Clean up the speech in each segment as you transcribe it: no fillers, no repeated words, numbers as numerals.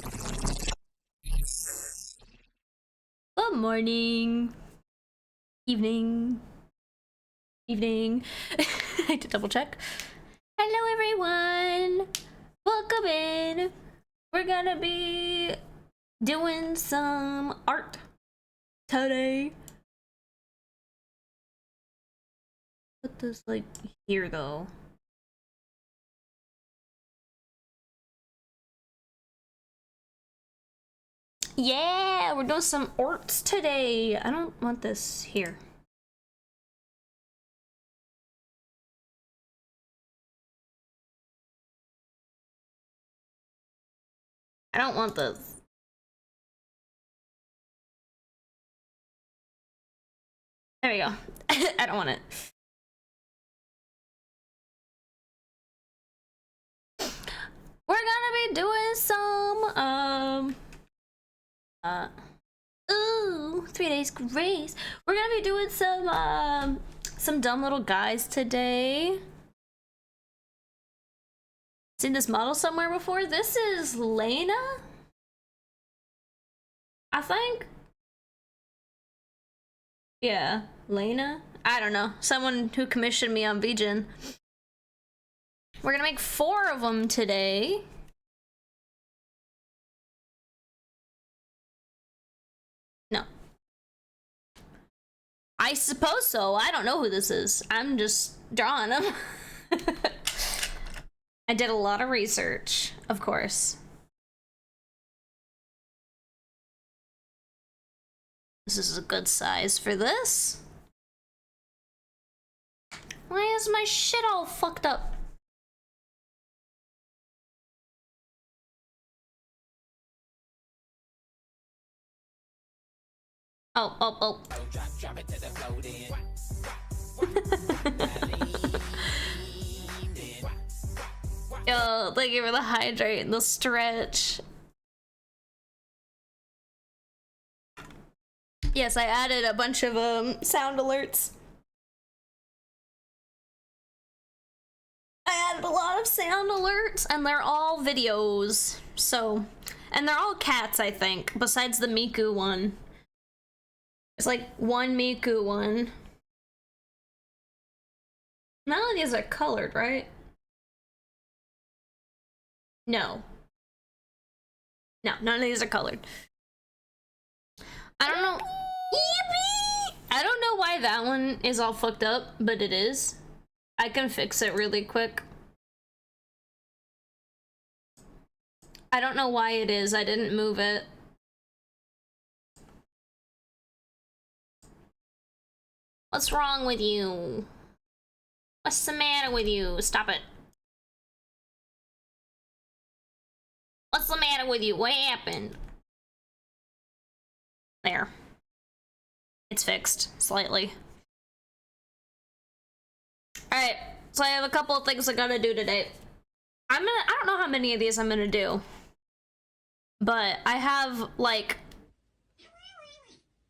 Good morning. Evening. Evening. I had to double check. Hello everyone. Welcome in. We're gonna be doing some art today. Put this like here though. Yeah, we're doing some arts today. I don't want this here. I don't want this. There we go. I don't want it. We're gonna be doing some ooh, 3 days grace. We're gonna be doing some dumb little guys today. Seen this model somewhere before? This is Lena, I think. Yeah, Lena. I don't know. Someone who commissioned me on VGen. We're gonna make 4 of them today. No. I suppose so. I don't know who this is. I'm just drawing them. I did a lot of research, of course. This is a good size for this. Why is my shit all fucked up? Oh. Yo, thank you for the hydrate and the stretch. Yes, I added a bunch of sound alerts. I added a lot of sound alerts, and they're all videos. So, and they're all cats, I think, besides the Miku one. There's like one Miku one. None of these are colored, right? No. No, none of these are colored. I don't know. Yippee! I don't know why that one is all fucked up, but it is. I can fix it really quick. I don't know why it is. I didn't move it. What's wrong with you? What's the matter with you? Stop it. What's the matter with you? What happened? There. It's fixed, slightly. Alright, so I have a couple of things I gotta do today. I don't know how many of these I'm gonna do. But I have, like...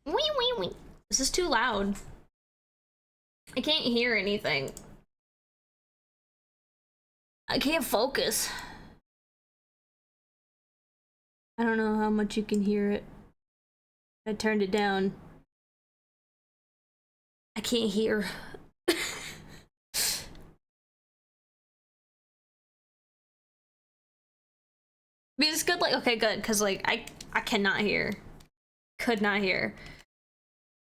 Wee. This is too loud. I can't hear anything. I can't focus. I don't know how much you can hear it. I turned it down. I can't hear. But it's good, like, okay, good, because, like, I cannot hear. Could not hear.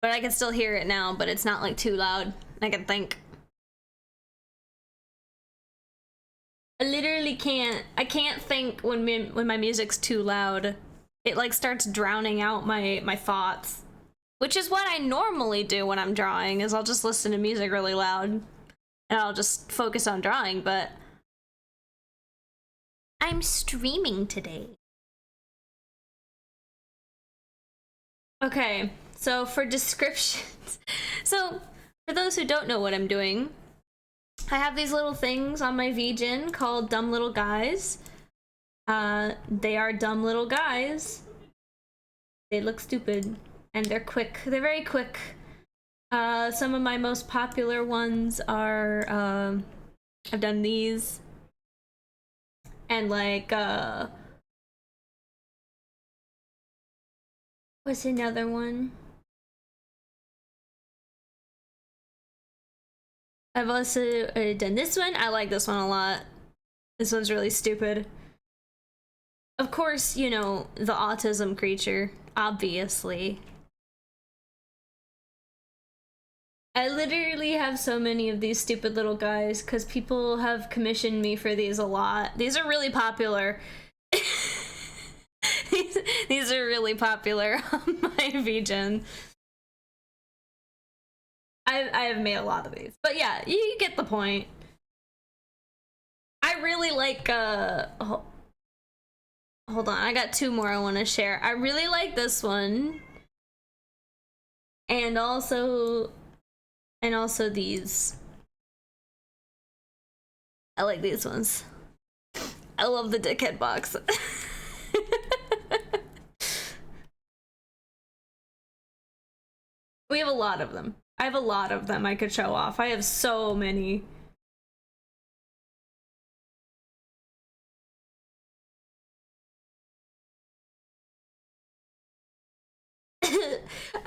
But I can still hear it now, but it's not, like, too loud. I can think. I literally can't. I can't think when my music's too loud. It, like, starts drowning out my thoughts. Which is what I normally do when I'm drawing, is I'll just listen to music really loud. And I'll just focus on drawing, but... I'm streaming today. Okay, so for descriptions... So, for those who don't know what I'm doing, I have these little things on my VGen called Dumb Little Guys. They are dumb little guys. They look stupid, and they're quick. They're very quick. Some of my most popular ones are, I've done these. And like, What's another one? I've also done this one. I like this one a lot. This one's really stupid. Of course, you know, the autism creature, obviously. I literally have so many of these stupid little guys because people have commissioned me for these a lot. These are really popular. These are really popular on my VGen. I have made a lot of these, but yeah, you get the point. I really like hold on, I got two more I want to share. I really like this one, and also these. I like these ones. I love the dickhead box. We have a lot of them. I have a lot of them I could show off. I have so many.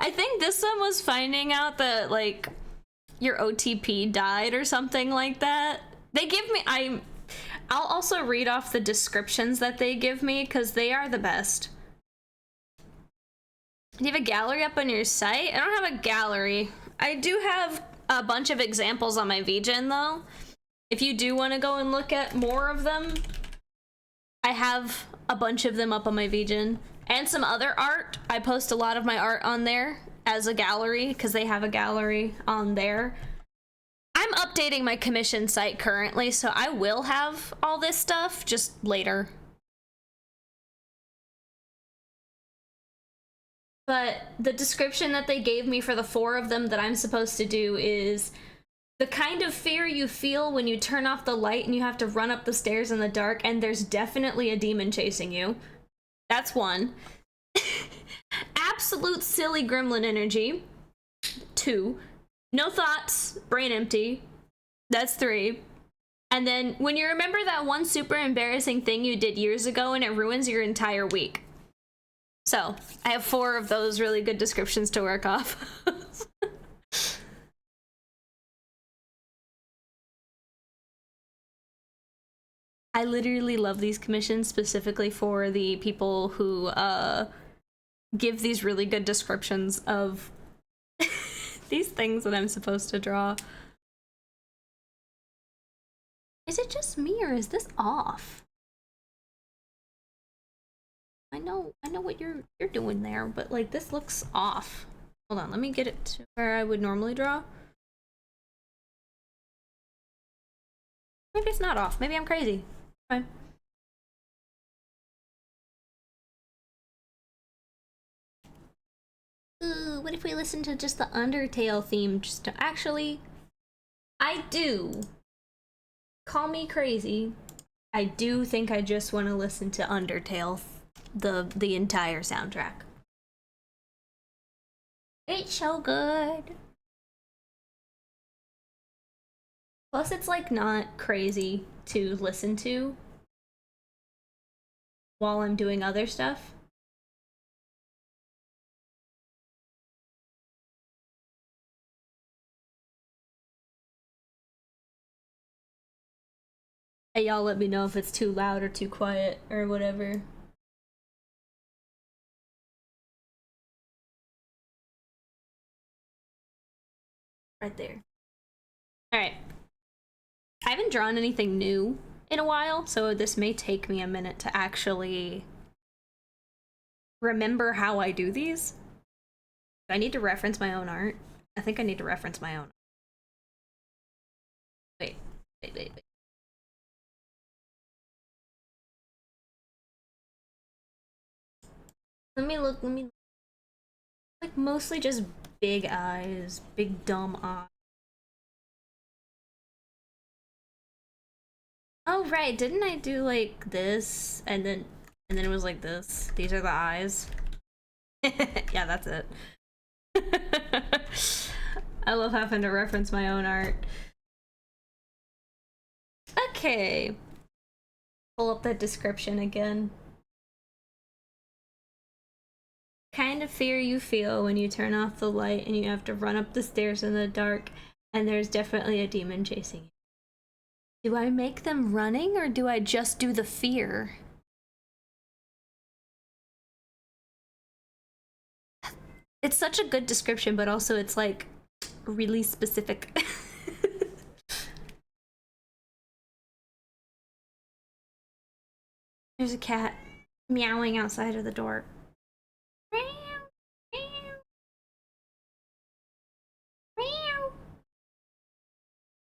I think this one was finding out that like your OTP died or something like that. They give me I'll also read off the descriptions that they give me because they are the best. Do you have a gallery up on your site? I don't have a gallery. I do have a bunch of examples on my VGen though. If you do want to go and look at more of them, I have a bunch of them up on my VGen. And some other art. I post a lot of my art on there as a gallery because they have a gallery on there. I'm updating my commission site currently, so I will have all this stuff just later. But the description that they gave me for the 4 of them that I'm supposed to do is the kind of fear you feel when you turn off the light and you have to run up the stairs in the dark and there's definitely a demon chasing you. That's 1. Absolute silly gremlin energy. 2. No thoughts, brain empty. That's 3. And then when you remember that one super embarrassing thing you did years ago and it ruins your entire week. So I have 4 of those really good descriptions to work off. I literally love these commissions specifically for the people who give these really good descriptions of these things that I'm supposed to draw. Is it just me or is this off? I know what you're doing there, but like this looks off. Hold on, let me get it to where I would normally draw. Maybe it's not off. Maybe I'm crazy. Fine. Ooh, what if we listen to just the Undertale theme? Just to actually, I do. Call me crazy. I do think I just want to listen to Undertale, the entire soundtrack. It's so good. Plus, it's like not crazy to listen to while I'm doing other stuff. Hey, y'all let me know if it's too loud or too quiet or whatever. Right there. Alright. I haven't drawn anything new in a while, so this may take me a minute to actually remember how I do these. Do I need to reference my own art? I think I need to reference my own. Wait. Let me look. Like mostly just big eyes, big dumb eyes. Oh right, didn't I do like this and then it was like this? These are the eyes. Yeah, that's it. I love having to reference my own art. Okay. Pull up that description again. kind of fear you feel when you turn off the light and you have to run up the stairs in the dark and there's definitely a demon chasing you. Do I make them running or do I just do the fear? It's such a good description, but also it's like really specific. There's a cat meowing outside of the door.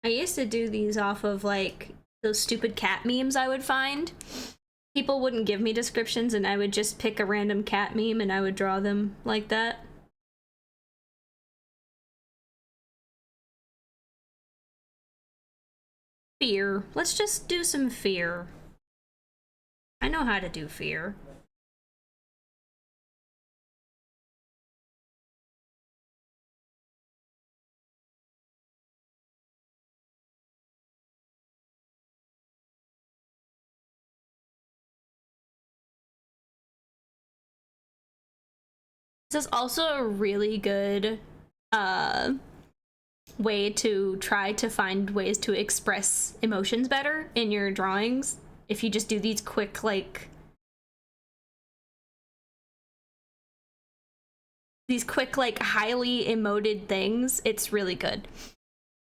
I used to do these off of like those stupid cat memes I would find. People wouldn't give me descriptions and I would just pick a random cat meme and I would draw them like that. Fear. Let's just do some fear. I know how to do fear. This is also a really good way to try to find ways to express emotions better in your drawings. If you just do these quick, like, highly emoted things, it's really good.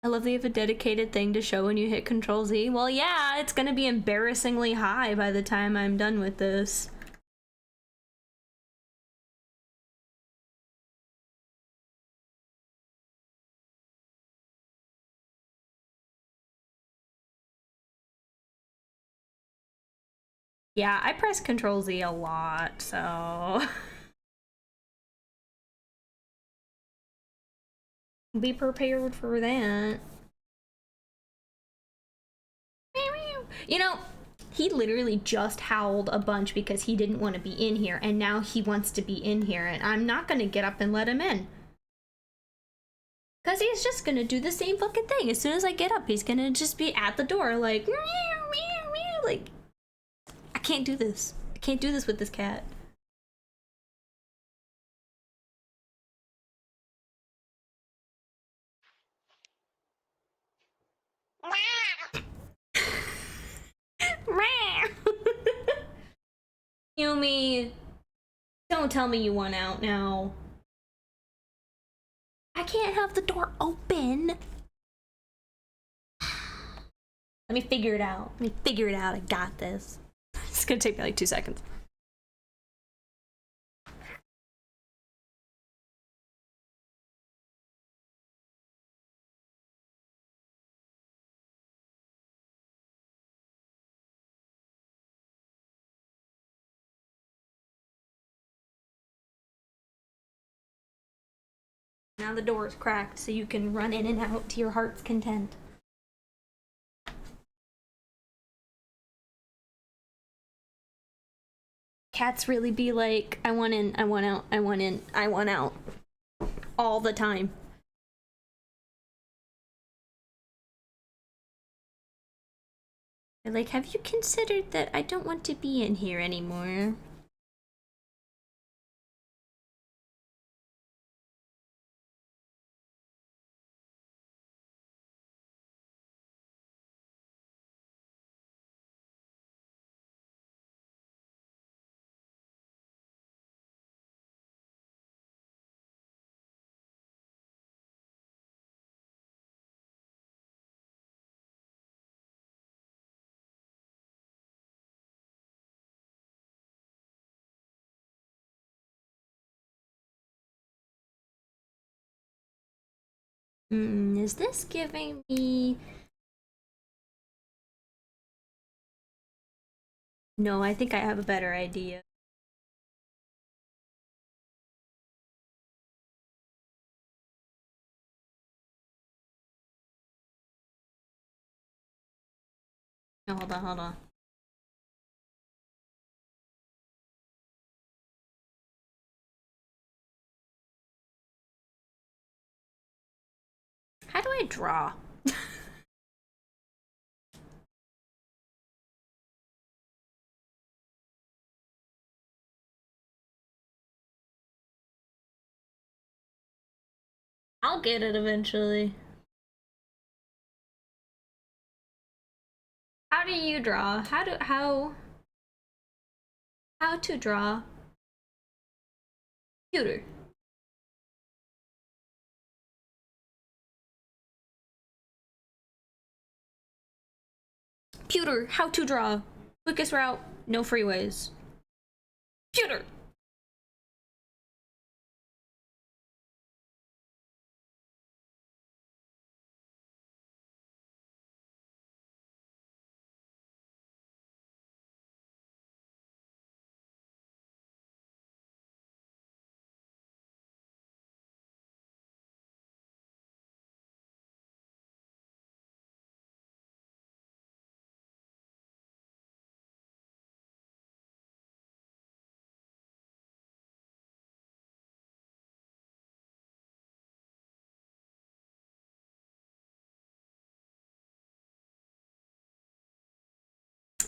I love that you have a dedicated thing to show when you hit Control Z. Well, yeah, it's gonna be embarrassingly high by the time I'm done with this. Yeah, I press Control Z a lot, so be prepared for that. You know, he literally just howled a bunch because he didn't want to be in here, and now he wants to be in here, and I'm not gonna get up and let him in. Because he's just gonna do the same fucking thing. As soon as I get up, he's gonna just be at the door, like, meow, meow, meow. Like, I can't do this. I can't do this with this cat. Yumi, don't tell me you want out now. I can't have the door open. Let me figure it out. Let me figure it out. I got this. It's gonna take me like 2 seconds. Now the door is cracked so you can run in and out to your heart's content. Cats really be like, I want in, I want out, I want in, I want out. All the time. They're like, have you considered that I don't want to be in here anymore? Is this giving me... No, I think I have a better idea. No, hold on, hold on. How do I draw? I'll get it eventually. How do you draw? How to draw computer? Computer, how to draw. Quickest route, no freeways. Computer.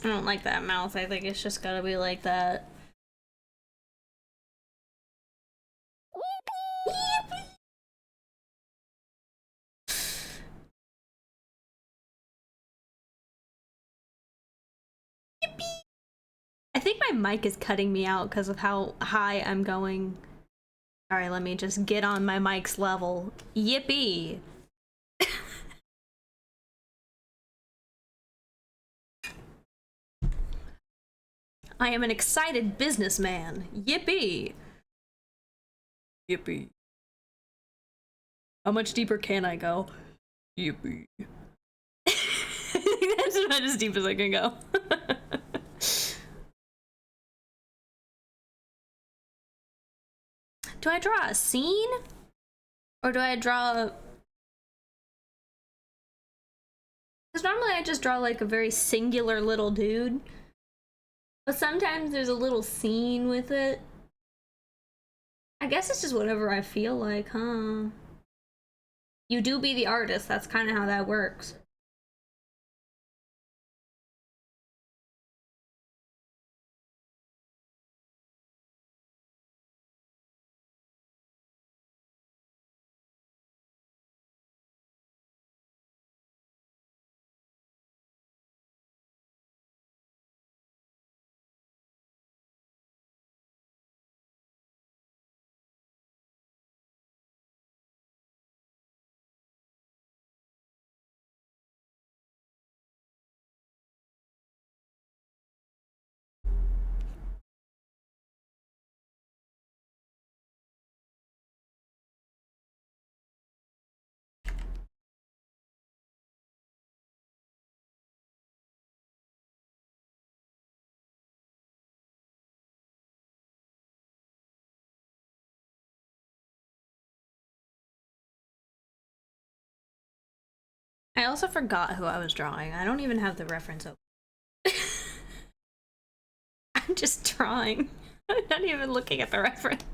I don't like that mouth. I think it's just gotta be like that. I think my mic is cutting me out because of how high I'm going. Alright, let me just get on my mic's level. Yippee! I am an excited businessman. Yippee! Yippee. How much deeper can I go? Yippee. That's about as deep as I can go. Do I draw a scene? Or do I draw... Because normally I just draw like a very singular little dude. But sometimes there's a little scene with it. I guess it's just whatever I feel like, huh? You do be the artist, that's kind of how that works. I also forgot who I was drawing. I don't even have the reference open. I'm just drawing. I'm not even looking at the reference.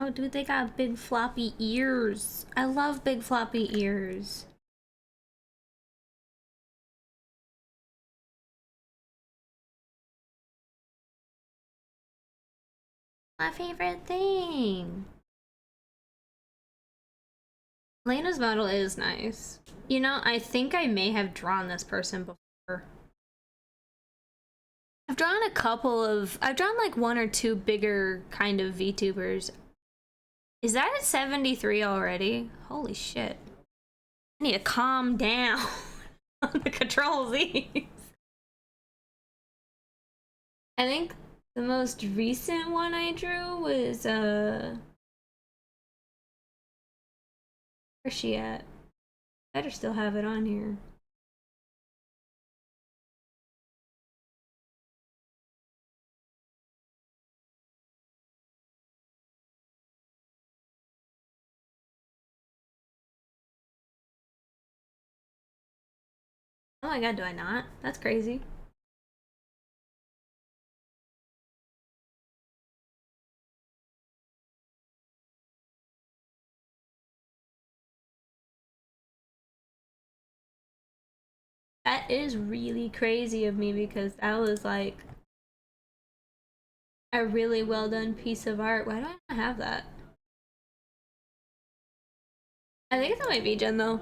Oh, dude, they got big floppy ears. I love big floppy ears. My favorite thing. Lena's model is nice. You know, I think I may have drawn this person before. I've drawn like one or two bigger kind of VTubers. Is that at 73 already? Holy shit. I need to calm down on the control Z's. I think the most recent one I drew was, where's she at? Better still have it on here. Oh my god, do I not? That's crazy. That is really crazy of me because that was like a really well done piece of art. Why do I not have that? I think it's on my VGen though.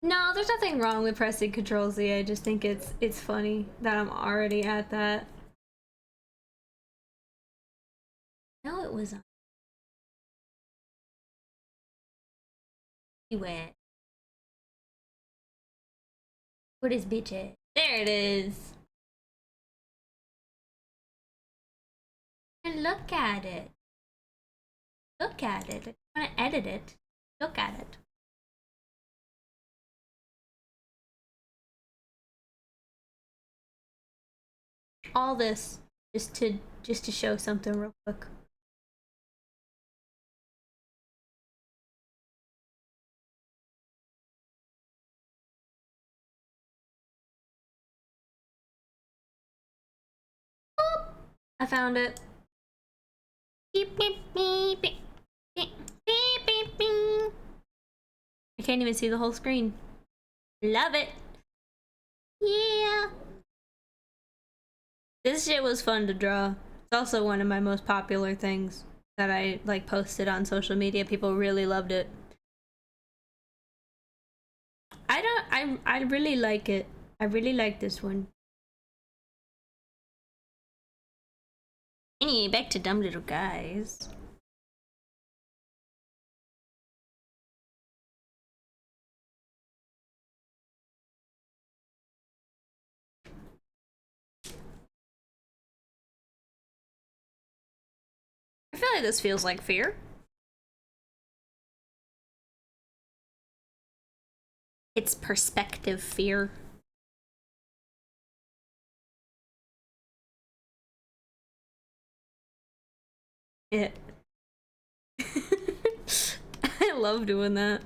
No, there's nothing wrong with pressing Control Z. I just think it's funny that I'm already at that. No, it was on. Where is bitch at? There it is. And look at it. Look at it. I want to edit it. Look at it. All this just to show something real quick. Boop. I found it. Beep beep beep beep beep beep beep beep. I can't even see the whole screen. Love it. Yeah. This shit was fun to draw. It's also one of my most popular things that I like posted on social media. People really loved it. I really like it. I really like this one. Anyway, back to dumb little guys. I feel like this feels like fear. It's perspective fear. It. I love doing that.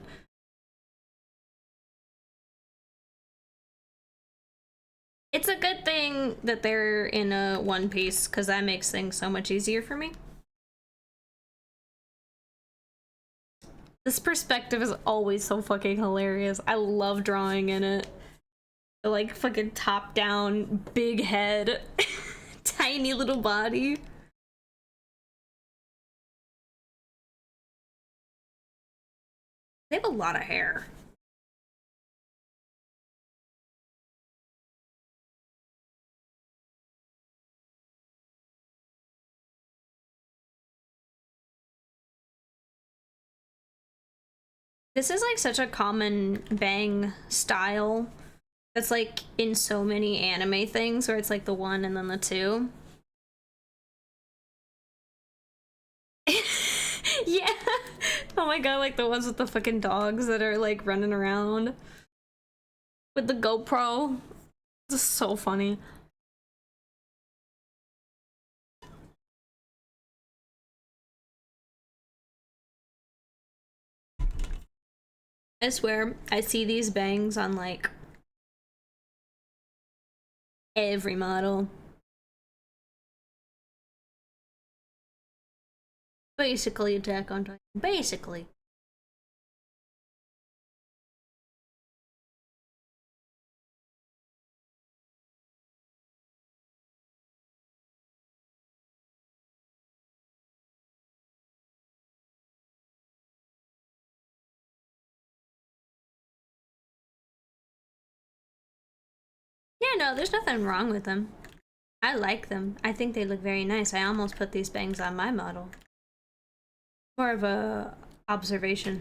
It's a good thing that they're in a one piece because that makes things so much easier for me. This perspective is always so fucking hilarious. I love drawing in it. The, like, fucking top down, big head, tiny little body. They have a lot of hair. This is like such a common bang style. That's like in so many anime things where it's like the one and then the two. Yeah. Oh my god, like the ones with the fucking dogs that are like running around with the GoPro. This is so funny. I swear, I see these bangs on like every model. Basically Attack on Titan. Basically. Yeah, no, there's nothing wrong with them. I like them. I think they look very nice. I almost put these bangs on my model. More of a observation.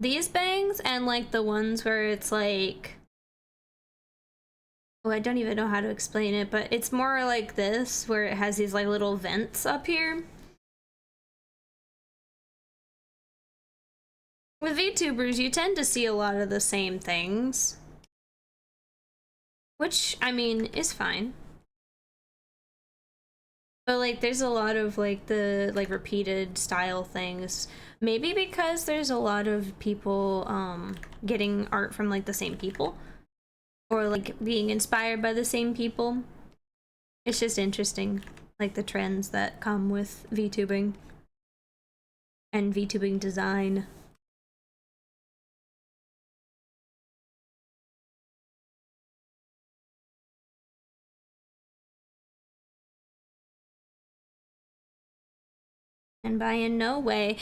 These bangs and like the ones where it's like, oh, I don't even know how to explain it, but it's more like this where it has these like little vents up here. With VTubers, you tend to see a lot of the same things. Which, I mean, is fine. But like there's a lot of like the like repeated style things. Maybe because there's a lot of people getting art from like the same people or like being inspired by the same people. It's just interesting, like the trends that come with VTubing and VTubing design. And by in no way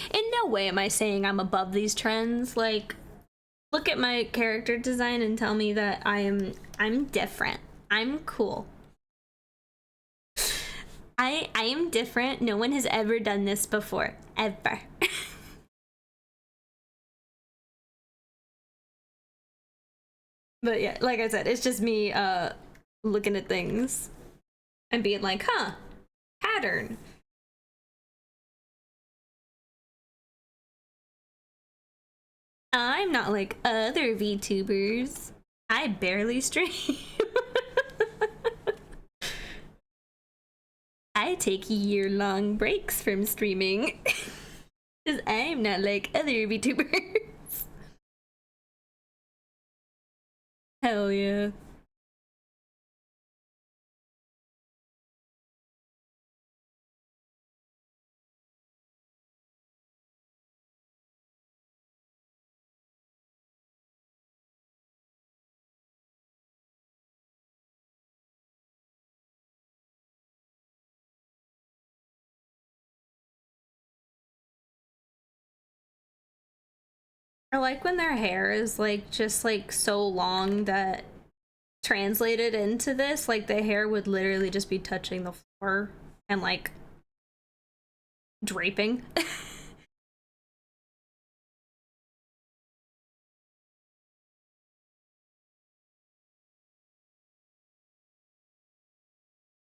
am I saying I'm above these trends. Like, look at my character design and tell me that I'm different. I'm cool. I am different. No one has ever done this before. Ever. But yeah, like I said, it's just me looking at things and being like, huh, pattern. I'm not like other VTubers. I barely stream. I take year-long breaks from streaming. Because I'm not like other VTubers. Hell yeah. I like when their hair is like just like so long that translated into this, like the hair would literally just be touching the floor and like draping.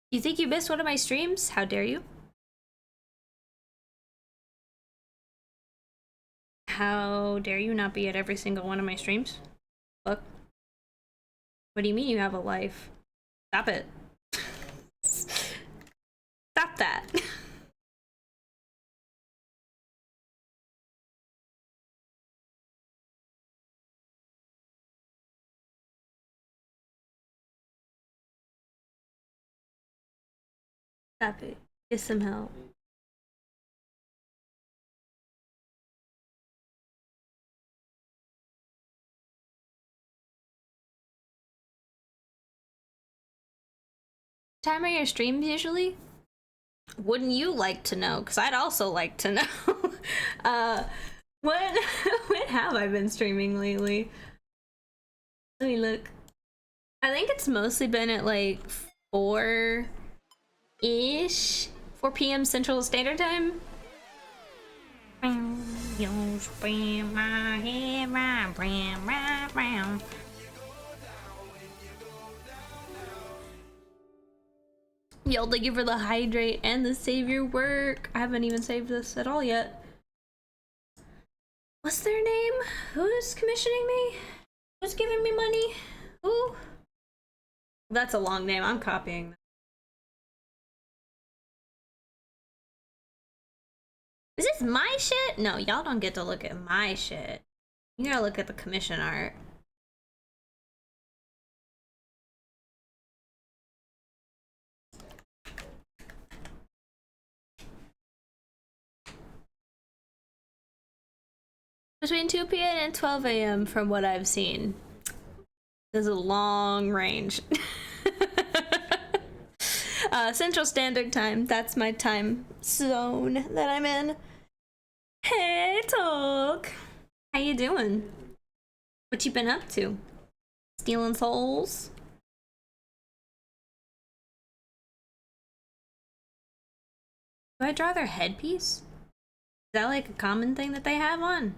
You think you missed one of my streams? How dare you? How dare you not be at every single one of my streams? Look. What do you mean you have a life? Stop it. Stop that. Stop it. Get some help. Time are your streams usually? Wouldn't you like to know? Because I'd also like to know. When when have I been streaming lately? Let me look. I think it's mostly been at like 4-ish, 4 p.m. Central Standard Time. Yo, thank you for the hydrate and the save your work. I haven't even saved this at all yet. What's their name? Who's commissioning me? Who's giving me money? Who? That's a long name. I'm copying. Is this my shit? No, y'all don't get to look at my shit. You gotta look at the commission art. Between 2 p.m. and 12 a.m. from what I've seen. This is a long range. Central Standard Time, that's my time zone that I'm in. Hey, Talk! How you doing? What you been up to? Stealing souls? Do I draw their headpiece? Is that like a common thing that they have on?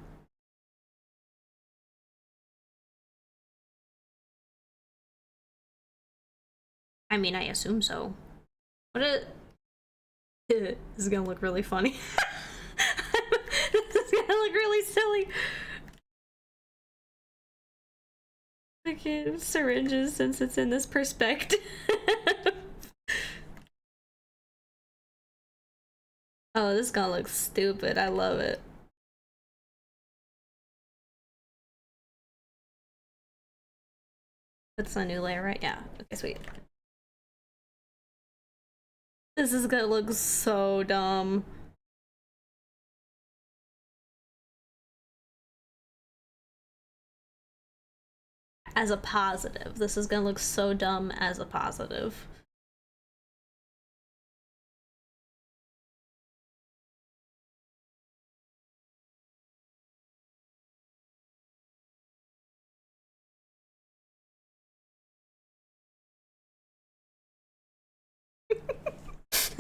I mean, I assume so. What a... This is gonna look really funny. This is gonna look really silly. Okay, syringes since it's in this perspective. Oh, this is gonna look stupid. I love it. That's a new layer, right? Yeah. Okay, sweet. This is gonna look so dumb. As a positive. This is gonna look so dumb as a positive.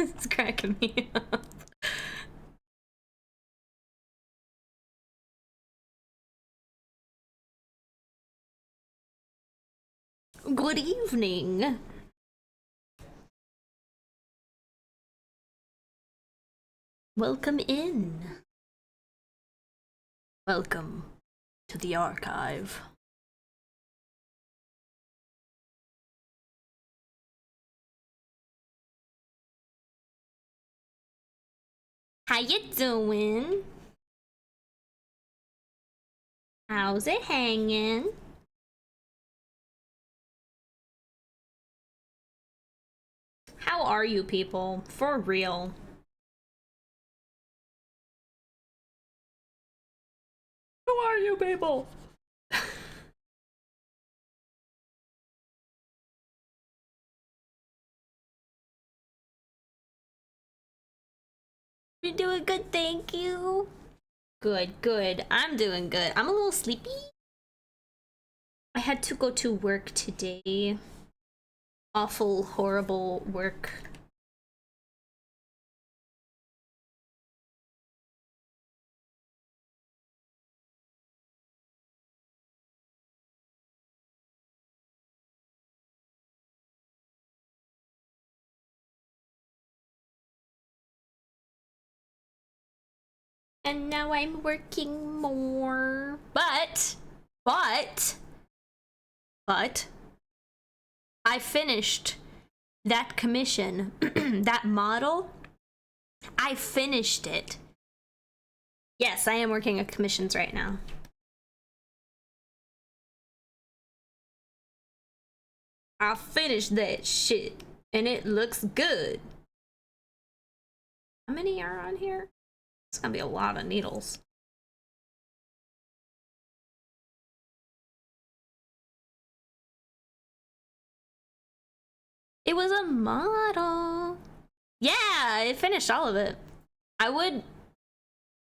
It's cracking me up. Good evening. Welcome in. Welcome to the archive. How you doing? How's it hanging? How are you people? For real. How are you people? You're doing good, thank you. Good, good. I'm doing good. I'm a little sleepy. I had to go to work today. Awful, horrible work. And now I'm working more. But I finished that commission, that model. I finished it. Yes, I am working on commissions right now. I finished that shit and it looks good. How many are on here? It's gonna be a lot of needles. It was a model. Yeah, I finished all of it. I would...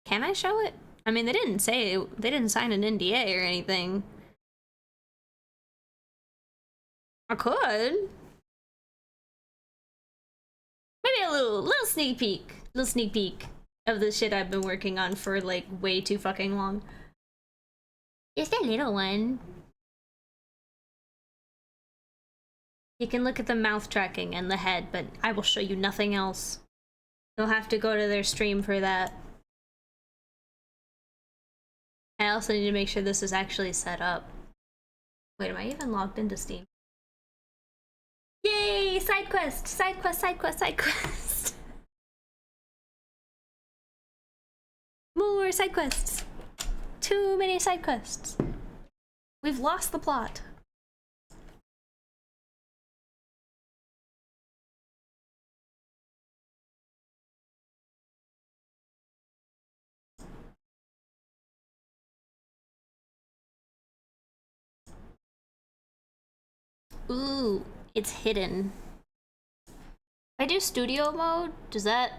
Can I show it? I mean, they didn't say it. They didn't sign an NDA or anything. I could. Maybe a little sneak peek. Little sneak peek of the shit I've been working on for like way too fucking long. Just a little one. You can look at the mouth tracking and the head, but I will show you nothing else. You'll have to go to their stream for that. I also need to make sure this is actually set up. Wait, am I even logged into Steam? Yay! Side quest! Side quest, side quest, side quest! More side quests! Too many side quests! We've lost the plot. Ooh, it's hidden. If I do studio mode, does that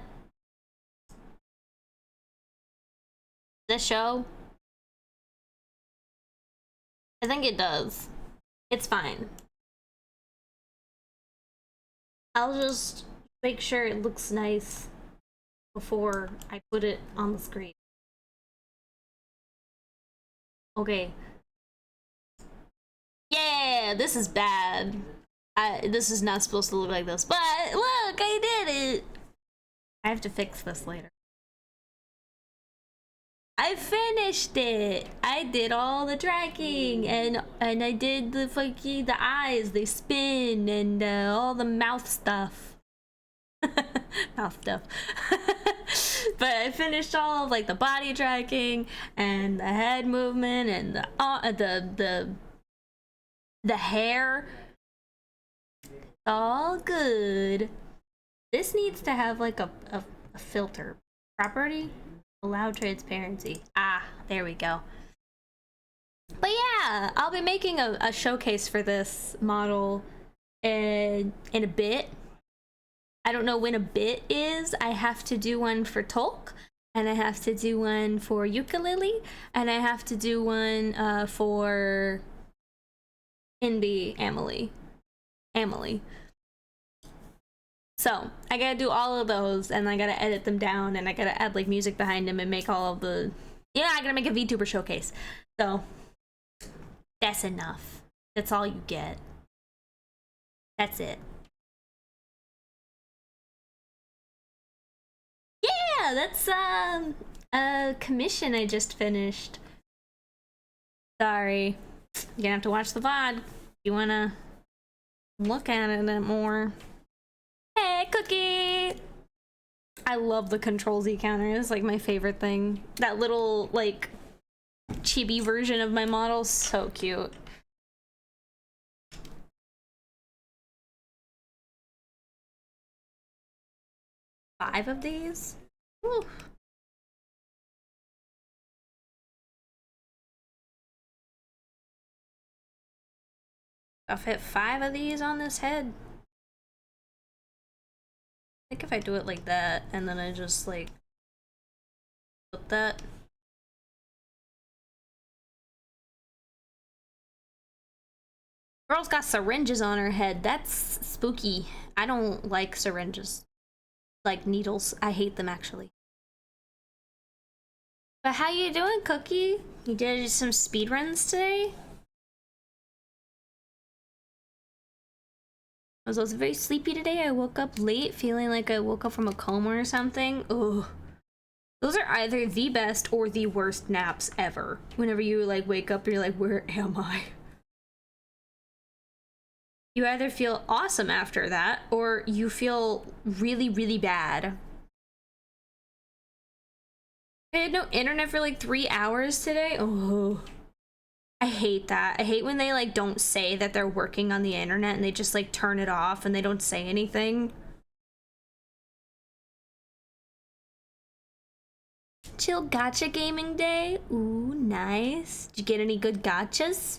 show? I think it does. It's fine. I'll just make sure it looks nice before I put it on the screen. Okay. Yeah, this is bad. This is not supposed to look like this, but look, I did it. I have to fix this later. I finished it. I did all the tracking and I did the eyes, they spin and all the mouth stuff. Mouth stuff. But I finished all of like the body tracking and the head movement and the hair. All good. This needs to have like a filter. Property? Allow transparency. Ah, there we go. But yeah, I'll be making a showcase for this model in a bit. I don't know when a bit is. I have to do one for Tolk, and I have to do one for Ukulele, and I have to do one for Inby Amelie. So I gotta do all of those, and I gotta edit them down, and I gotta add like music behind them and make all of the, yeah, I gotta make a VTuber showcase. So that's enough. That's all you get. That's it. Yeah, that's a commission I just finished. Sorry. You're gonna have to watch the VOD if you wanna look at it more. Hey, Cookie! I love the Control Z counter. It's like my favorite thing. That little like chibi version of my model, so cute. Five of these? Woo. I'll fit 5 of these on this head. I think if I do it like that, and then I just like flip that. Girl's got syringes on her head. That's spooky. I don't like syringes. Like needles. I hate them actually. But how you doing, Cookie? You did some speed runs today? I was also very sleepy today. I woke up late feeling like I woke up from a coma or something. Ugh. Those are either the best or the worst naps ever. Whenever you like wake up and you're like, where am I? You either feel awesome after that or you feel really, really bad. I had no internet for like 3 hours today. Oh, I hate that. I hate when they like don't say that they're working on the internet and they just like turn it off and they don't say anything. Chill gacha gaming day. Ooh, nice. Did you get any good gachas?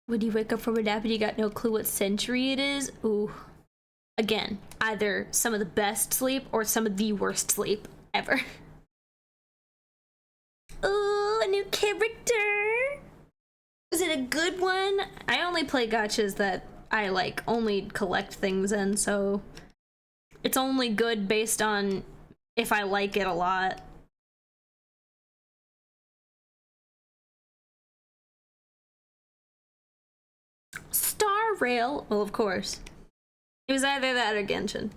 When you wake up from a nap and you got no clue what century it is? Ooh. Again, either some of the best sleep or some of the worst sleep ever. Ooh, a new character! Is it a good one? I only play gachas that I like only collect things in, so it's only good based on if I like it a lot. Star Rail? Well, of course. It was either that or Genshin.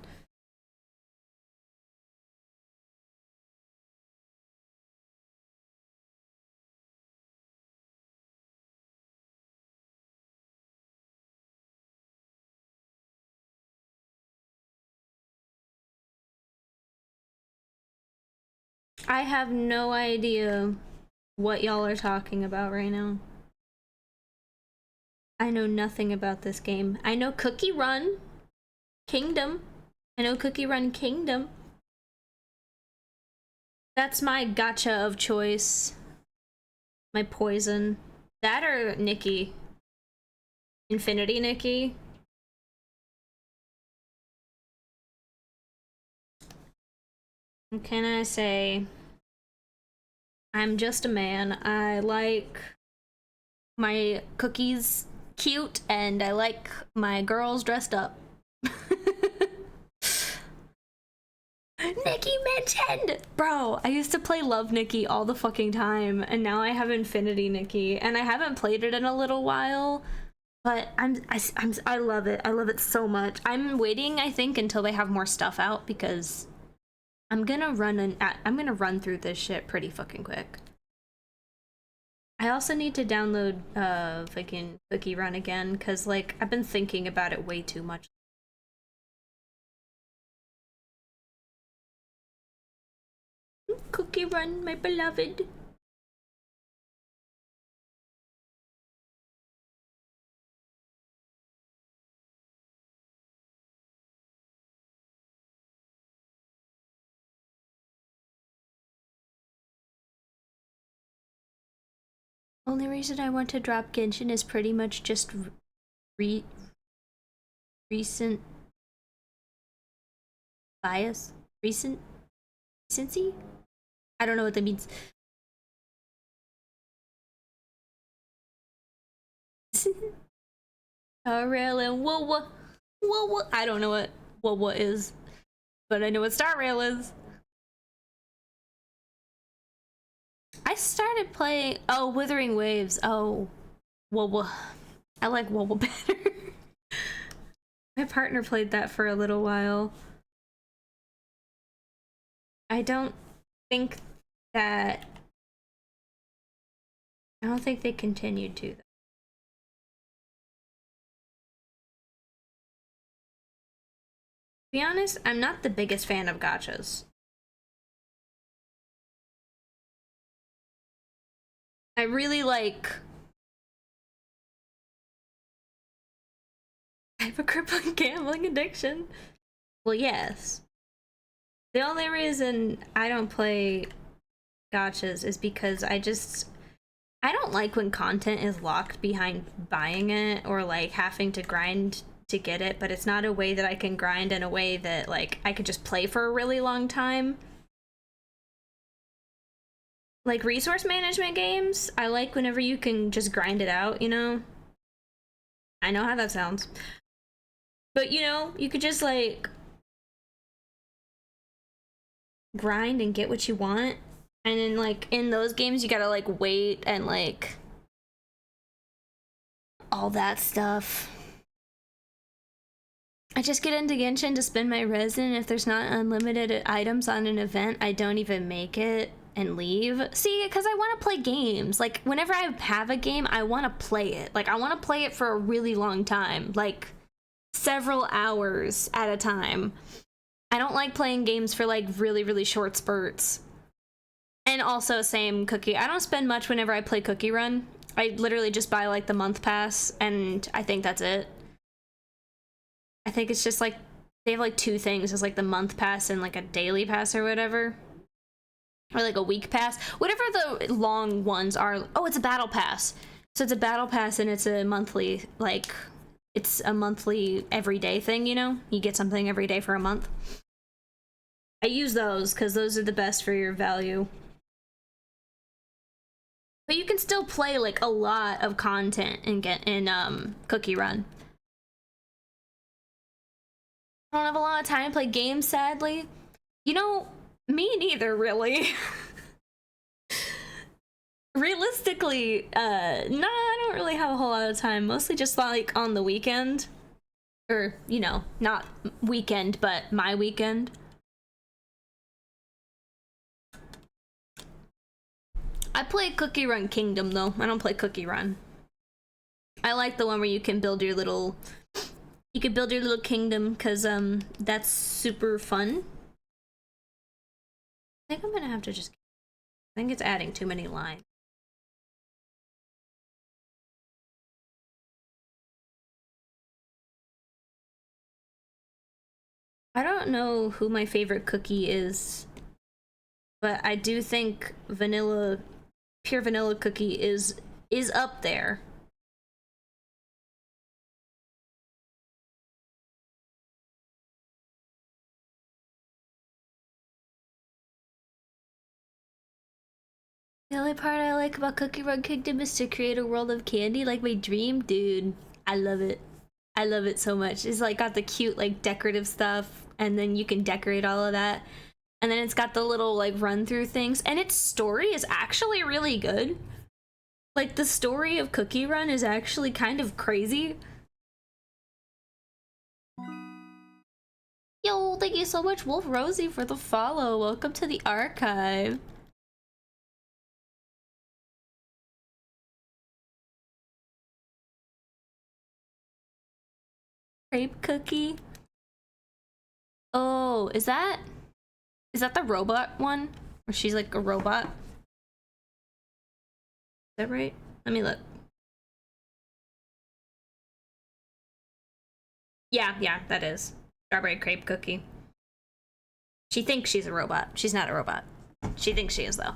I have no idea what y'all are talking about right now. I know nothing about this game. I know Cookie Run Kingdom. I know Cookie Run Kingdom. That's my gacha of choice. My poison. That or Nikki. Infinity Nikki. What can I say? I'm just a man. I like my cookies cute and I like my girls dressed up. Nikki mentioned! Bro, I used to play Love Nikki all the fucking time, and now I have Infinity Nikki, and I haven't played it in a little while, but I love it. I love it so much. I'm waiting, I think, until they have more stuff out, because I'm gonna run through this shit pretty fucking quick. I also need to download fucking Cookie Run again, because like I've been thinking about it way too much. Cookie Run, my beloved. Only reason I want to drop Genshin is pretty much just recent bias. Recency? I don't know what that means. Rail and whoa. I don't know what is, but I know what Star Rail is. I started playing Withering Waves. Oh, whoa. I like whoa better. My partner played that for a little while. I don't think they continued to. To be honest, I'm not the biggest fan of gachas. I really like... I have a crippling gambling addiction. Well, yes. The only reason I don't play gachas is because I don't like when content is locked behind buying it or like having to grind to get it, but it's not a way that I can grind in a way that like I could just play for a really long time. Like resource management games, I like whenever you can just grind it out, you know? I know how that sounds. But you know, you could just like grind and get what you want. And then like in those games you gotta like wait and like all that stuff. I just get into Genshin to spend my resin. If there's not unlimited items on an event, I don't even make it and leave. See, because I want to play games. Like, whenever I have a game, I want to play it. Like, I want to play it for a really long time. Like, several hours at a time. I don't like playing games for, like, really, really short spurts. And also, same Cookie. I don't spend much whenever I play Cookie Run. I literally just buy, like, the month pass, and I think that's it. I think it's just like they have like two things. It's like the month pass and like a daily pass or whatever, or like a week pass, whatever the long ones are. Oh, it's a battle pass. So it's a battle pass and it's a monthly, like it's a monthly everyday thing, you know? You get something every day for a month. I use those because those are the best for your value. But you can still play like a lot of content and get in Cookie Run. I don't have a lot of time to play games, sadly. You know, me neither, really. Realistically, no, I don't really have a whole lot of time. Mostly just like on the weekend. Or, you know, not weekend, but my weekend. I play Cookie Run Kingdom, though. I don't play Cookie Run. I like the one where you can build your little... You can build your little kingdom, because that's super fun. I think I'm gonna have to just... I think it's adding too many lines. I don't know who my favorite cookie is, but I do think pure vanilla cookie is up there. The only part I like about Cookie Run Kingdom is to create a world of candy, like my dream. Dude, I love it. I love it so much. It's like got the cute like decorative stuff, and then you can decorate all of that. And then it's got the little like run through things, and its story is actually really good. Like the story of Cookie Run is actually kind of crazy. Yo, thank you so much, Wolf Rosie, for the follow. Welcome to the archive. Crepe cookie. Oh, is that the robot one? Where she's like a robot? Is that right? Let me look. Yeah, that is. Strawberry crepe cookie. She thinks she's a robot. She's not a robot. She thinks she is, though.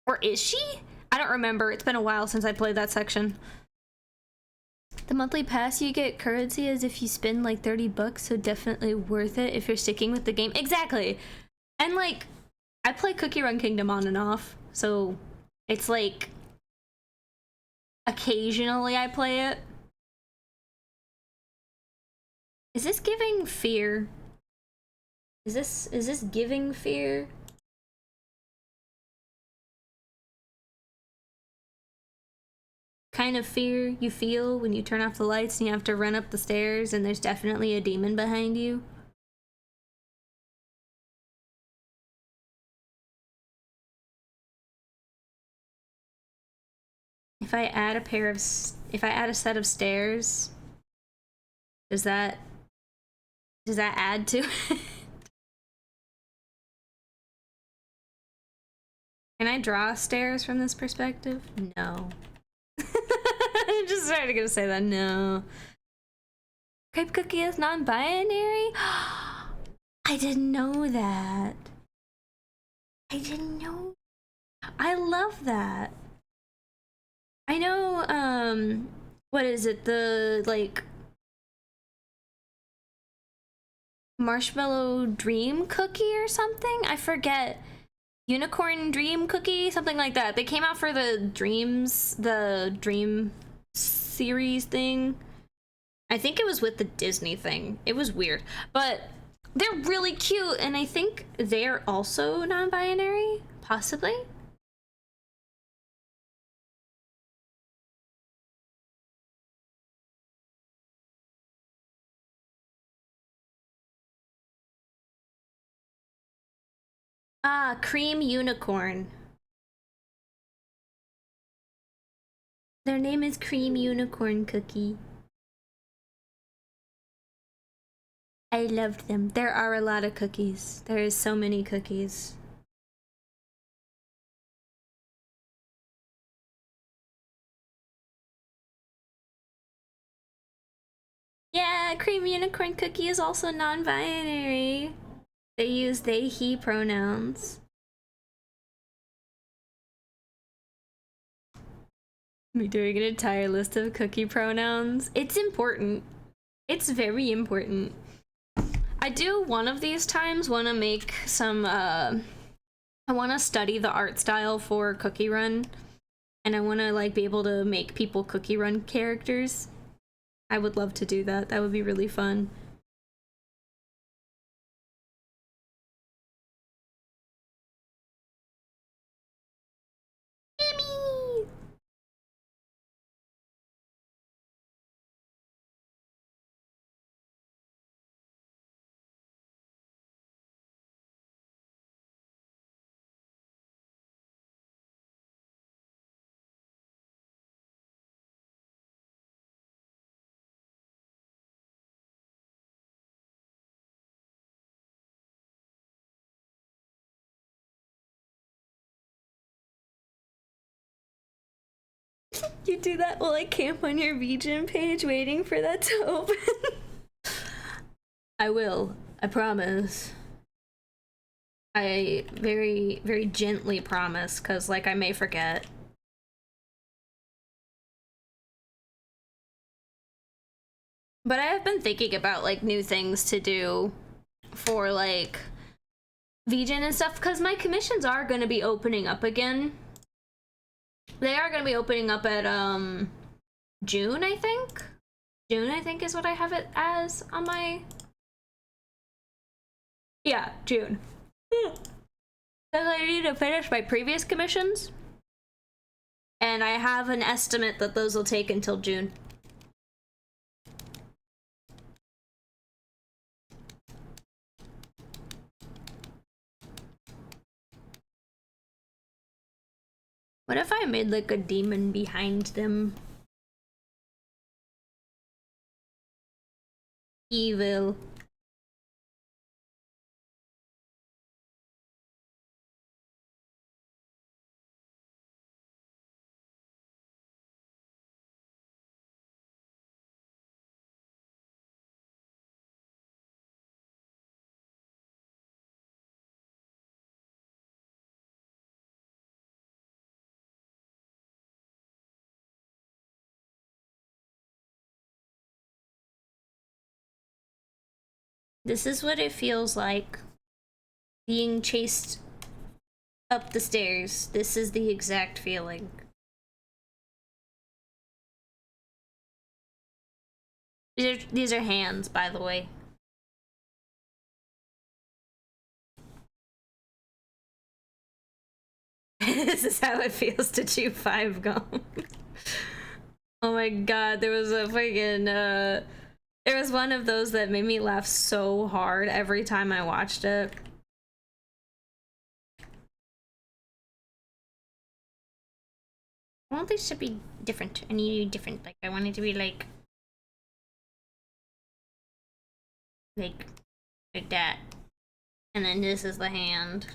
Or is she? I don't remember. It's been a while since I played that section. The monthly pass you get currency as if you spend like 30 bucks, so definitely worth it if you're sticking with the game. Exactly. And like, I play Cookie Run Kingdom on and off, so it's like occasionally I play it. Is this giving fear? Is this giving fear? Kind of fear you feel when you turn off the lights and you have to run up the stairs and there's definitely a demon behind you. If I add a set of stairs, does that add to it? Can I draw stairs from this perspective? No. I'm just starting to say that. No. Crepe cookie is non-binary? I didn't know that. I didn't know. I love that. I know, what is it? The, like, marshmallow dream cookie or something? I forget. Unicorn dream cookie? Something like that. They came out for the dream series thing. I think it was with the Disney thing. It was weird. But they're really cute, and I think they're also non-binary, possibly. Ah, cream unicorn. Their name is Cream Unicorn Cookie. I loved them. There are a lot of cookies. There is so many cookies. Yeah, Cream Unicorn Cookie is also non-binary. They use they, he pronouns. Me doing an entire list of cookie pronouns. It's important. It's very important. I do one of these times want to make some, I want to study the art style for Cookie Run. And I want to, like, be able to make people Cookie Run characters. I would love to do that. That would be really fun. Emmy! You do that while I camp on your VGen page waiting for that to open. I will. I promise. I very, very gently promise, because, like, I may forget. But I have been thinking about, like, new things to do for, like, VGen and stuff, because my commissions are going to be opening up again. They are going to be opening up at, June, I think? June, I think, is what I have it as on my... Yeah, June. Because I need to finish my previous commissions. And I have an estimate that those will take until June. What if I made, like, a demon behind them? Evil. This is what it feels like being chased up the stairs. This is the exact feeling. These are hands, by the way. This is how it feels to chew 5 gum. Oh my god, there was a freaking there was one of those that made me laugh so hard every time I watched it. I want this to be different. I need it different. Like, I want it to be like that. And then this is the hand.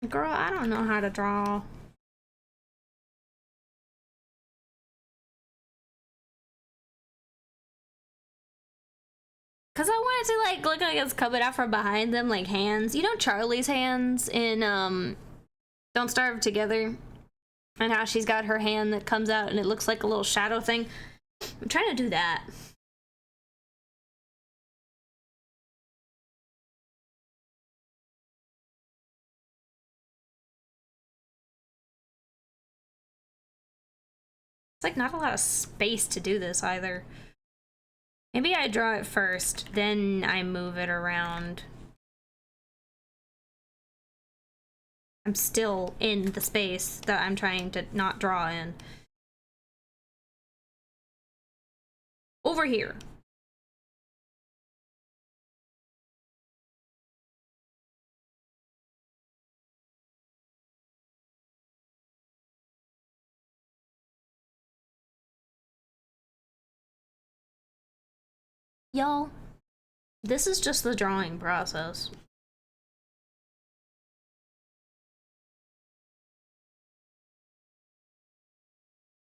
Girl, I don't know how to draw. Cause I wanted to like look like it's coming out from behind them like hands. You know Charlie's hands in Don't Starve Together? And how she's got her hand that comes out and it looks like a little shadow thing. I'm trying to do that. It's like not a lot of space to do this either. Maybe I draw it first, then I move it around. I'm still in the space that I'm trying to not draw in. Over here. Y'all, this is just the drawing process.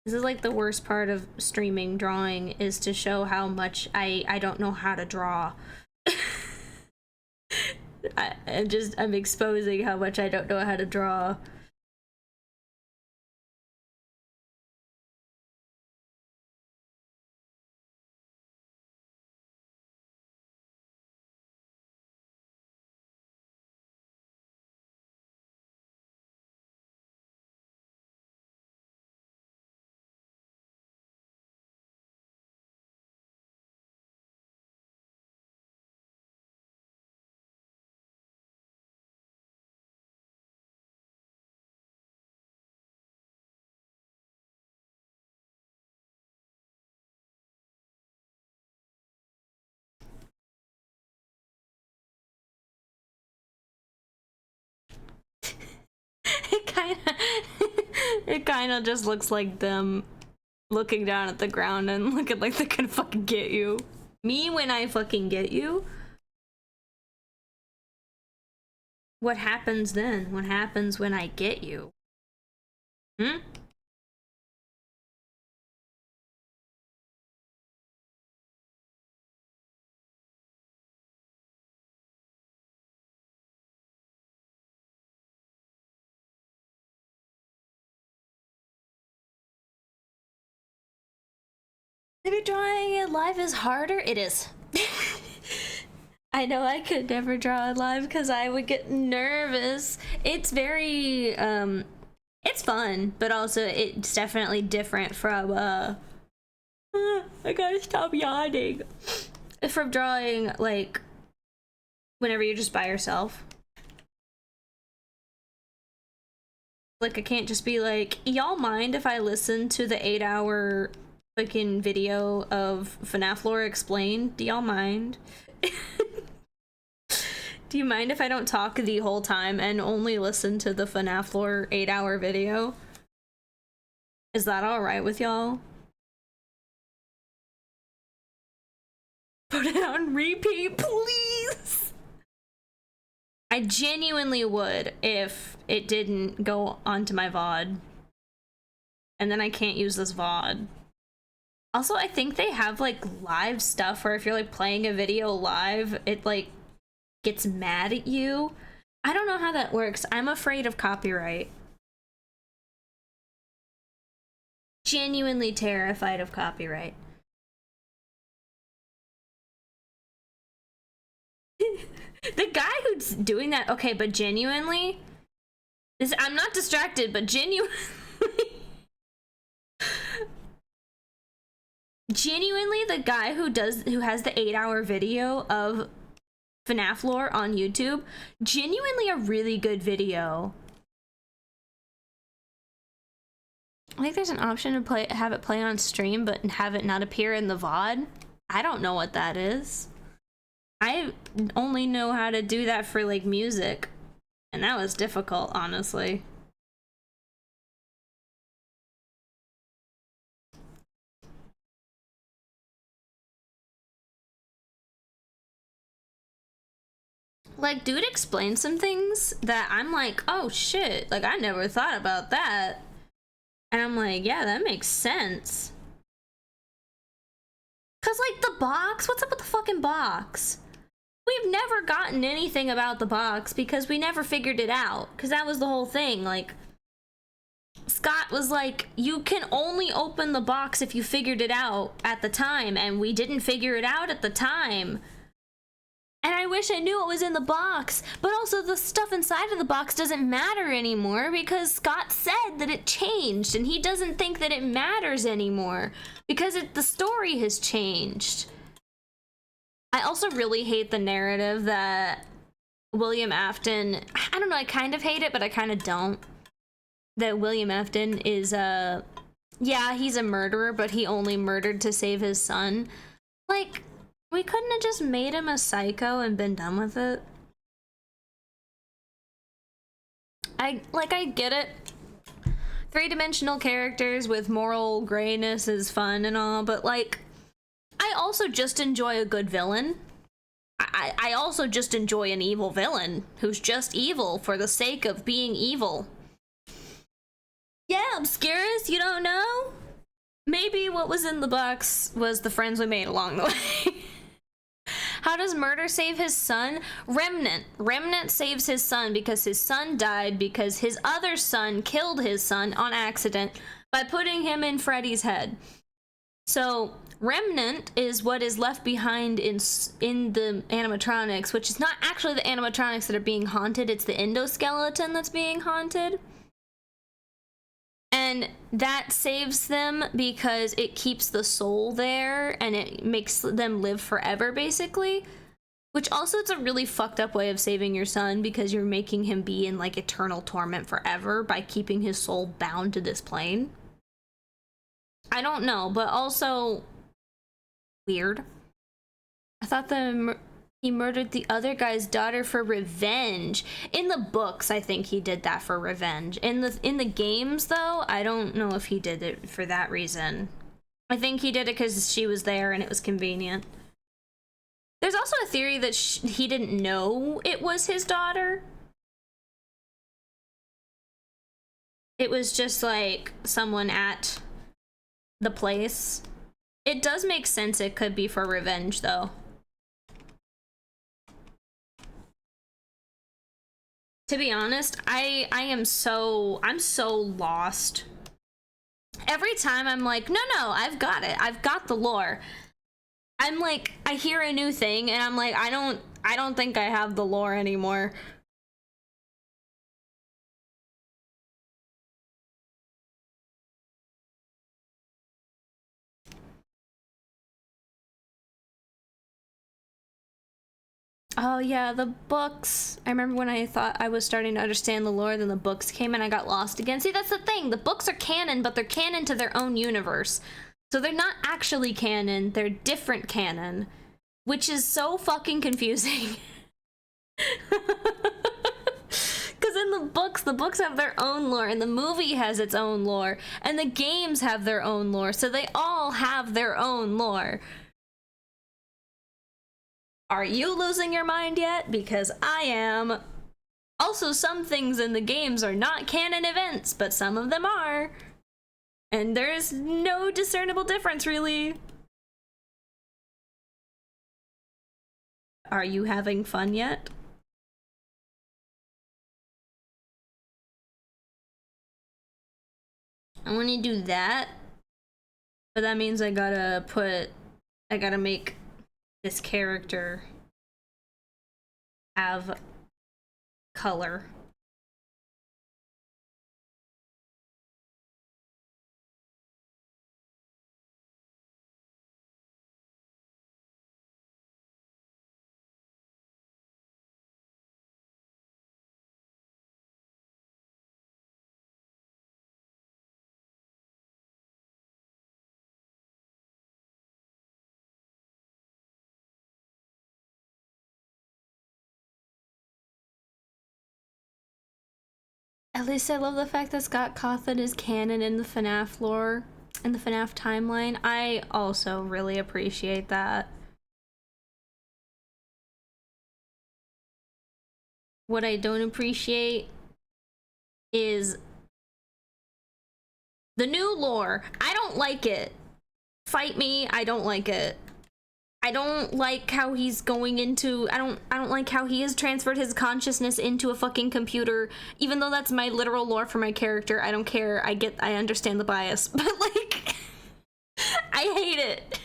This is like the worst part of streaming drawing, is to show how much I don't know how to draw. I'm exposing how much I don't know how to draw. It kind of just looks like them looking down at the ground and looking like they can fucking get you. Me when I fucking get you? What happens then? What happens when I get you? Hmm? Maybe drawing it live is harder? It is. I know I could never draw it live because I would get nervous. It's very, it's fun, but also it's definitely different from, I gotta stop yawning. From drawing, like, whenever you're just by yourself. Like, I can't just be like, y'all mind if I listen to the 8-hour fucking video of FNAF lore explained? Do y'all mind? Do you mind if I don't talk the whole time and only listen to the FNAF lore 8-hour video? Is that alright with y'all? Put it on repeat, please! I genuinely would if it didn't go onto my VOD. And then I can't use this VOD. Also, I think they have like live stuff where if you're like playing a video live, it like gets mad at you. I don't know how that works. I'm afraid of copyright. Genuinely terrified of copyright. The guy who's doing that, okay, but genuinely, I'm not distracted, but genuinely, the guy who has the 8-hour video of FNAF lore on YouTube, genuinely a really good video. I think there's an option to have it play on stream, but have it not appear in the VOD. I don't know what that is. I only know how to do that for like music, and that was difficult, honestly. Like, dude explained some things that I'm like, oh shit, like I never thought about that. And I'm like, yeah, that makes sense. Cause like the box, what's up with the fucking box? We've never gotten anything about the box because we never figured it out. Cause that was the whole thing. Like, Scott was like, you can only open the box if you figured it out at the time, and we didn't figure it out at the time. And I wish I knew what was in the box, but also the stuff inside of the box doesn't matter anymore because Scott said that it changed, and he doesn't think that it matters anymore because the story has changed. I also really hate the narrative that William Afton, I don't know, I kind of hate it, but I kind of don't. That William Afton is yeah, he's a murderer, but he only murdered to save his son. Like, we couldn't have just made him a psycho and been done with it. I get it. Three-dimensional characters with moral grayness is fun and all, but like, I also just enjoy a good villain. I also just enjoy an evil villain who's just evil for the sake of being evil. Yeah, Obscurus, you don't know? Maybe what was in the box was the friends we made along the way. How does Murder save his son? Remnant. Remnant saves his son because his son died because his other son killed his son on accident by putting him in Freddy's head. So Remnant is what is left behind in the animatronics, which is not actually the animatronics that are being haunted, it's the endoskeleton that's being haunted. And that saves them because it keeps the soul there and it makes them live forever, basically. Which also, it's a really fucked up way of saving your son because you're making him be in like eternal torment forever by keeping his soul bound to this plane. I don't know, but also weird. I thought he murdered the other guy's daughter for revenge. In the books, I think he did that for revenge. In the games, though, I don't know if he did it for that reason. I think he did it because she was there and it was convenient. There's also a theory that he didn't know it was his daughter. It was just like someone at the place. It does make sense it could be for revenge, though. To be honest, I'm so lost. Every time I'm like, no, I've got it. I've got the lore. I'm like, I hear a new thing and I'm like, I don't think I have the lore anymore. Oh yeah, the books. I remember when I thought I was starting to understand the lore, then the books came and I got lost again. See, that's the thing. The books are canon, but they're canon to their own universe. So they're not actually canon, they're different canon. Which is so fucking confusing. the books have their own lore, and the movie has its own lore, and the games have their own lore, so they all have their own lore. Are you losing your mind yet? Because I am. Also, some things in the games are not canon events, but some of them are. And there's no discernible difference, really. Are you having fun yet? I want to do that, but that means I gotta make this character have color. At least I love the fact that Scott Cawthon is canon in the FNAF lore, in the FNAF timeline. I also really appreciate that. What I don't appreciate is the new lore. I don't like it. Fight me, I don't like it. I don't like how he's going into, I don't like how he has transferred his consciousness into a fucking computer, even though that's my literal lore for my character. I don't care. I understand the bias, but like, I hate it.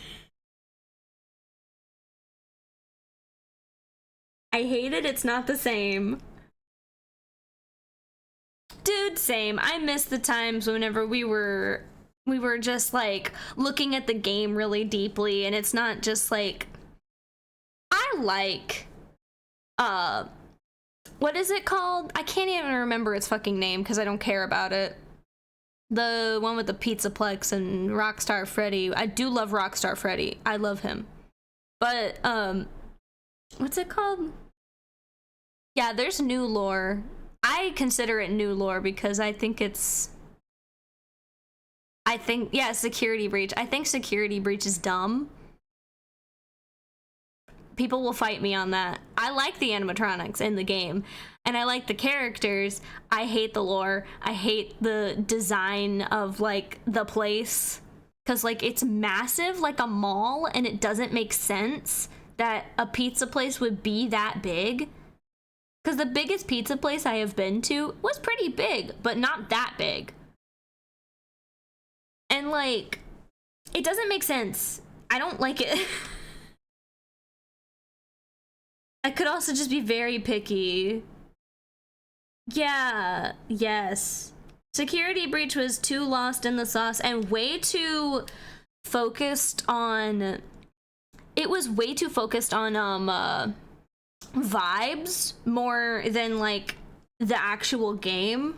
I hate it. It's not the same. Dude, same. I miss the times whenever we were just like looking at the game really deeply, and it's not just like, I like what is it called? I can't even remember its fucking name because I don't care about it. The one with the Pizzaplex and Rockstar Freddy. I do love Rockstar Freddy. I love him. But what's it called? Yeah, there's new lore. I consider it new lore because I think yeah, Security Breach. I think Security Breach is dumb. People will fight me on that. I like the animatronics in the game, and I like the characters. I hate the lore. I hate the design of, like, the place. Because, like, it's massive, like a mall, and it doesn't make sense that a pizza place would be that big. Because the biggest pizza place I have been to was pretty big, but not that big. And, like, it doesn't make sense. I don't like it. I could also just be very picky. Yeah, yes. Security Breach was too lost in the sauce and way too focused on... It was way too focused on, vibes more than, like, the actual game.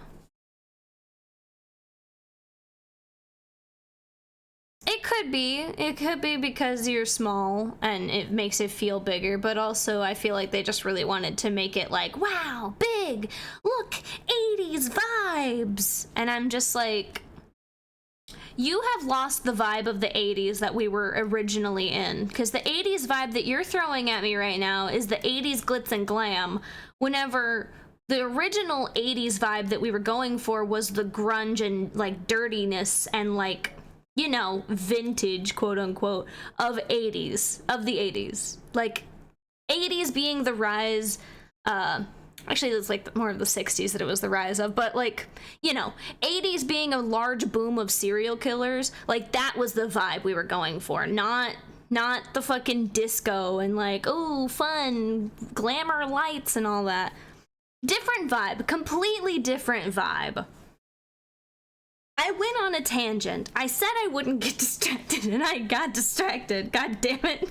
It could be. It could be because you're small and it makes it feel bigger, but also I feel like they just really wanted to make it like, wow, big, look, 80s vibes. And I'm just like, you have lost the vibe of the 80s that we were originally in, because the 80s vibe that you're throwing at me right now is the 80s glitz and glam, whenever the original 80s vibe that we were going for was the grunge and, like, dirtiness and, like, you know, vintage, quote unquote, of the 80s. Like, 80s being the rise, actually it's like more of the 60s that it was the rise of, but, like, you know, 80s being a large boom of serial killers, like, that was the vibe we were going for, not the fucking disco and, like, oh, fun, glamour lights and all that. Different vibe, completely different vibe. I went on a tangent. I said I wouldn't get distracted, and I got distracted. God damn it.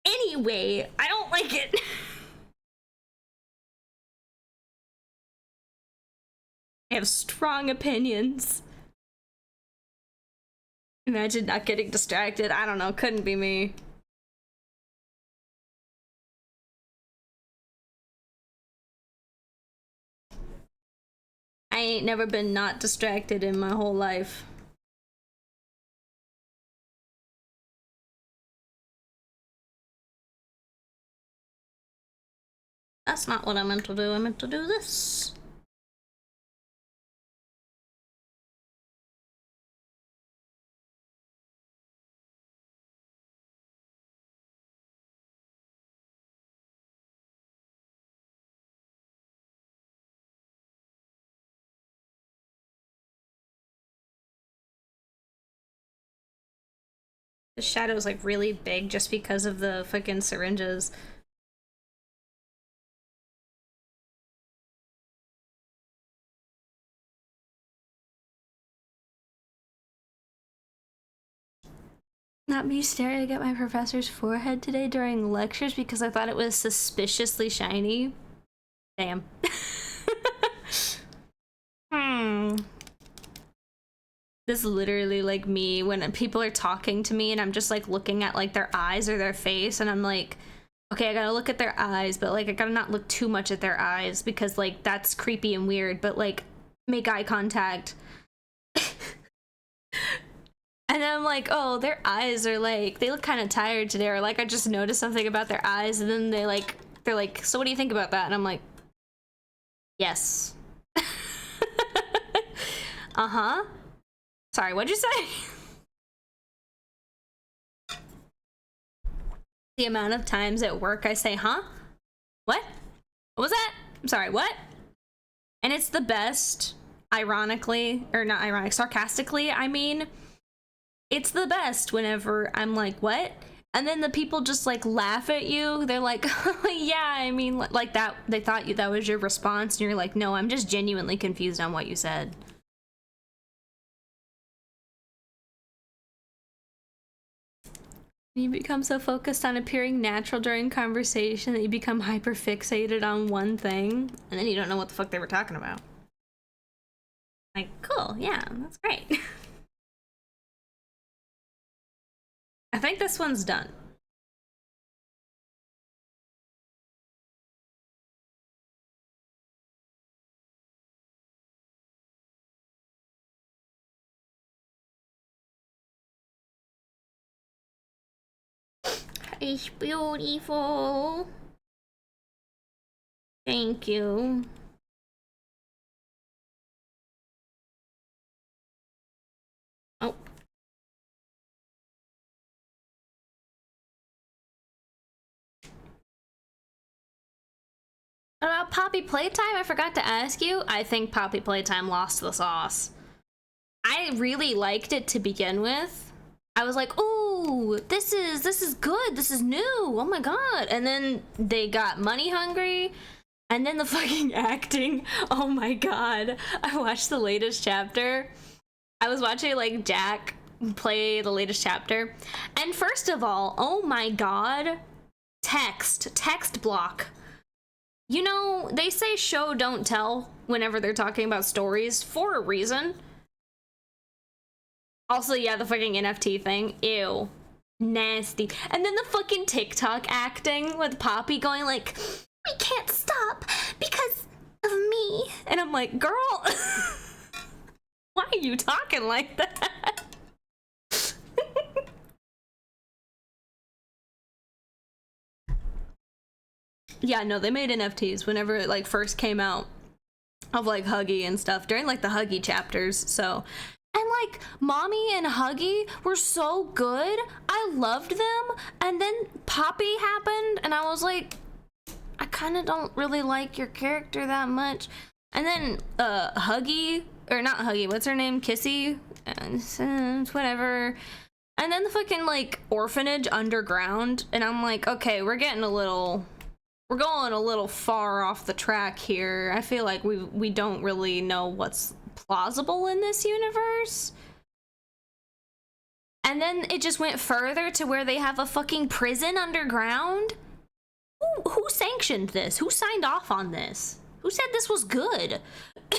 Anyway, I don't like it. I have strong opinions. Imagine not getting distracted. I don't know. Couldn't be me. ain't never been not distracted in my whole life. That's not what I meant to do. I meant to do this. The shadow's like really big just because of the fucking syringes. Not me staring at my professor's forehead today during lectures because I thought it was suspiciously shiny. Damn. This is literally like me when people are talking to me and I'm just like looking at like their eyes or their face and I'm like, okay, I gotta look at their eyes, but like I gotta not look too much at their eyes because like that's creepy and weird, but like make eye contact. And then I'm like, oh, their eyes are like, they look kind of tired today, or like I just noticed something about their eyes, and then they're like, so what do you think about that? And I'm like, yes. Uh-huh. Sorry, what'd you say? The amount of times at work I say, huh? What? What was that? I'm sorry, what? And it's the best, ironically, or not ironic, sarcastically, I mean. It's the best whenever I'm like, what? And then the people just like laugh at you. They're like, yeah, I mean, like that. They thought that was your response. And you're like, no, I'm just genuinely confused on what you said. You become so focused on appearing natural during conversation that you become hyper fixated on one thing. And then you don't know what the fuck they were talking about. Like, cool, yeah, that's great. I think this one's done. It's beautiful. Thank you. Oh. About Poppy Playtime, I forgot to ask you. I think Poppy Playtime lost the sauce. I really liked it to begin with. I was like, ooh, this is good. This is new. Oh my god. And then they got money hungry. And then the fucking acting. Oh my god. I watched the latest chapter. I was watching like Jack play the latest chapter. And first of all, oh my god. Text block. You know, they say show don't tell whenever they're talking about stories for a reason. Also, yeah, the fucking NFT thing. Ew. Nasty. And then the fucking TikTok acting with Poppy going like, we can't stop because of me. And I'm like, girl, why are you talking like that? Yeah, no, they made NFTs whenever it like first came out of like Huggy and stuff during like the Huggy chapters. So, and like Mommy and Huggy were so good. I loved them. And then Poppy happened and I was like, I kind of don't really like your character that much. And then Huggy, or not Huggy, what's her name? Kissy? Whatever. And then the fucking like orphanage underground. And I'm like, okay, we're going a little far off the track here. I feel like we don't really know what's plausible in this universe. And then it just went further to where they have a fucking prison underground. Who sanctioned this? Who signed off on this? Who said this was good? Why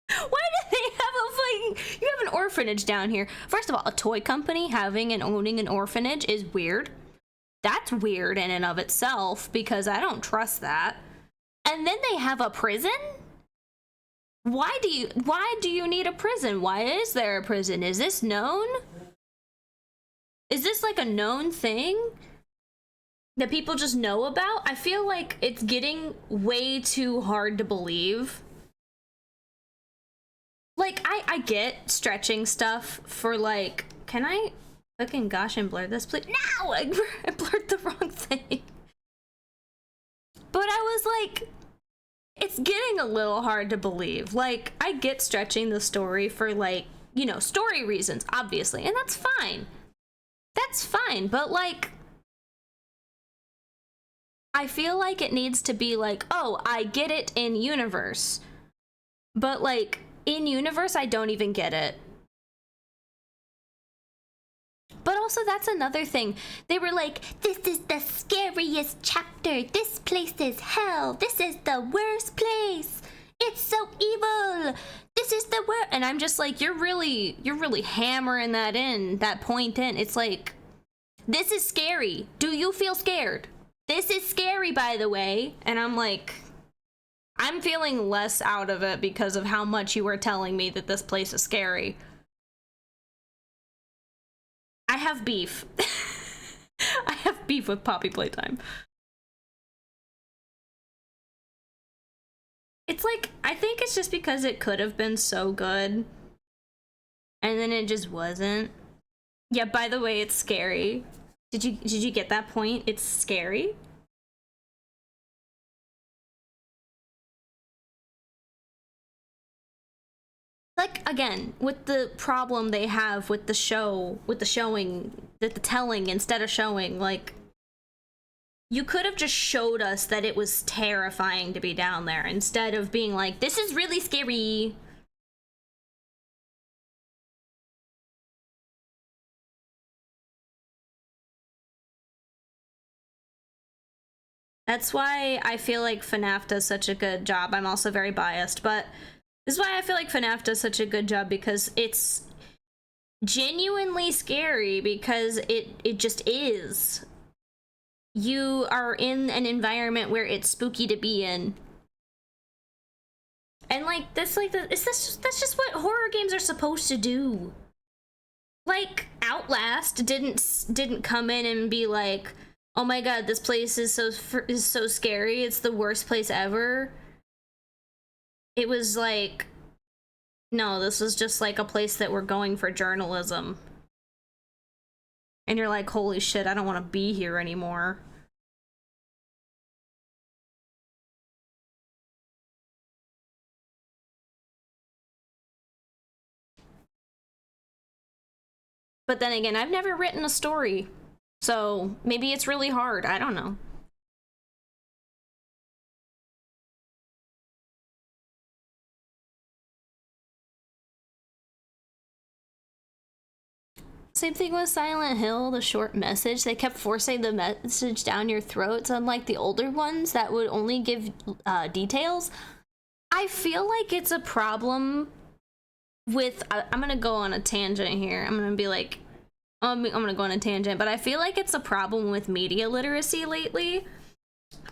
do they have a fucking... You have an orphanage down here. First of all, a toy company having and owning an orphanage is weird. That's weird in and of itself because I don't trust that. And then they have a prison? Why do you need a prison? Why is there a prison? Is this known? Is this like a known thing that people just know about? I feel like it's getting way too hard to believe. Like, I get stretching stuff for, like, can I fucking gosh and blur this, please? No! I blurred the wrong thing. But I was like, it's getting a little hard to believe. Like, I get stretching the story for, like, you know, story reasons, obviously, and that's fine. That's fine, but, like, I feel like it needs to be like, oh, I get it in universe. But, like, in universe, I don't even get it. But also, that's another thing. They were like, this is the scariest chapter. This place is hell. This is the worst place. It's so evil. This is the worst. And I'm just like, you're really hammering that point in. It's like, this is scary. Do you feel scared? This is scary, by the way. And I'm like, I'm feeling less out of it because of how much you were telling me that this place is scary. I have beef. I have beef with Poppy Playtime. It's like, I think it's just because it could have been so good. And then it just wasn't. Yeah, by the way, it's scary. Did you get that point? It's scary. Like, again, with the problem they have with the show, with the showing, the telling instead of showing, like, you could have just showed us that it was terrifying to be down there instead of being like, this is really scary. That's why I feel like FNAF does such a good job. I'm also very biased, but this is why I feel like FNAF does such a good job, because it's genuinely scary, because it just is. You are in an environment where it's spooky to be in. And like that's just what horror games are supposed to do. Like Outlast didn't come in and be like, oh my god, this place is so scary, it's the worst place ever. It was like, no, this was just like a place that we're going for journalism. And you're like, holy shit, I don't want to be here anymore. But then again, I've never written a story, so maybe it's really hard. I don't know. Same thing with Silent Hill, the short message. They kept forcing the message down your throats, unlike the older ones that would only give details. I feel like it's a problem with... I'm gonna go on a tangent here. I'm gonna be like... I'm gonna go on a tangent, but I feel like it's a problem with media literacy lately.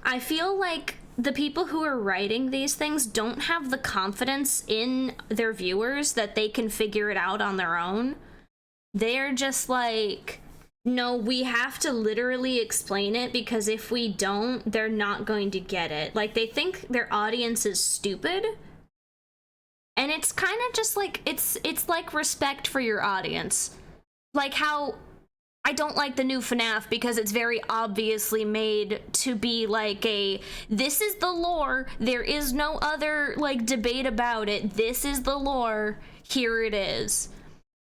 I feel like the people who are writing these things don't have the confidence in their viewers that they can figure it out on their own. They're just like, no, we have to literally explain it, because if we don't, they're not going to get it. Like, they think their audience is stupid. And it's kind of just like, it's like respect for your audience. Like how I don't like the new FNAF because it's very obviously made to be like a, this is the lore, there is no other like debate about it, this is the lore, here it is.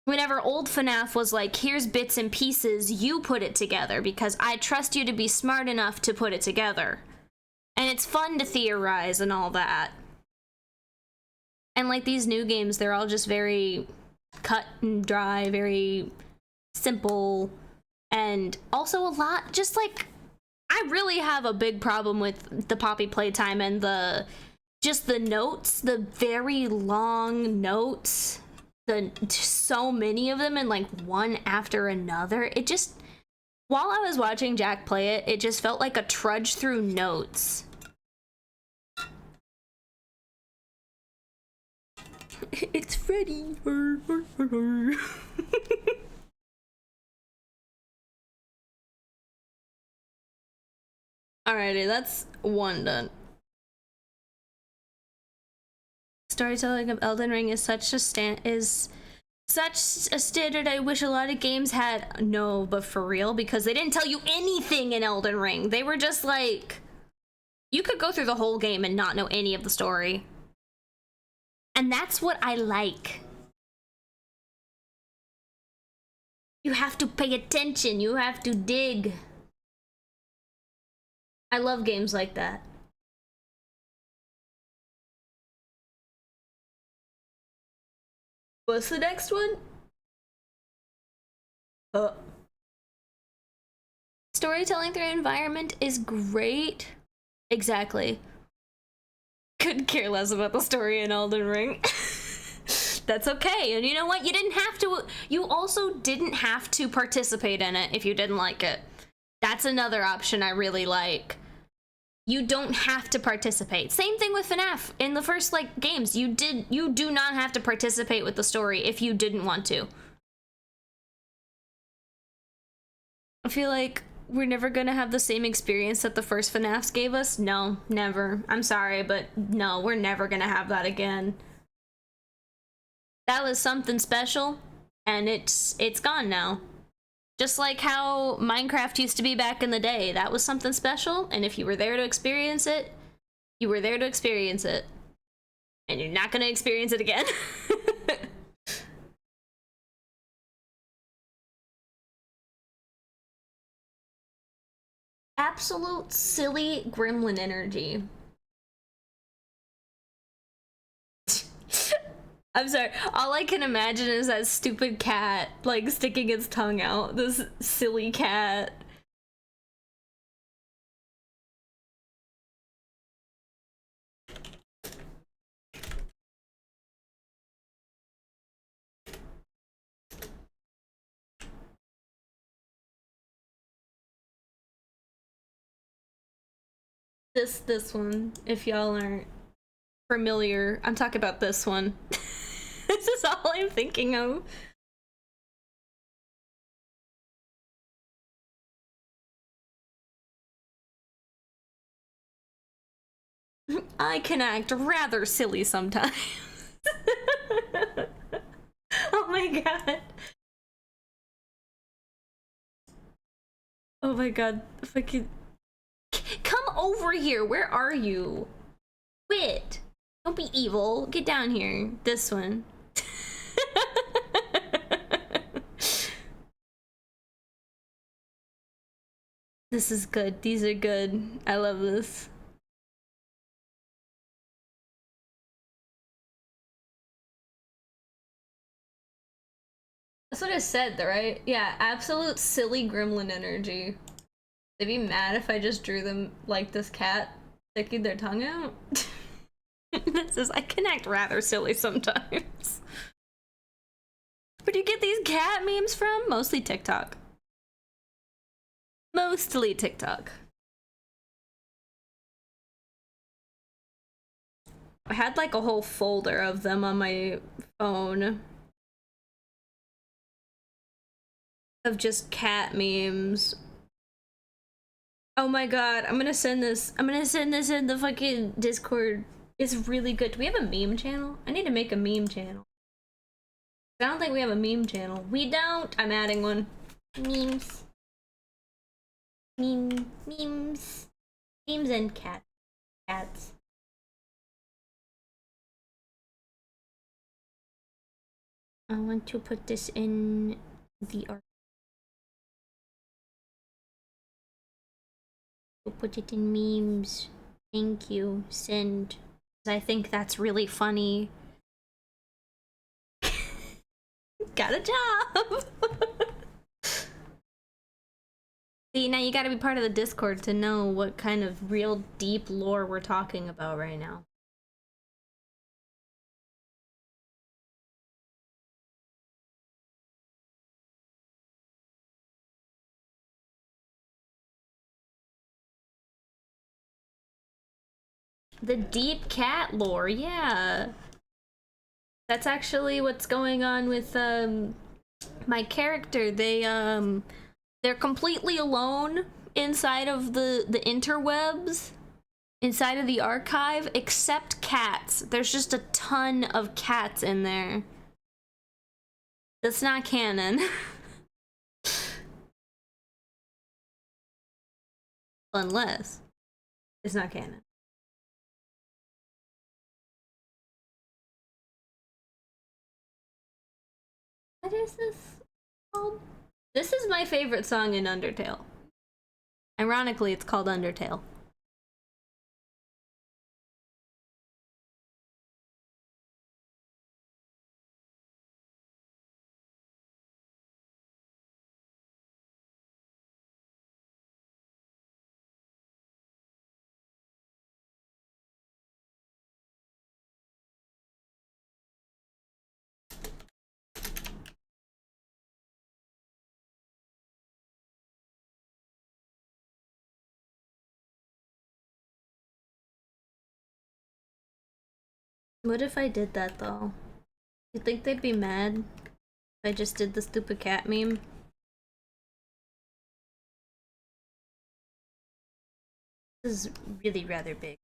Whenever old FNAF was like, here's bits and pieces, you put it together because I trust you to be smart enough to put it together. And it's fun to theorize and all that. And like these new games, they're all just very cut and dry, very simple, and also a lot, just like, I really have a big problem with the Poppy Playtime and the notes, the very long notes. So many of them and like one after another. It just, while I was watching Jack play it, it just felt like a trudge through notes. It's Freddy. Alrighty, that's one done. Storytelling of Elden Ring is such a standard I wish a lot of games had. No, but for real, because they didn't tell you anything in Elden Ring. They were just like, you could go through the whole game and not know any of the story. And that's what I like. You have to pay attention, you have to dig. I love games like that. What's the next one? Storytelling through environment is great. Exactly. Couldn't care less about the story in Elden Ring. That's okay. And you know what? You didn't have to. You also didn't have to participate in it if you didn't like it. That's another option I really like. You don't have to participate. Same thing with FNAF. In the first like games, you do not have to participate with the story if you didn't want to. I feel like we're never gonna have the same experience that the first FNAFs gave us. No, never. I'm sorry, but no, we're never gonna have that again. That was something special, and it's gone now. Just like how Minecraft used to be back in the day. That was something special, and if you were there to experience it, you were there to experience it. And you're not gonna experience it again. Absolute silly gremlin energy. I'm sorry, all I can imagine is that stupid cat, like, sticking its tongue out. This silly cat. This one, if y'all aren't familiar, I'm talking about this one. This is all I'm thinking of. I can act rather silly sometimes. Oh my god. Oh my god. Fucking. Come over here. Where are you? Quit. Don't be evil. Get down here. This one. This is good. These are good. I love this. That's what I said, right? Yeah, absolute silly gremlin energy. They'd be mad if I just drew them like this cat sticking their tongue out. This is, I can act rather silly sometimes. Where do you get these cat memes from? Mostly TikTok. Mostly TikTok. I had like a whole folder of them on my phone. Of just cat memes. Oh my god, I'm gonna send this. I'm gonna send this in the fucking Discord. It's really good. Do we have a meme channel? I need to make a meme channel. I don't think we have a meme channel. We don't. I'm adding one. Memes. Memes. Memes and cats. I want to put this in the art. We'll put it in memes. Thank you. Send. I think that's really funny. Got a job! See, now you gotta be part of the Discord to know what kind of real deep lore we're talking about right now. The deep cat lore, yeah. That's actually what's going on with my character. They're completely alone inside of the interwebs, inside of the archive, except cats. There's just a ton of cats in there. That's not canon. Unless it's not canon. What is this called? This is my favorite song in Undertale. Ironically, it's called Undertale. What if I did that though? You think they'd be mad if I just did the stupid cat meme? This is really rather big.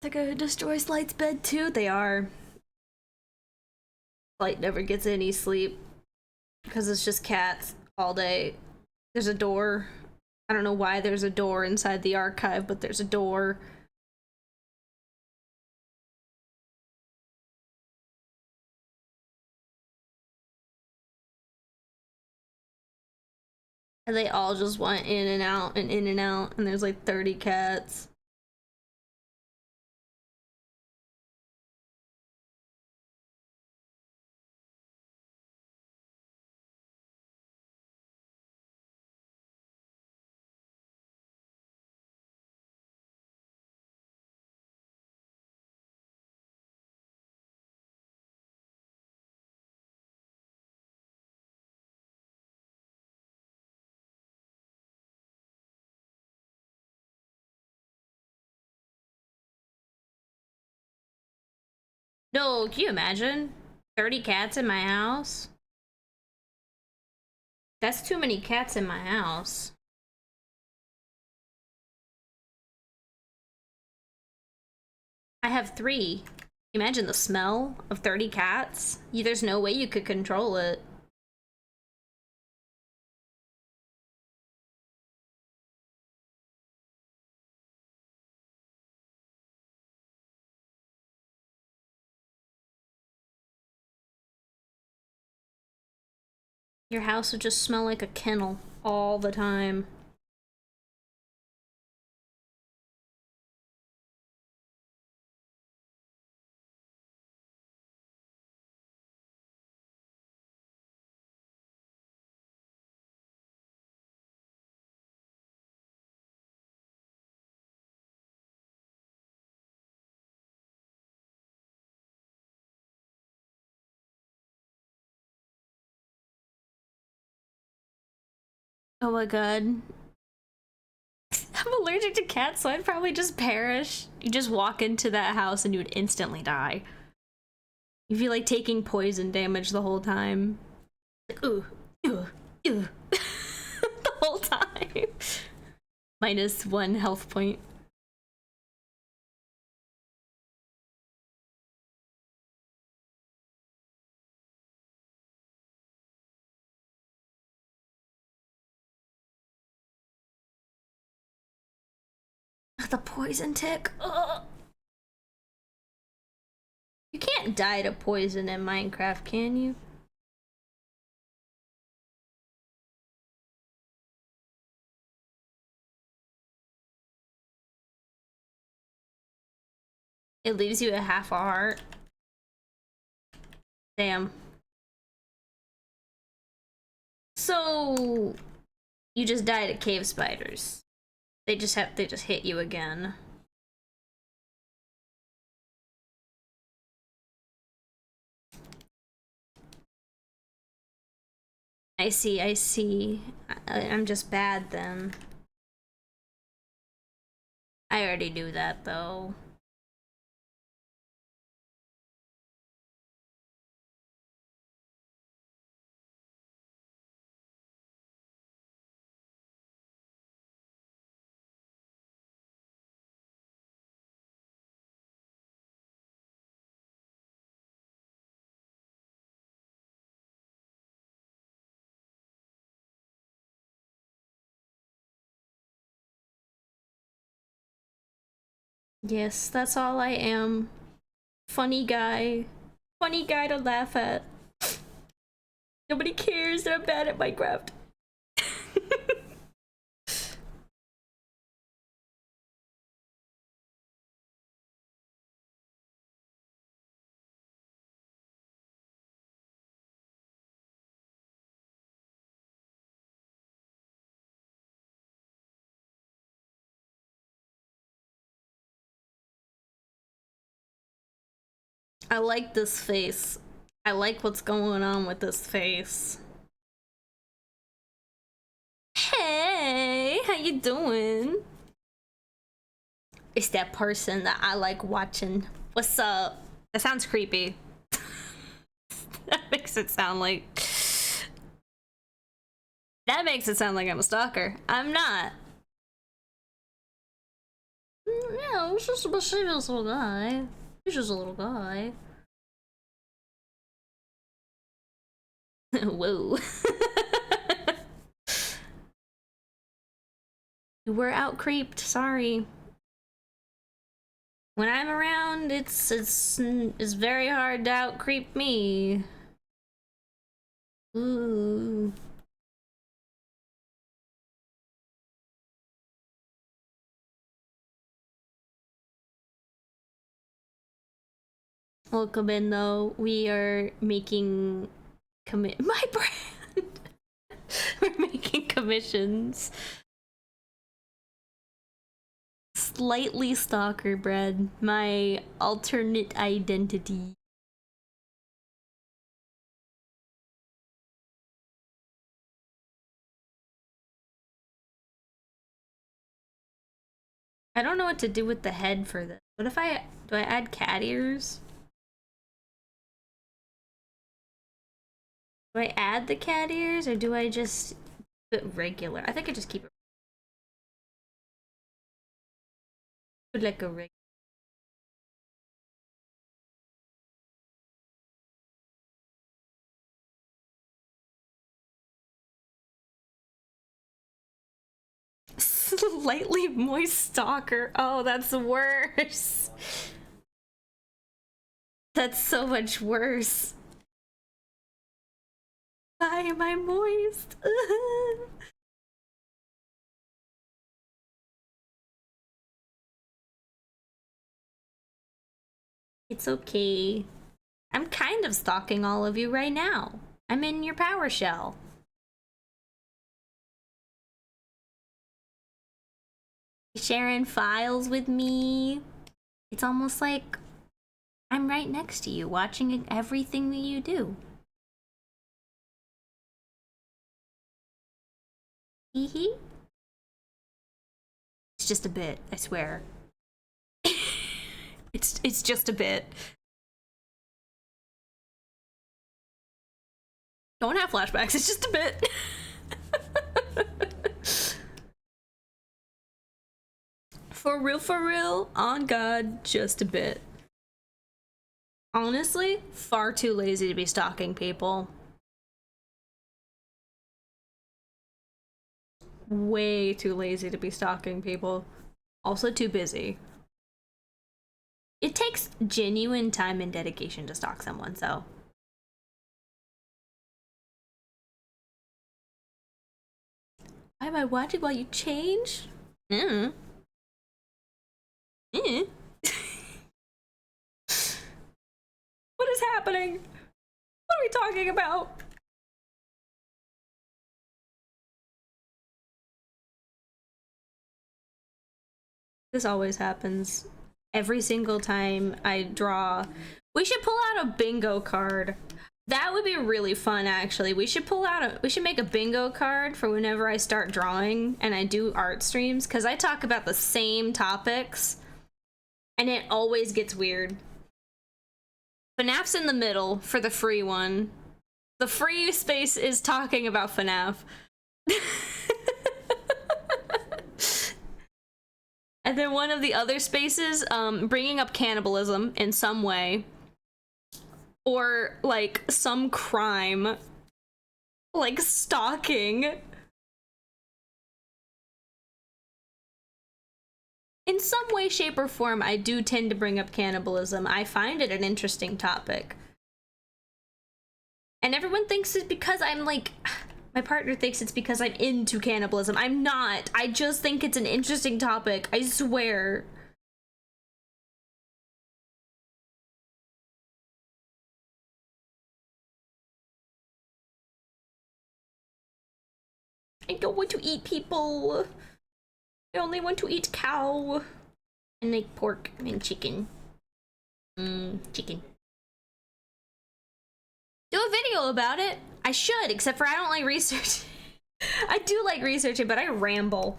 They're gonna destroy Slight's bed too? They are. Slight never gets any sleep because it's just cats all day. There's a door. I don't know why there's a door inside the archive, but there's a door. And they all just want in and out and in and out, and there's like 30 cats. No, can you imagine? 30 cats in my house? That's too many cats in my house. I have 3. Imagine the smell of 30 cats. There's no way you could control it. Your house would just smell like a kennel all the time. Oh my god. I'm allergic to cats, so I'd probably just perish. You just walk into that house and you would instantly die. You'd be like taking poison damage the whole time. Like, ooh, ooh, ooh. The whole time. -1 health point. The poison tick. Ugh. You can't die to poison in Minecraft, can you? It leaves you a half a heart. Damn. So you just died to cave spiders. They just hit you again. I see, I see. I'm just bad then. I already knew that though. Yes, that's all I am. Funny guy. Funny guy to laugh at. Nobody cares that I'm bad at Minecraft. I like this face. I like what's going on with this face. Hey, how you doing? It's that person that I like watching. What's up? That sounds creepy. That makes it sound like... That makes it sound like I'm a stalker. I'm not. Yeah, it's just a mischievous little guy. He's just a little guy. Whoa. You were out creeped, sorry. When I'm around, it's very hard to out creep me. Ooh. Welcome in though. We are making my brand. We're making commissions. Slightly stalker bread, my alternate identity. I don't know what to do with the head for this. What if do I add cat ears? Do I add the cat ears or do I just keep it regular? I think I just keep it like a regular. Slightly moist stalker. Oh, that's worse. That's so much worse. Why am I moist? It's okay. I'm kind of stalking all of you right now. I'm in your PowerShell. Sharing files with me. It's almost like I'm right next to you, watching everything that you do. Hee hee. It's just a bit, I swear. It's just a bit. Don't have flashbacks, it's just a bit. For real, on God, just a bit. Honestly, far too lazy to be stalking people. Way too lazy to be stalking people. Also too busy. It takes genuine time and dedication to stalk someone, so. Why am I watching while you change? Mm. Mm. What is happening? What are we talking about? This always happens. Every single time I draw. We should pull out a bingo card. That would be really fun, actually. We should make a bingo card for whenever I start drawing and I do art streams, because I talk about the same topics and it always gets weird. FNAF's in the middle for the free one. The free space is talking about FNAF. And then one of the other spaces, bringing up cannibalism in some way. Or, like, some crime. Like, stalking. In some way, shape, or form, I do tend to bring up cannibalism. I find it an interesting topic. And everyone thinks it's because I'm, like... My partner thinks it's because I'm into cannibalism. I'm not. I just think it's an interesting topic. I swear. I don't want to eat people. I only want to eat cow. And like pork and chicken. Chicken. Do a video about it. I should, except for I don't like research. I do like researching, but I ramble.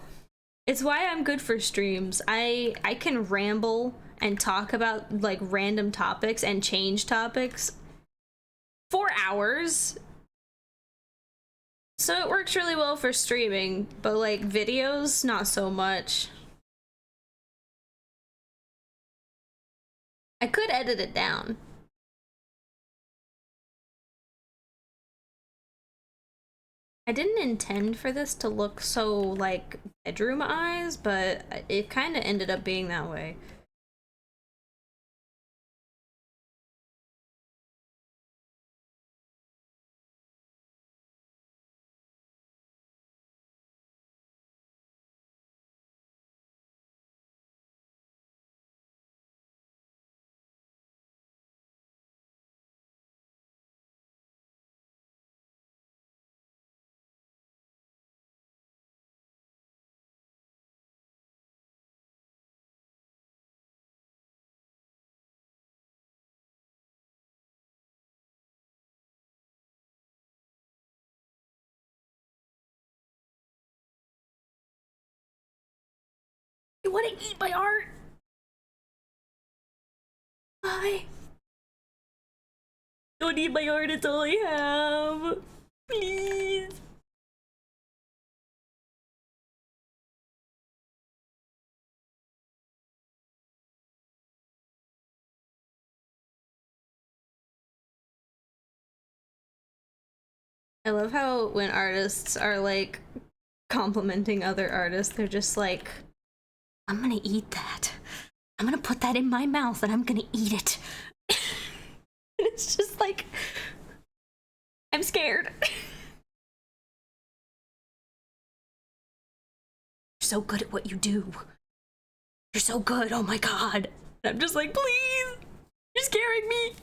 It's why I'm good for streams. I can ramble and talk about like random topics and change topics for hours. So it works really well for streaming, but like videos, not so much. I could edit it down. I didn't intend for this to look so, like, bedroom eyes, but it kind of ended up being that way. You want to eat my art? Why? Don't eat my art, it's all I have. Please. I love how when artists are like complimenting other artists, they're just like, I'm gonna eat that. I'm gonna put that in my mouth and I'm gonna eat it. It's just like, I'm scared. You're so good at what you do. You're so good, oh my god. And I'm just like, please, you're scaring me.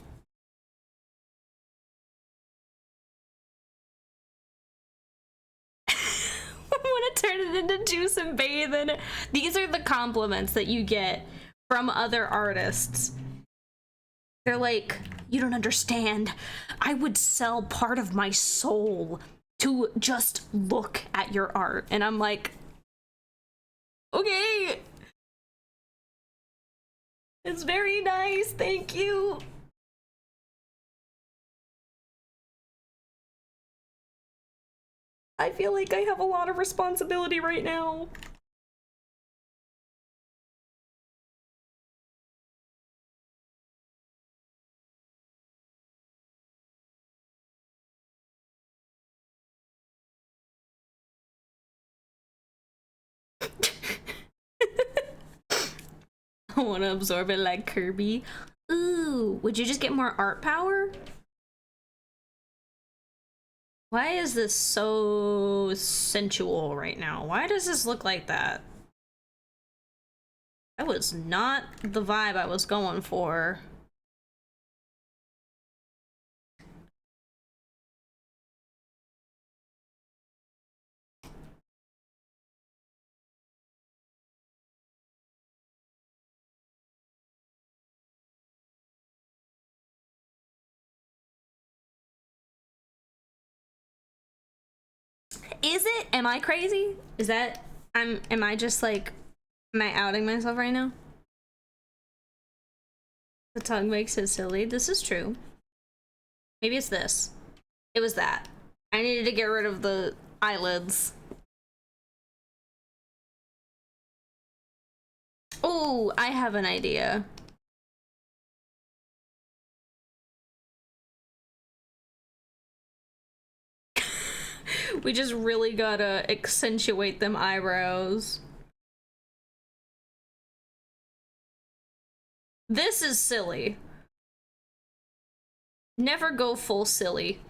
I want to turn it into juice and bathe in it. These are the compliments that you get from other artists. They're like, you don't understand. I would sell part of my soul to just look at your art. And I'm like, okay. It's very nice, thank you. I feel like I have a lot of responsibility right now. I want to absorb it like Kirby. Ooh, would you just get more art power? Why is this so sensual right now? Why does this look like that? That was not the vibe I was going for. is it? Am I crazy? Is that, am I just like, am I outing myself right now? The tongue makes it silly. This is true. Maybe it's this. It was that. I needed to get rid of the eyelids. Oh, I have an idea. We just really gotta accentuate them eyebrows. This is silly. Never go full silly.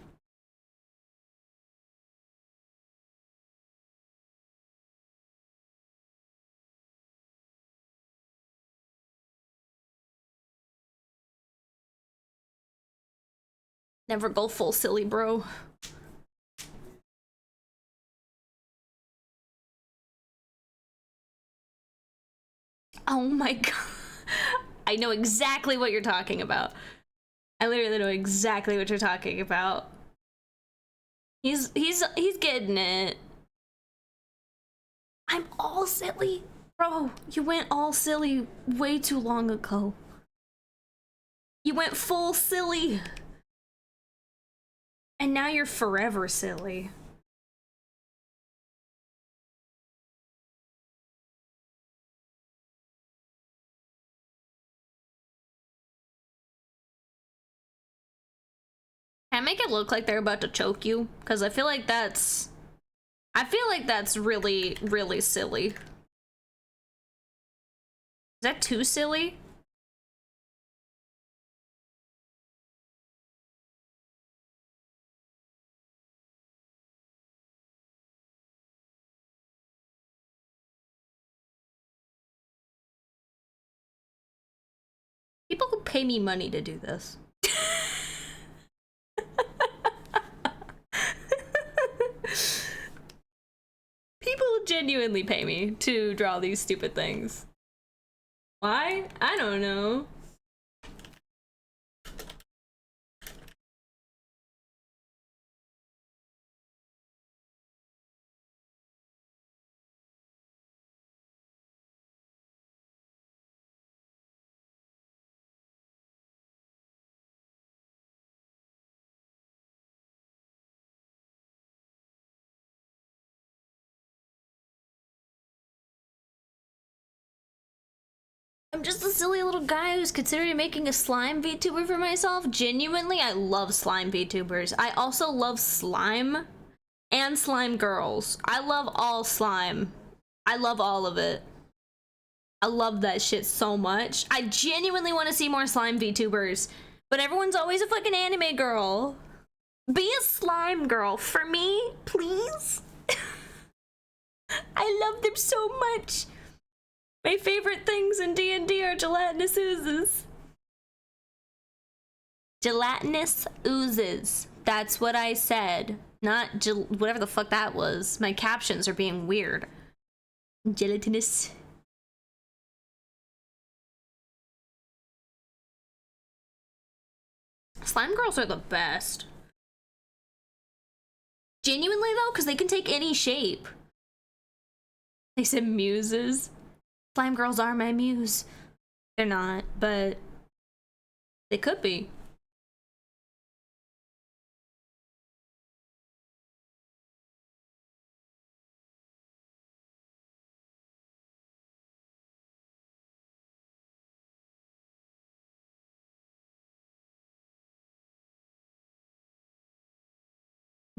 Never go full silly, bro. Oh my god. I know exactly what you're talking about. I literally know exactly what you're talking about. He's getting it. I'm all silly. Bro, you went all silly way too long ago. You went full silly. And now you're forever silly. Can I make it look like they're about to choke you? Because I feel like that's really, really silly. Is that too silly? People who pay me money to do this. People genuinely pay me to draw these stupid things. Why? I don't know. I'm just a silly little guy who's considering making a slime VTuber for myself. Genuinely, I love slime VTubers. I also love slime and slime girls. I love all slime. I love all of it. I love that shit so much. I genuinely want to see more slime VTubers, but everyone's always a fucking anime girl. Be a slime girl for me, please. I love them so much. My favorite things in D&D are gelatinous oozes. Gelatinous oozes. That's what I said. Not whatever the fuck that was. My captions are being weird. Gelatinous. Slime girls are the best. Genuinely though, because they can take any shape. They said muses. Slime girls are my muse. They're not, but they could be.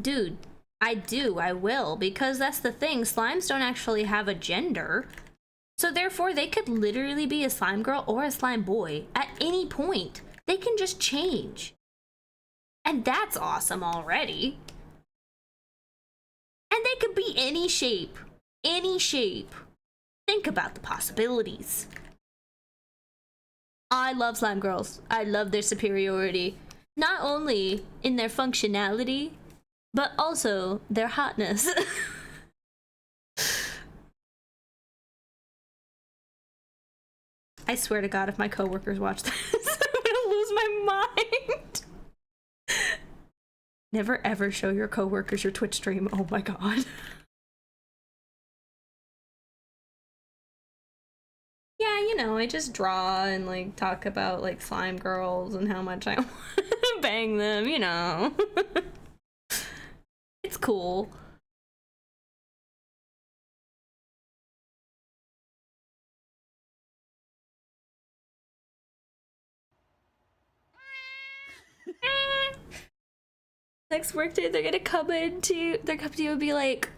Dude, I will, because that's the thing. Slimes don't actually have a gender. So therefore, they could literally be a slime girl or a slime boy at any point. They can just change. And that's awesome already. And they could be any shape. Any shape. Think about the possibilities. I love slime girls. I love their superiority. Not only in their functionality, but also their hotness. I swear to God, if my coworkers watch this, I'm gonna lose my mind. Never ever show your coworkers your Twitch stream. Oh my god. Yeah, you know, I just draw and like talk about like slime girls and how much I want to bang them, you know. It's cool. Next workday, they're gonna come to you and be like,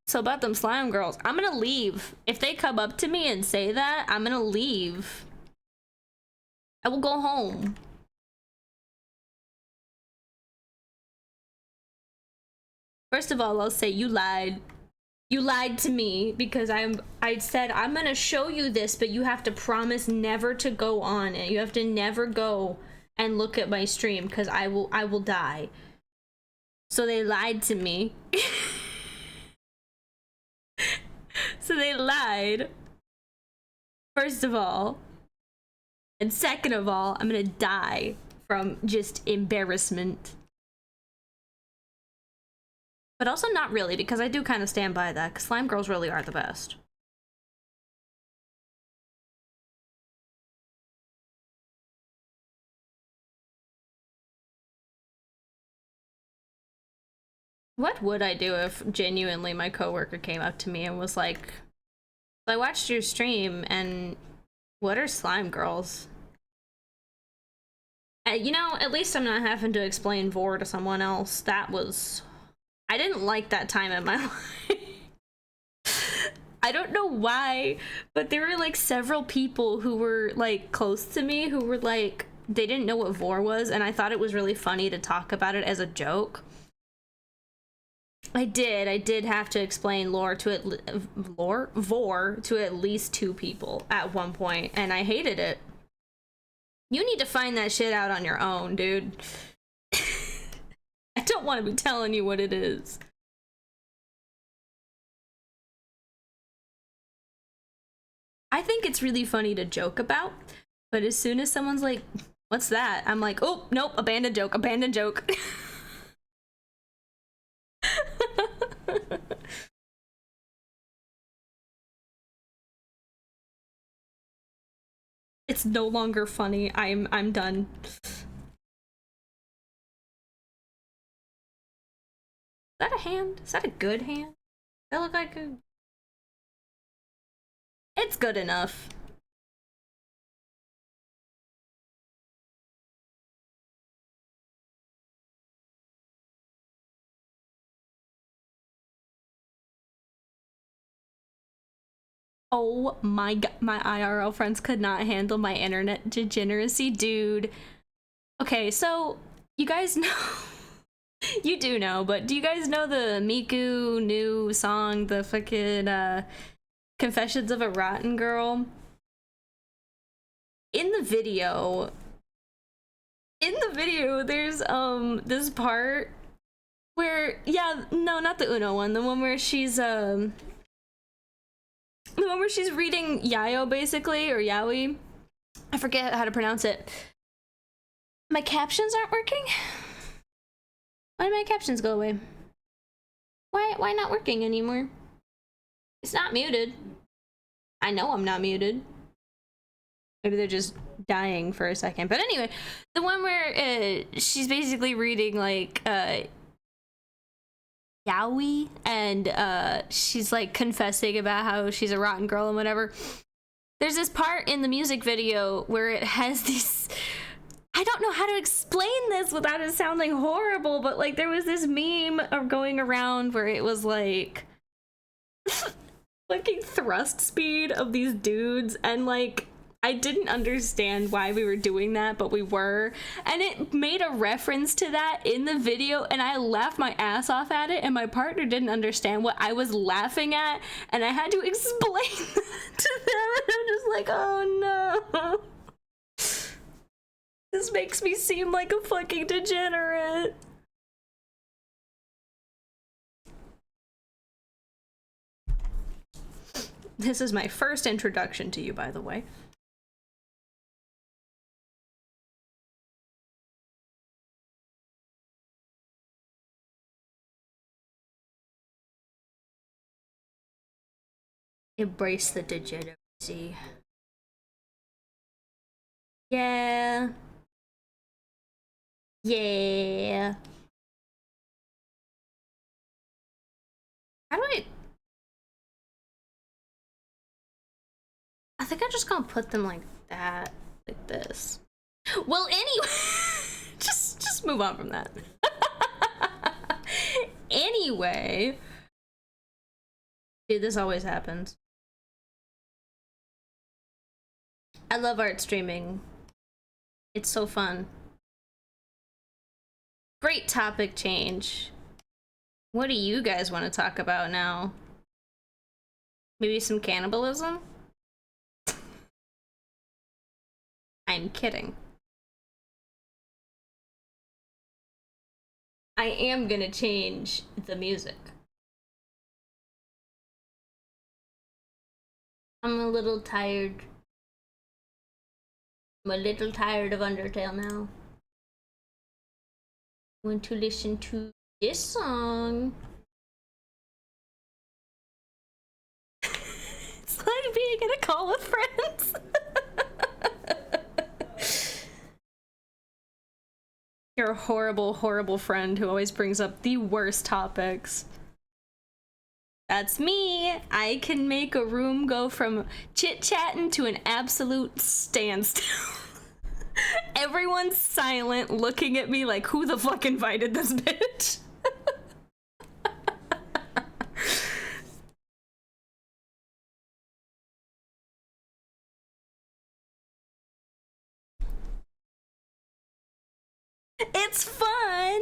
so about them slime girls, I'm gonna leave. If they come up to me and say that, I'm gonna leave. I will go home. First of all, I'll say you lied. You lied to me because I said I'm gonna show you this, but you have to promise never to go on it. You have to never go and look at my stream because I will die. So they lied to me. So they lied. First of all. And second of all, I'm gonna die from just embarrassment. But also not really, because I do kind of stand by that, because slime girls really are the best. What would I do if genuinely my coworker came up to me and was like, I watched your stream and what are slime girls? You know, at least I'm not having to explain VOD to someone else. That was... I didn't like that time in my life. I don't know why, but there were like several people who were like close to me who were like, they didn't know what VOR was, and I thought it was really funny to talk about it as a joke. I did have to explain VOR to at least 2 people at one point, and I hated it. You need to find that shit out on your own, dude. I don't want to be telling you what it is. I think it's really funny to joke about, but as soon as someone's like, what's that? I'm like, oh, nope, abandoned joke, abandoned joke. It's no longer funny. I'm done. Is that a hand? Is that a good hand? Does that look like a... It's good enough. Oh my god, my IRL friends could not handle my internet degeneracy, dude. Okay, so you guys know... You do know, but do you guys know the Miku new song, the fucking Confessions of a Rotten Girl? In the video, there's this part where, yeah, no, not the Uno one, the one where she's reading Yayo, basically, or Yaoi. I forget how to pronounce it. My captions aren't working? Why did my captions go away? Why not working anymore? It's not muted. I know I'm not muted. Maybe they're just dying for a second. But anyway, the one where she's basically reading like Yaoi, and she's like confessing about how she's a rotten girl and whatever. There's this part in the music video where it has these... I don't know how to explain this without it sounding horrible, but like there was this meme going around where it was like fucking thrust speed of these dudes, and like I didn't understand why we were doing that, but we were, and it made a reference to that in the video, and I laughed my ass off at it, and my partner didn't understand what I was laughing at, and I had to explain that to them, and I'm just like, oh no. This makes me seem like a fucking degenerate. This is my first introduction to you, by the way. Embrace the degeneracy. Yeah. Yeah. How do I think I'm just gonna put them like that, like this. Well, anyway, just move on from that. Anyway, dude, this always happens. I love art streaming. It's so fun. Great topic change. What do you guys want to talk about now? Maybe some cannibalism? I'm kidding. I am gonna change the music. I'm a little tired. I'm a little tired of Undertale now. I want to listen to this song. It's like being in a call with friends. You're a horrible, horrible friend who always brings up the worst topics. That's me. I can make a room go from chit-chatting to an absolute standstill. Everyone's silent, looking at me like, who the fuck invited this bitch? It's fun!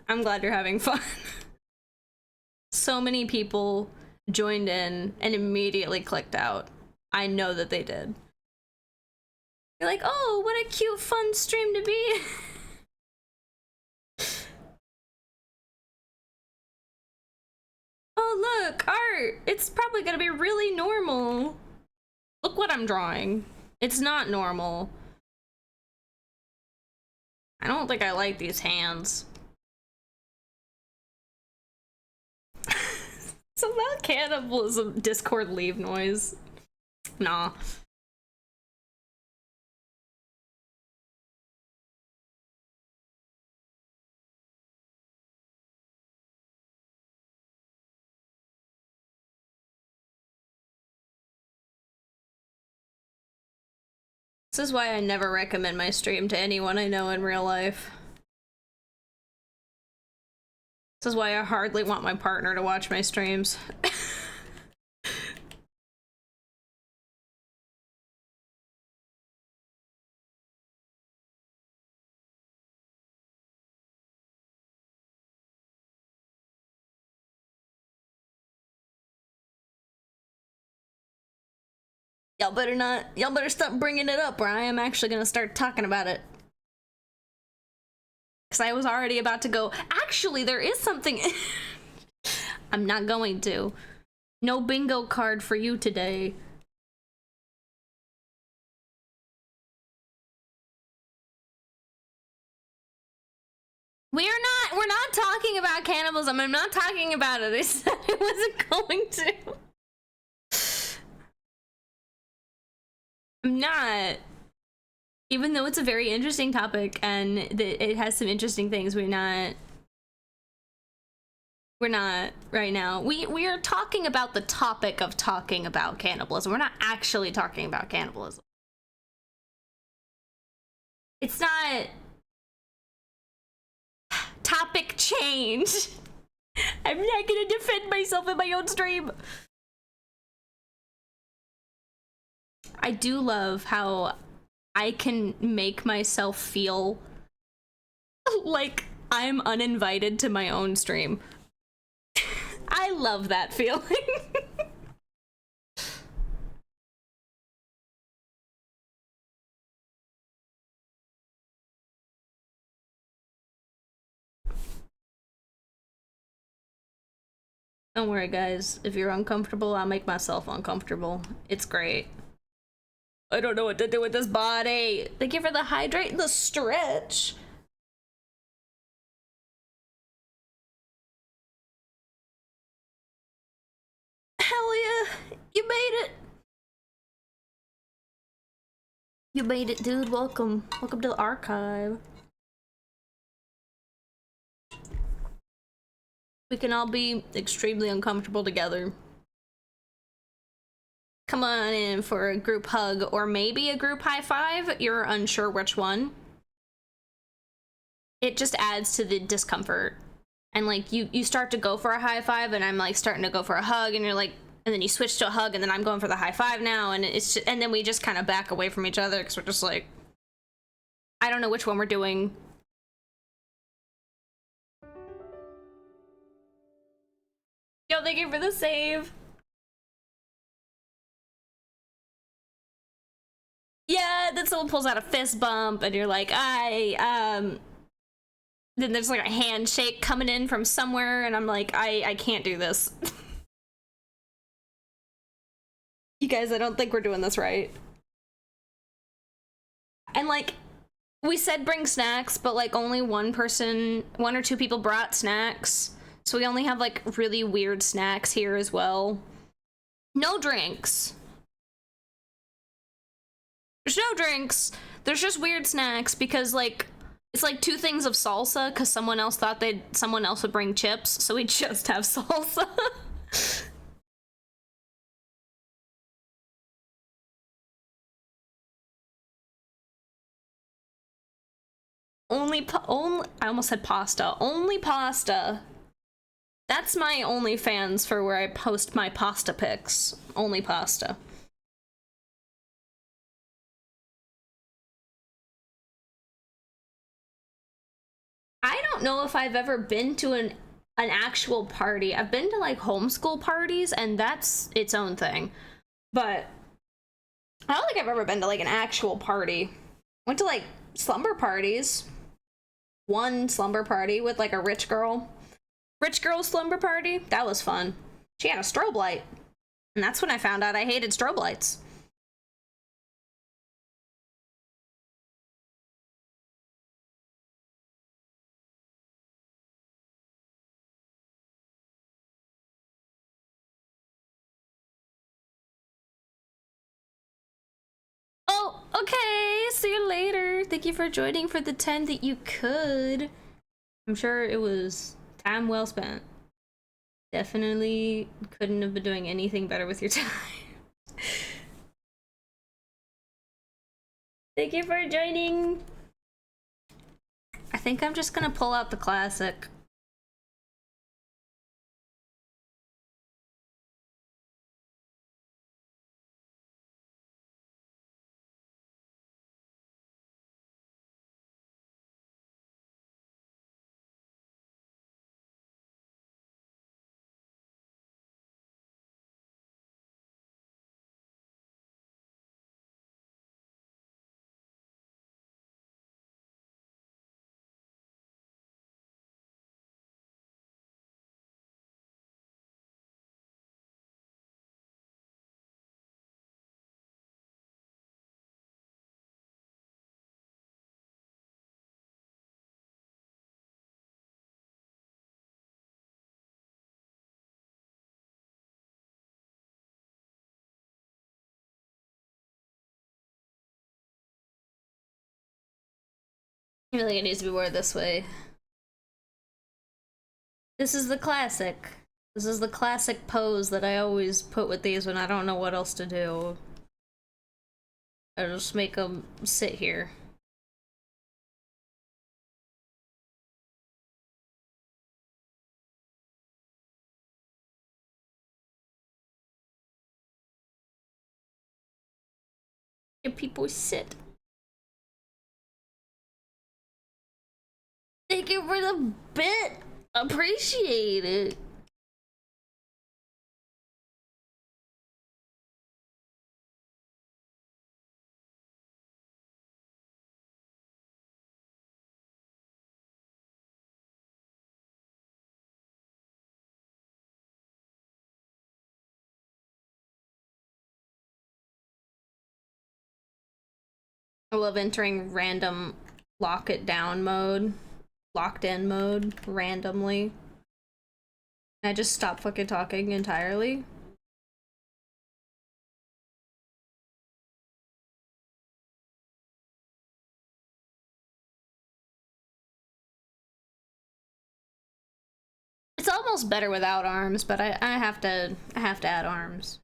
I'm glad you're having fun. So many people joined in and immediately clicked out. I know that they did. You're like, oh, what a cute, fun stream to be. Oh, look, art. It's probably gonna be really normal. Look what I'm drawing. It's not normal. I don't think I like these hands. So that cannibalism Discord leave noise. Nah. This is why I never recommend my stream to anyone I know in real life. This is why I hardly want my partner to watch my streams. Y'all better stop bringing it up or I am actually gonna start talking about it. Because I was already about to go, actually there is something. I'm not going to. No bingo card for you today. We're not talking about cannibalism. I'm not talking about it. I said I wasn't going to. I'm not. Even though it's a very interesting topic and it has some interesting things, we're not right now. We are talking about the topic of talking about cannibalism. We're not actually talking about cannibalism. It's not topic change. I'm not gonna defend myself in my own stream. I do love how I can make myself feel like I'm uninvited to my own stream. I love that feeling. Don't worry, guys. If you're uncomfortable, I'll make myself uncomfortable. It's great. I don't know what to do with this body. Thank you for the hydrate and the stretch. Hell yeah. You made it! You made it, dude. Welcome. Welcome to the archive. We can all be extremely uncomfortable together. Come on in for a group hug or maybe a group high five. You're unsure which one. It just adds to the discomfort. And like you start to go for a high five and I'm like starting to go for a hug and you're like, and then you switch to a hug and then I'm going for the high five now and it's just, and then we just kind of back away from each other because we're just like, I don't know which one we're doing. Yo, thank you for the save. Yeah, then someone pulls out a fist bump and you're like, then there's like a handshake coming in from somewhere and I'm like, I can't do this. You guys, I don't think we're doing this right. And like, we said bring snacks, but like only one or two people brought snacks. So we only have like really weird snacks here as well. No drinks. There's no drinks. There's just weird snacks because like, it's like 2 things of salsa because someone else thought someone else would bring chips. So we just have salsa. I almost said pasta. Only pasta. That's my OnlyFans for where I post my pasta pics. Only pasta. I don't know if I've ever been to an actual party. I've been to like homeschool parties and that's its own thing. But I don't think I've ever been to like an actual party. Went to like slumber parties. One slumber party with like a rich girl slumber party. That was fun. She had a strobe light and that's when I found out I hated strobe lights. Oh, okay, see you later. Thank you for joining for the 10 that you could. I'm sure it was time well spent. Definitely couldn't have been doing anything better with your time. Thank you for joining. I think I'm just gonna pull out the classic. I feel like it needs to be worded this way. This is the classic. This is the classic pose that I always put with these when I don't know what else to do. I just make them sit here. And people sit. Thank you for the bit. Appreciate it. I love entering random lock it down mode, locked in mode randomly. I just stop fucking talking entirely. almost better without arms, but I have to add arms.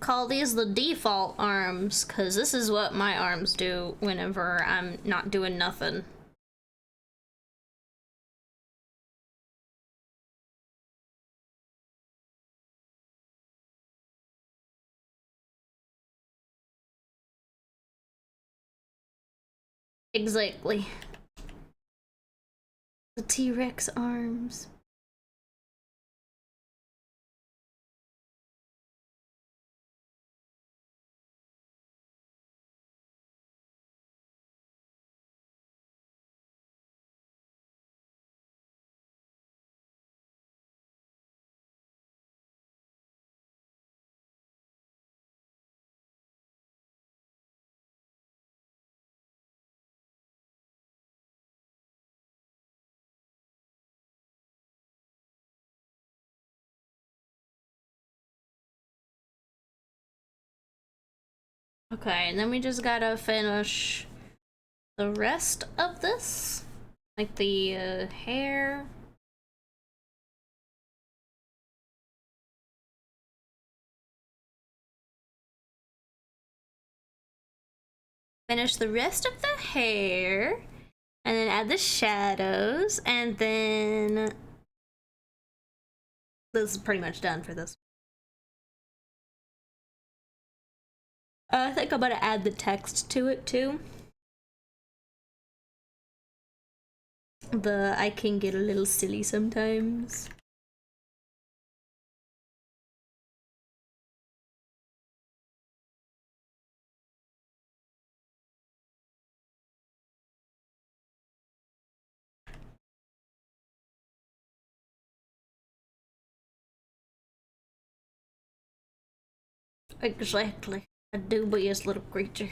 Call these the default arms, because this is what my arms do whenever I'm not doing nothing. Exactly. The T-Rex arms. Okay, and then we just gotta finish the rest of this, like the hair. Finish the rest of the hair, and then add the shadows, and then this is pretty much done for this. I think I'm gonna add the text to it too. I can get a little silly sometimes. Exactly. A dubious little creature.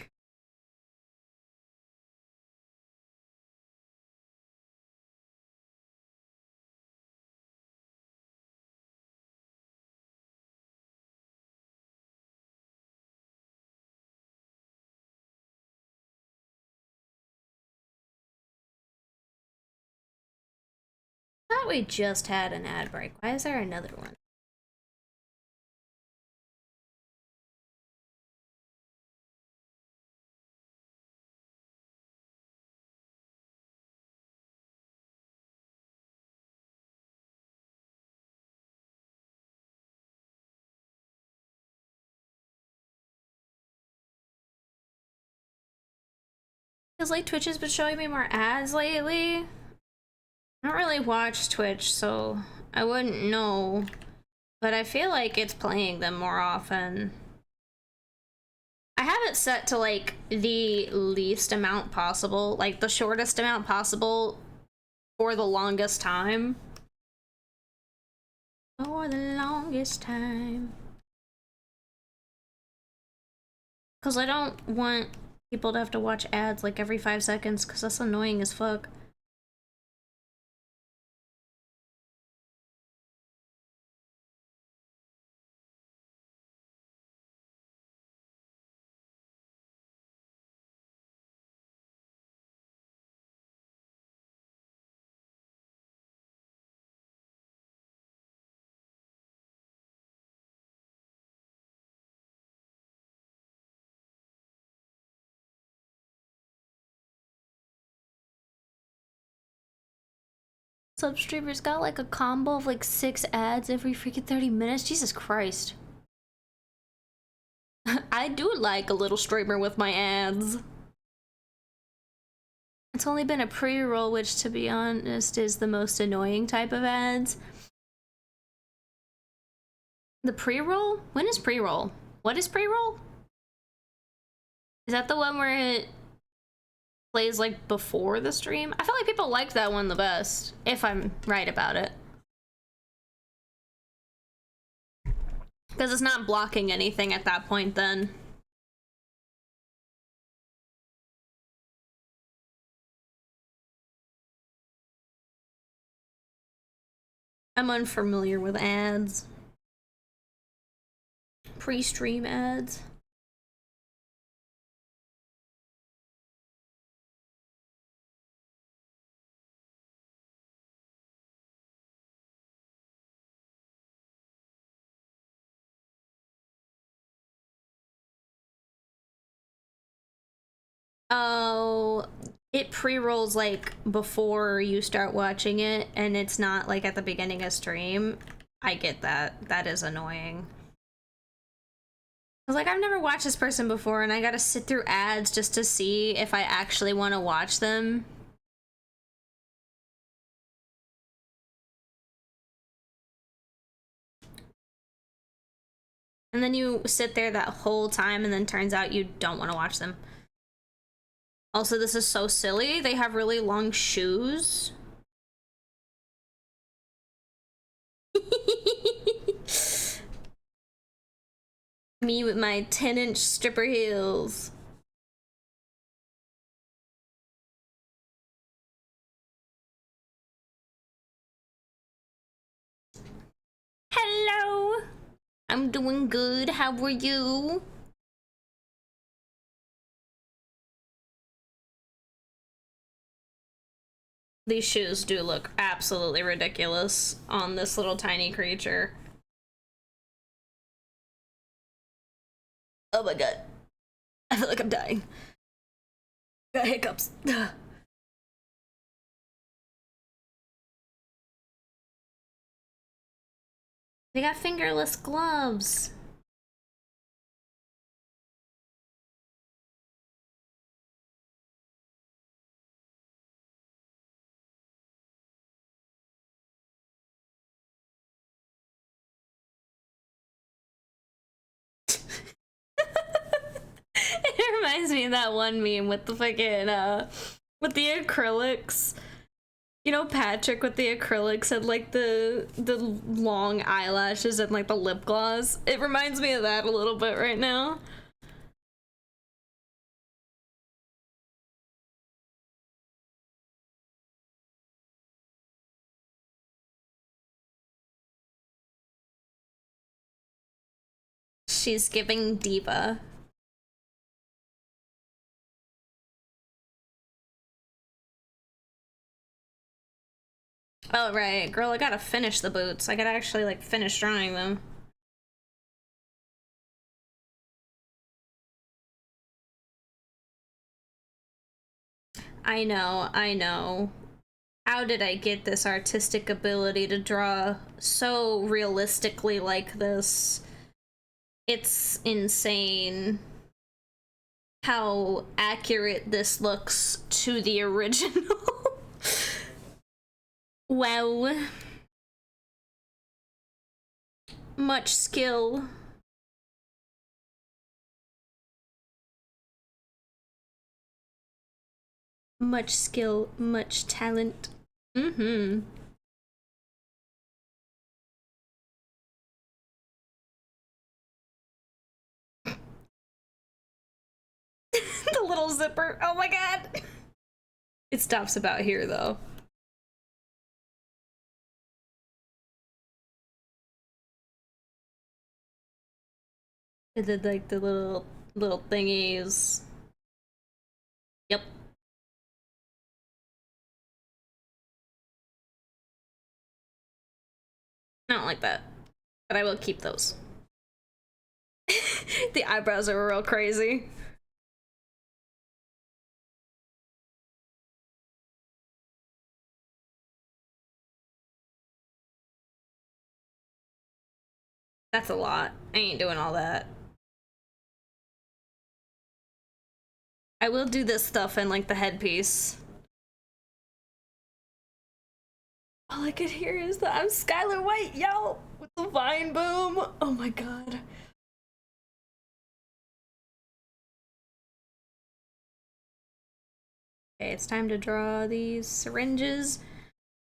I thought we just had an ad break. Why is there another one? Because like Twitch has been showing me more ads lately. I don't really watch Twitch, so I wouldn't know. But I feel like it's playing them more often. I have it set to like the least amount possible, like the shortest amount possible for the longest time. For the longest time. Because I don't want people to have to watch ads like every 5 seconds, because that's annoying as fuck. Sub streamers got like a combo of like 6 ads every freaking 30 minutes. Jesus Christ. I do like a little streamer with my ads. It's only been a pre-roll, which to be honest is the most annoying type of ads. The pre-roll? When is pre-roll? What is pre-roll? Is that the one where it plays like before the stream? I feel like people liked that one the best, if I'm right about it. Because it's not blocking anything at that point then. I'm unfamiliar with ads. Pre-stream ads. Oh, it pre-rolls like before you start watching it, and it's not like at the beginning of stream. I get that. That is annoying. I was like, I've never watched this person before, and I gotta sit through ads just to see if I actually want to watch them. And then you sit there that whole time, and then turns out you don't want to watch them. Also, this is so silly. They have really long shoes. Me with my 10-inch stripper heels. Hello! I'm doing good. How are you? These shoes do look absolutely ridiculous on this little tiny creature. Oh my god. I feel like I'm dying. Got hiccups. They got fingerless gloves. It reminds me of that one meme with the fucking with the acrylics. You know, Patrick with the acrylics and like the long eyelashes and like the lip gloss. It reminds me of that a little bit right now. She's giving diva. Oh right, girl, I gotta finish the boots. I gotta actually like finish drawing them. I know, I know. How did I get this artistic ability to draw so realistically like this? It's insane how accurate this looks to the original. Wow. Much skill. Much skill, much talent. Mm-hmm. The little zipper. Oh my god. It stops about here though. It did like the little thingies. Yep. I don't like that, but I will keep those. The eyebrows are real crazy. That's a lot. I ain't doing all that. I will do this stuff in like the headpiece. All I could hear is that I'm Skylar White, yo, with the vine boom. Oh my god. Okay, it's time to draw these syringes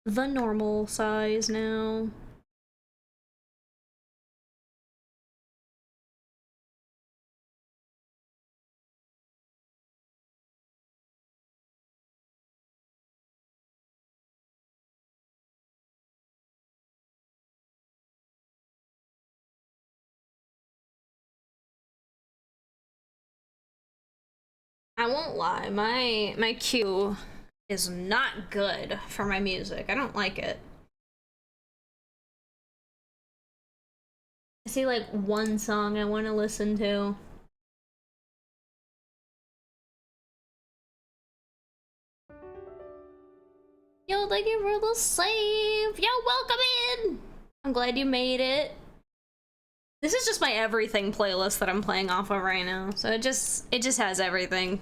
the normal size now. I won't lie, my queue is not good for my music. I don't like it. I see like one song I want to listen to. Yo, thank you for the save. Yo, welcome in. I'm glad you made it. This is just my everything playlist that I'm playing off of right now. So it just has everything.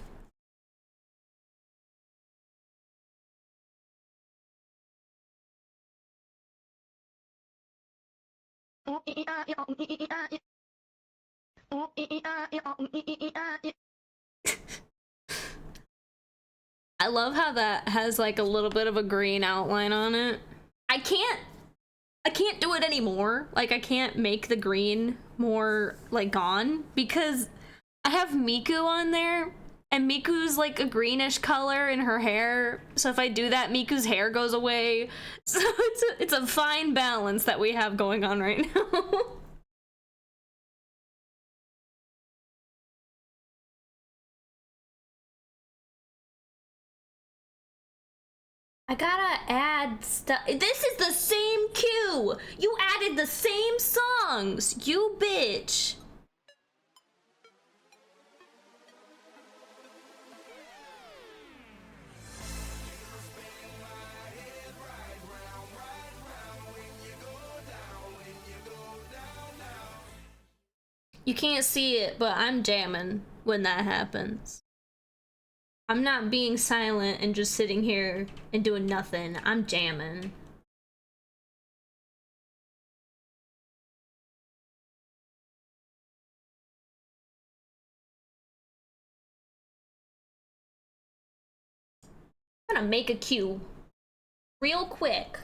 I love how that has like a little bit of a green outline on it. I can't do it anymore. Like I can't make the green more like gone because I have Miku on there and Miku's like a greenish color in her hair. So if I do that, Miku's hair goes away. So it's a fine balance that we have going on right now. I gotta add stuff. This is the same queue. You added the same songs, you bitch. You can't see it, but I'm jamming when that happens. I'm not being silent and just sitting here and doing nothing. I'm jamming. I'm gonna make a queue real quick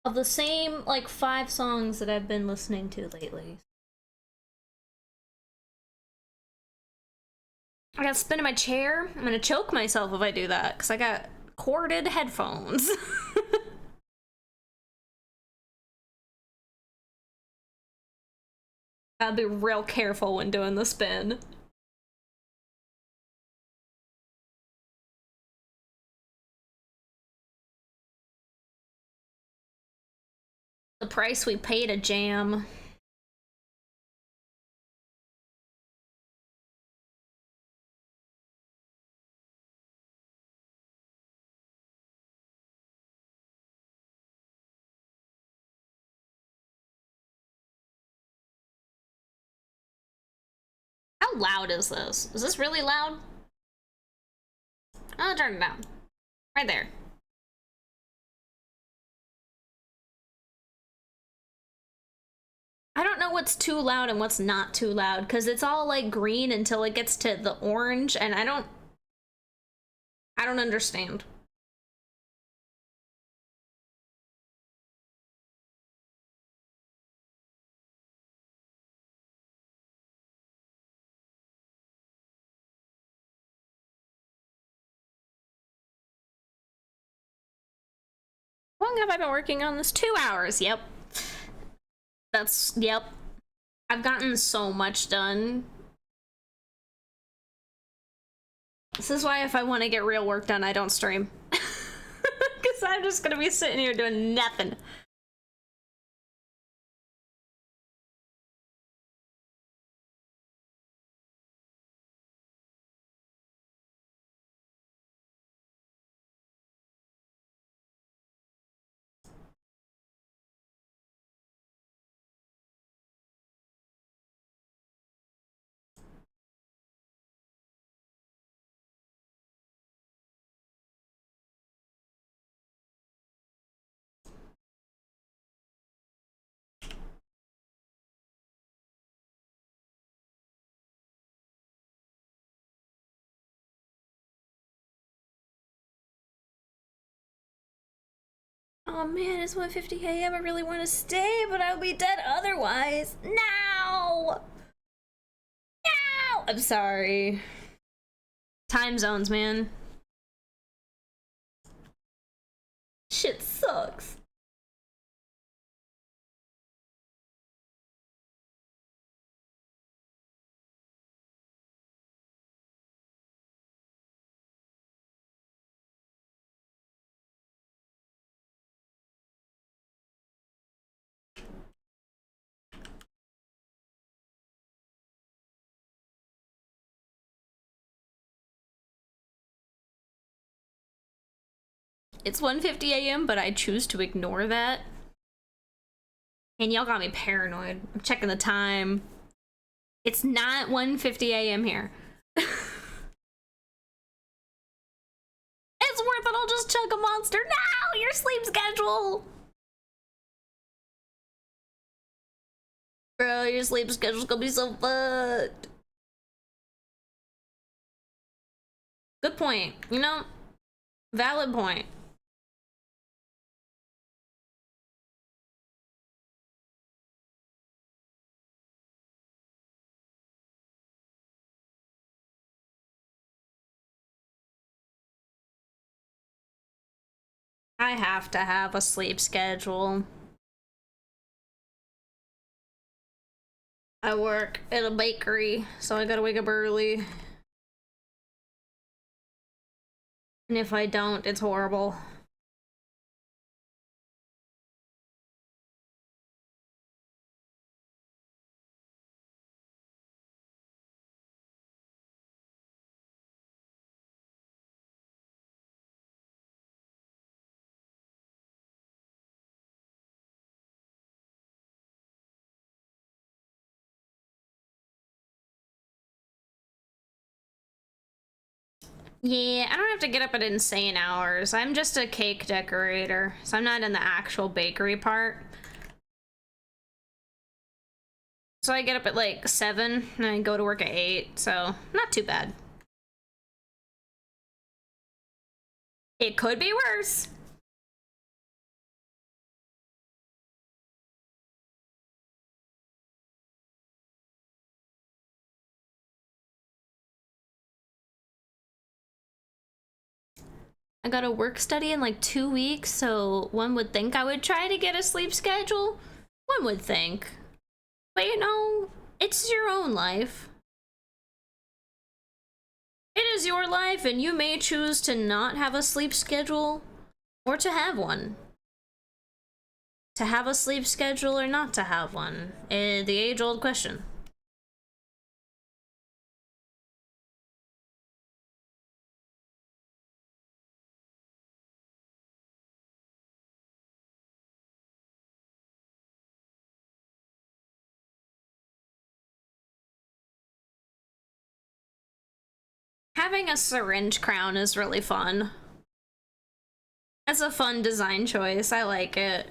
of the same like 5 songs that I've been listening to lately. I got to spin in my chair. I'm gonna choke myself if I do that because I got corded headphones. Gotta be real careful when doing the spin. The price we pay to jam. How loud is this? Is this really loud? I'll turn it down. Right there. I don't know what's too loud and what's not too loud because it's all like green until it gets to the orange and I don't understand. How long have I been working on this? 2 hours. Yep. Yep. I've gotten so much done. This is why if I want to get real work done, I don't stream. Because I'm just gonna be sitting here doing nothing. Oh man, it's 1:50 a.m. I really want to stay, but I'll be dead otherwise. No! No! I'm sorry. Time zones, man. Shit sucks. It's 1:50 a.m., but I choose to ignore that. And y'all got me paranoid. I'm checking the time. It's not 1:50 a.m. here. It's worth it, I'll just chug a monster. No, your sleep schedule! Bro, your sleep schedule's gonna be so fucked. Good point. You know, valid point. I have to have a sleep schedule. I work at a bakery, so I gotta wake up early. And if I don't, it's horrible. Yeah, I don't have to get up at insane hours. I'm just a cake decorator, so I'm not in the actual bakery part. So I get up at like 7 and I go to work at 8, so not too bad. It could be worse. I got a work study in like 2 weeks, so one would think I would try to get a sleep schedule. One would think. But you know, it's your own life. It is your life, and you may choose to not have a sleep schedule or to have one. To have a sleep schedule or not to have one. The age-old question. Having a syringe crown is really fun. That's a fun design choice. I like it.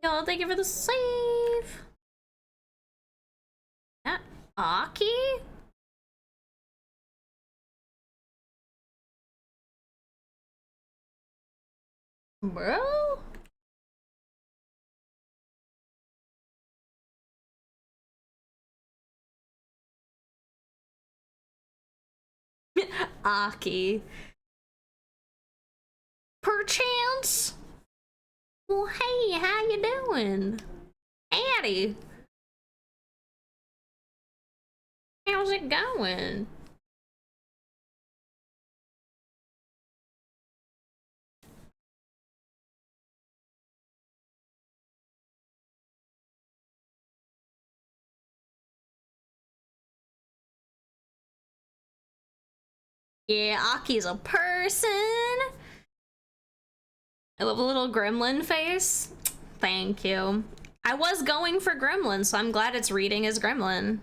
Yo, thank you for the save. That Aki? Bro? Aki. Perchance? Well, hey, how you doing? Howdy. How's it going? Yeah, Aki's a person. I love a little gremlin face. Thank you. I was going for gremlin, so I'm glad it's reading as gremlin.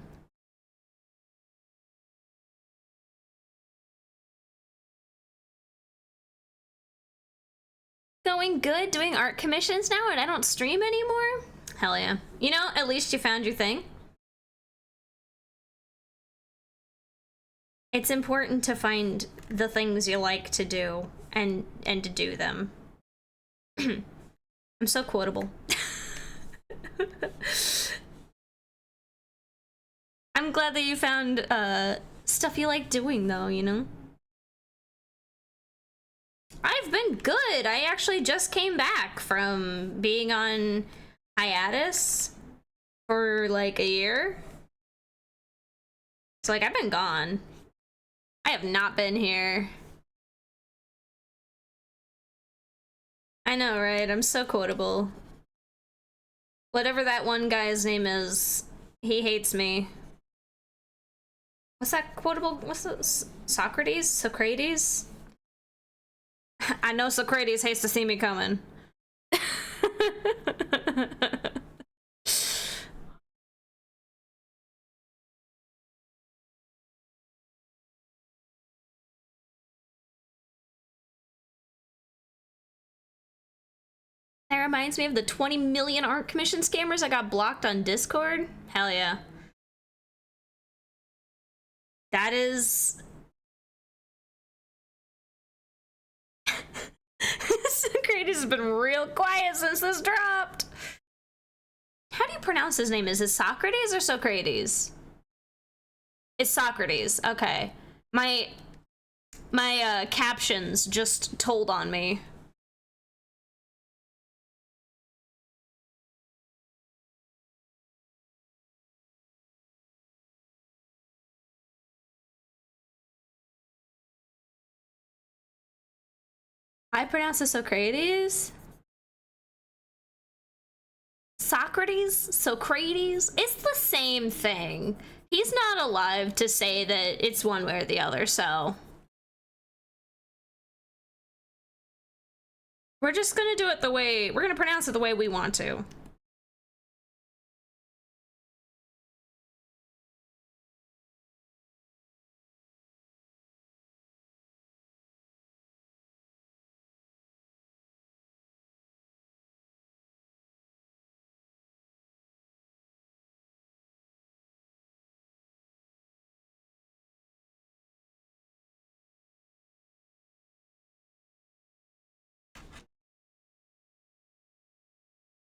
Going good, doing art commissions now, and I don't stream anymore? Hell yeah. You know, at least you found your thing. It's important to find the things you like to do and to do them. I'm so quotable. I'm glad that you found stuff you like doing though, you know? I've been good. I actually just came back from being on hiatus for like a year. So like I've been gone. I have not been here. I know, right? I'm so quotable. Whatever that one guy's name is, he hates me. What's that quotable? What's the Socrates? Socrates? I know Socrates hates to see me coming. That reminds me of the 20 million art commission scammers I got blocked on Discord. Hell yeah. That is... Socrates has been real quiet since this dropped. How do you pronounce his name? Is it Socrates or Socrates? It's Socrates. Okay. My captions just told on me. I pronounce it Socrates. Socrates? Socrates? It's the same thing. He's not alive to say that it's one way or the other, so... We're just gonna do it the way... We're gonna pronounce it the way we want to.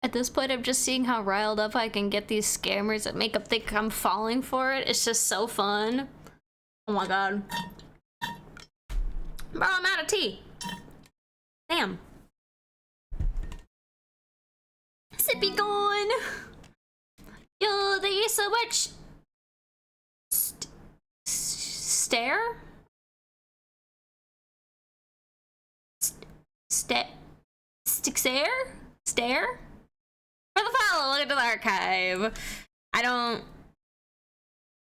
At this point, I'm just seeing how riled up I can get these scammers that make up think I'm falling for it. It's just so fun. Oh my god. Bro, I'm out of tea. Damn. Sippy gone. Yo, there's so much... Stare? Stare? Stare? For the follow, look at the archive. I don't...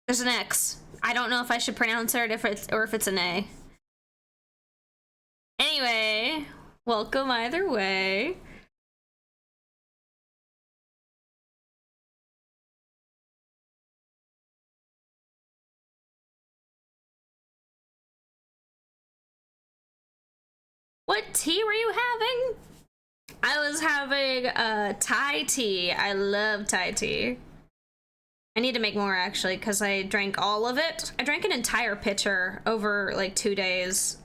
There's an X. I don't know if I should pronounce it or if it's an A. Anyway, welcome either way. What tea were you having? I was having Thai tea. I love Thai tea. I need to make more actually because I drank all of it. I drank an entire pitcher over like 2 days.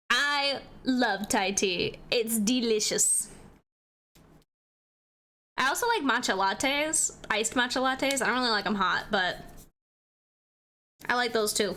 I love Thai tea. It's delicious. I also like matcha lattes, iced matcha lattes. I don't really like them hot, but I like those too.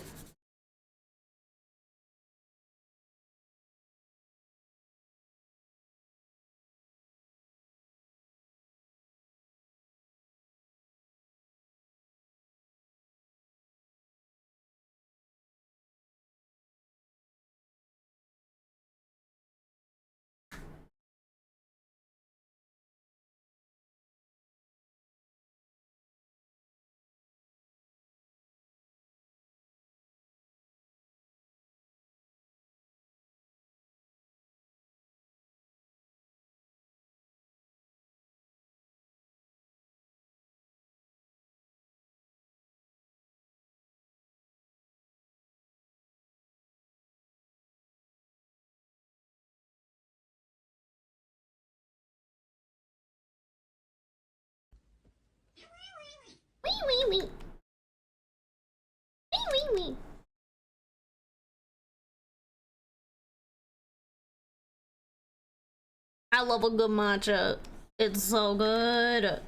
Wee wee wee. Wee wee wee. I love a good matcha. It's so good.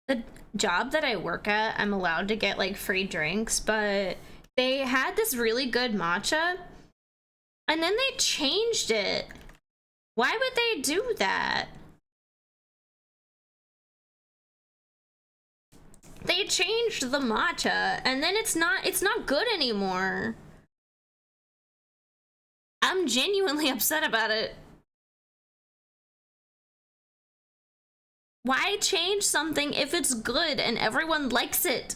The job that I work at, I'm allowed to get like free drinks, but they had this really good matcha and then they changed it. Why would they do that? They changed the matcha and then it's not good anymore. I'm genuinely upset about it. Why change something if it's good and everyone likes it?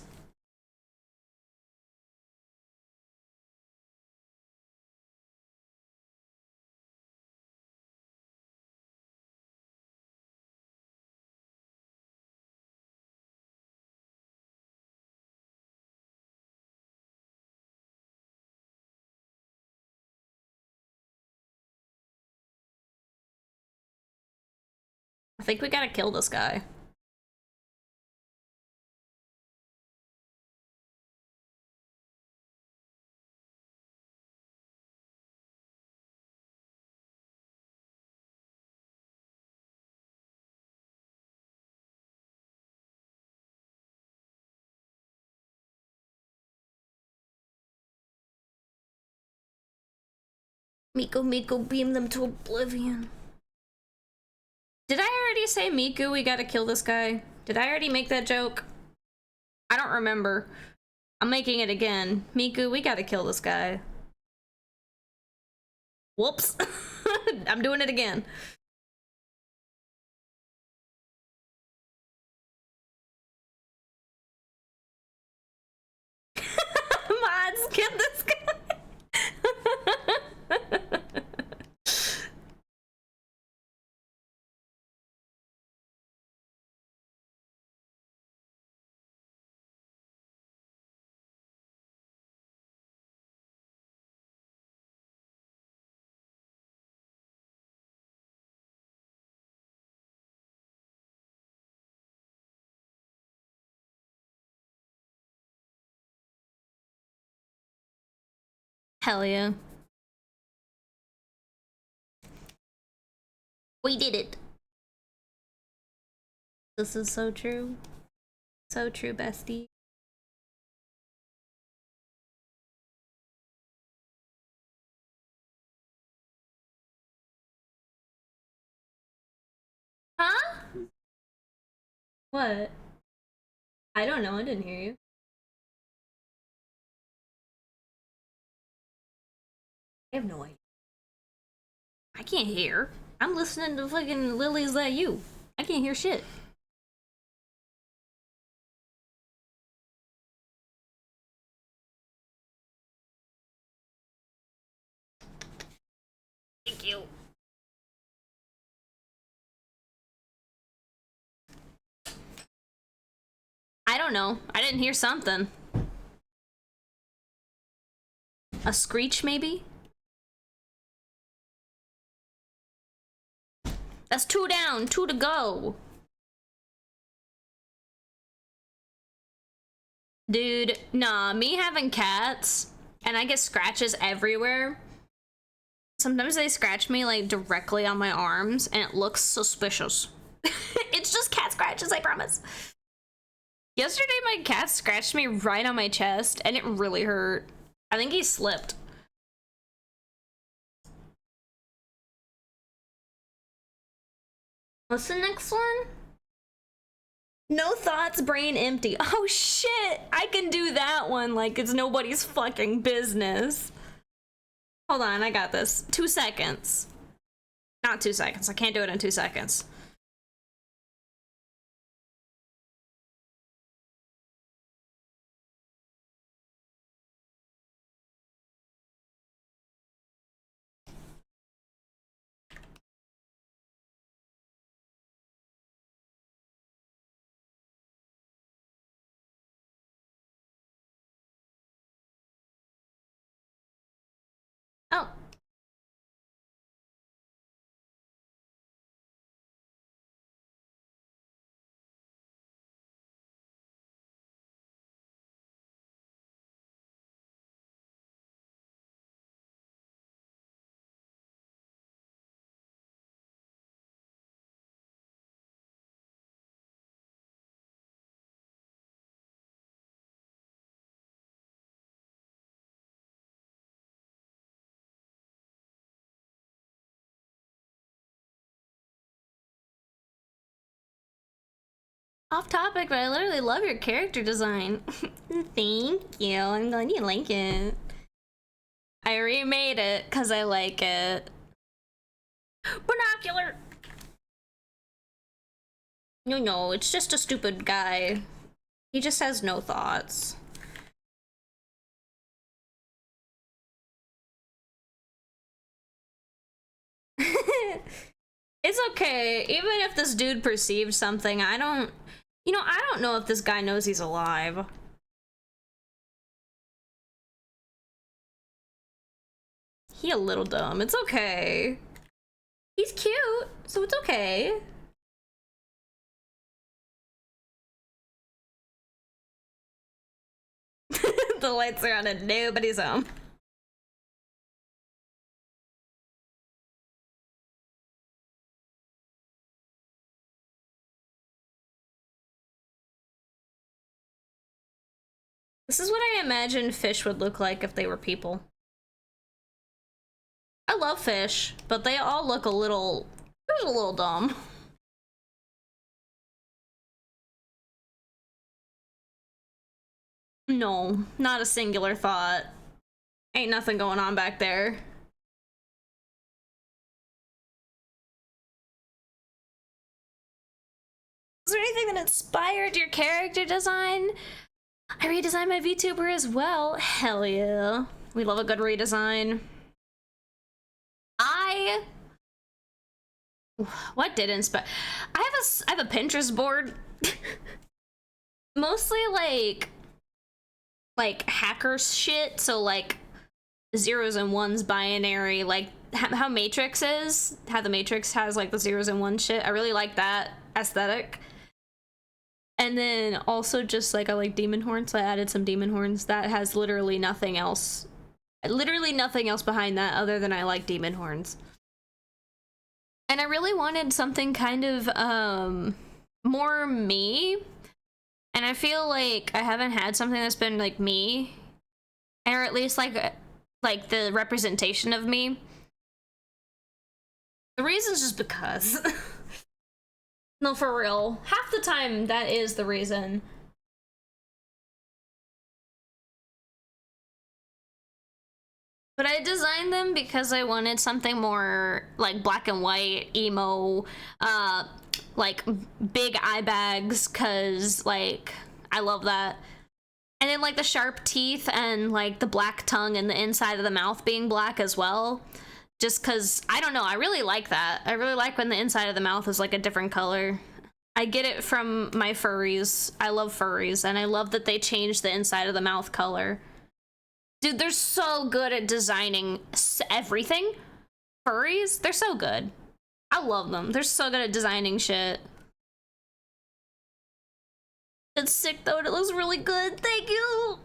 I think we gotta kill this guy. Miko, beam them to oblivion. Did I already say Miku, we gotta kill this guy? Did I already make that joke? I don't remember. I'm making it again. Miku, we gotta kill this guy. Whoops. I'm doing it again. Mods, get this guy. Hell yeah. We did it. This is so true. So true, bestie. Huh? What? I don't know, I didn't hear you. I have no idea. I can't hear. I'm listening to fucking Lily's That You. I can't hear shit. Thank you. I don't know. I didn't hear something. A screech, maybe? That's 2 down, 2 to go. Dude, nah, me having cats, and I get scratches everywhere. Sometimes they scratch me, like, directly on my arms, and it looks suspicious. It's just cat scratches, I promise. Yesterday, my cat scratched me right on my chest, and it really hurt. I think he slipped. What's the next one? No thoughts, brain empty. Oh shit! I can do that one like it's nobody's fucking business. Hold on, I got this. 2 seconds. Not 2 seconds. I can't do it in 2 seconds. Oh. Off topic, but I literally love your character design. Thank you. I'm glad you like it. I remade it because I like it. Binocular! No, it's just a stupid guy. He just has no thoughts. It's okay. Even if this dude perceived something, I don't know if this guy knows he's alive. He a little dumb. It's okay. He's cute, so it's okay. The lights are on and nobody's home. This is what I imagine fish would look like if they were people. I love fish, but they all look a little dumb. No, not a singular thought. Ain't nothing going on back there. Is there anything that inspired your character design? I redesigned my VTuber as well. Hell yeah. We love a good redesign. What did inspire? I have a Pinterest board. Mostly like hacker shit, so like zeros and ones binary, like how Matrix is, how the Matrix has like the zeros and ones shit. I really like that aesthetic. And then also just like I like demon horns, so I added some demon horns. That has literally nothing else behind that other than I like demon horns. And I really wanted something kind of more me. And I feel like I haven't had something that's been like me, or at least like the representation of me. The reason's just because. No, for real. Half the time that is the reason. But I designed them because I wanted something more like black and white, emo, like big eye bags, cause like I love that. And then like the sharp teeth and like the black tongue and the inside of the mouth being black as well. Just cause, I don't know, I really like that. I really like when the inside of the mouth is like a different color. I get it from my furries. I love furries, and I love that they changed the inside of the mouth color. Dude, they're so good at designing everything. Furries, they're so good. I love them. They're so good at designing shit. It's sick though, and it looks really good. Thank you.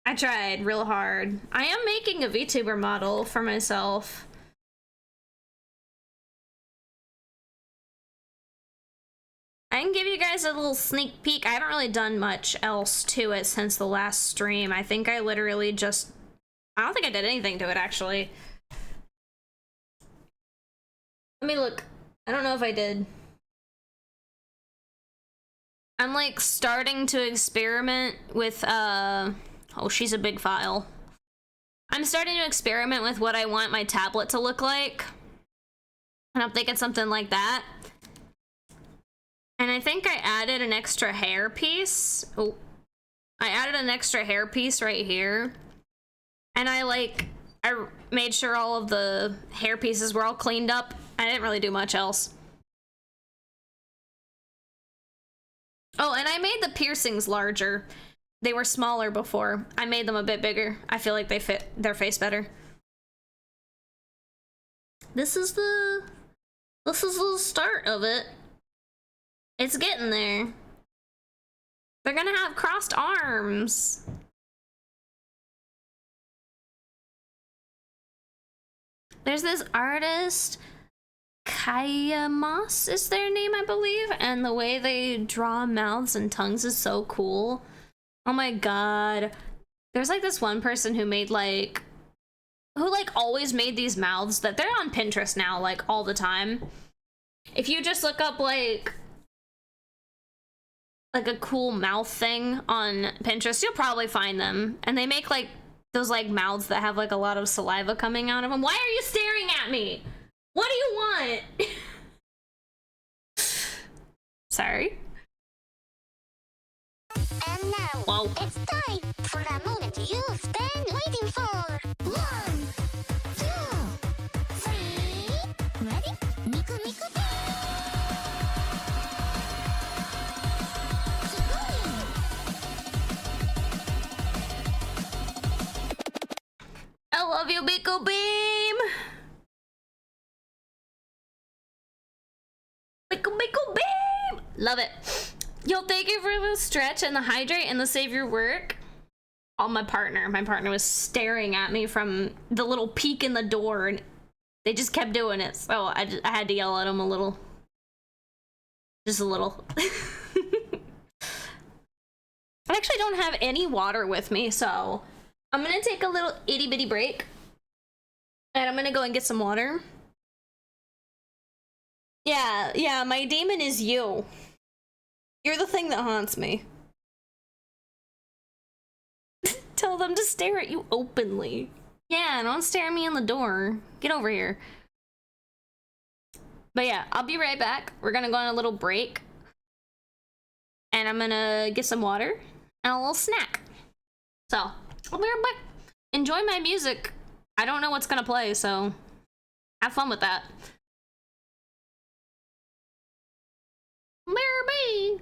I tried real hard. I am making a VTuber model for myself. I can give you guys a little sneak peek. I haven't really done much else to it since the last stream. I think I literally just... I don't think I did anything to it, actually. Let me look. I don't know if I did. I'm, like, starting to experiment with, Oh, she's a big file. I'm starting to experiment with what I want my tablet to look like. And I'm thinking something like that. And I think I added an extra hair piece. Oh, I added an extra hair piece right here. And I made sure all of the hair pieces were all cleaned up. I didn't really do much else. Oh, and I made the piercings larger. They were smaller before. I made them a bit bigger. I feel like they fit their face better. This is the start of it. It's getting there. They're gonna have crossed arms. There's this artist, Hiya is their name, I believe, and the way they draw mouths and tongues is so cool. Oh my god. There's like this one person who made who always made these mouths that they're on Pinterest now, like all the time. If you just look up like a cool mouth thing on Pinterest, you'll probably find them. And they make like those like mouths that have like a lot of saliva coming out of them. Why are you staring at me? What do you want? Sorry. And now, Whoa. it's time for the moment you've been waiting for. 1, 2, 3, ready? Miku Miku I love you, Miku Beam. Miku Miku Beam. Love it. Yo, thank you for the stretch and the hydrate and the save your work. Oh, my partner was staring at me from the little peek in the door, and they just kept doing it. So I had to yell at them a little. Just a little. I actually don't have any water with me, so I'm gonna take a little itty bitty break. And I'm gonna go and get some water. Yeah, my demon is you. You're the thing that haunts me. Tell them to stare at you openly. Yeah, don't stare at me in the door. Get over here. But yeah, I'll be right back. We're gonna go on a little break. And I'm gonna get some water and a little snack. So, I'll be right back. Enjoy my music. I don't know what's gonna play, so have fun with that. Maybe.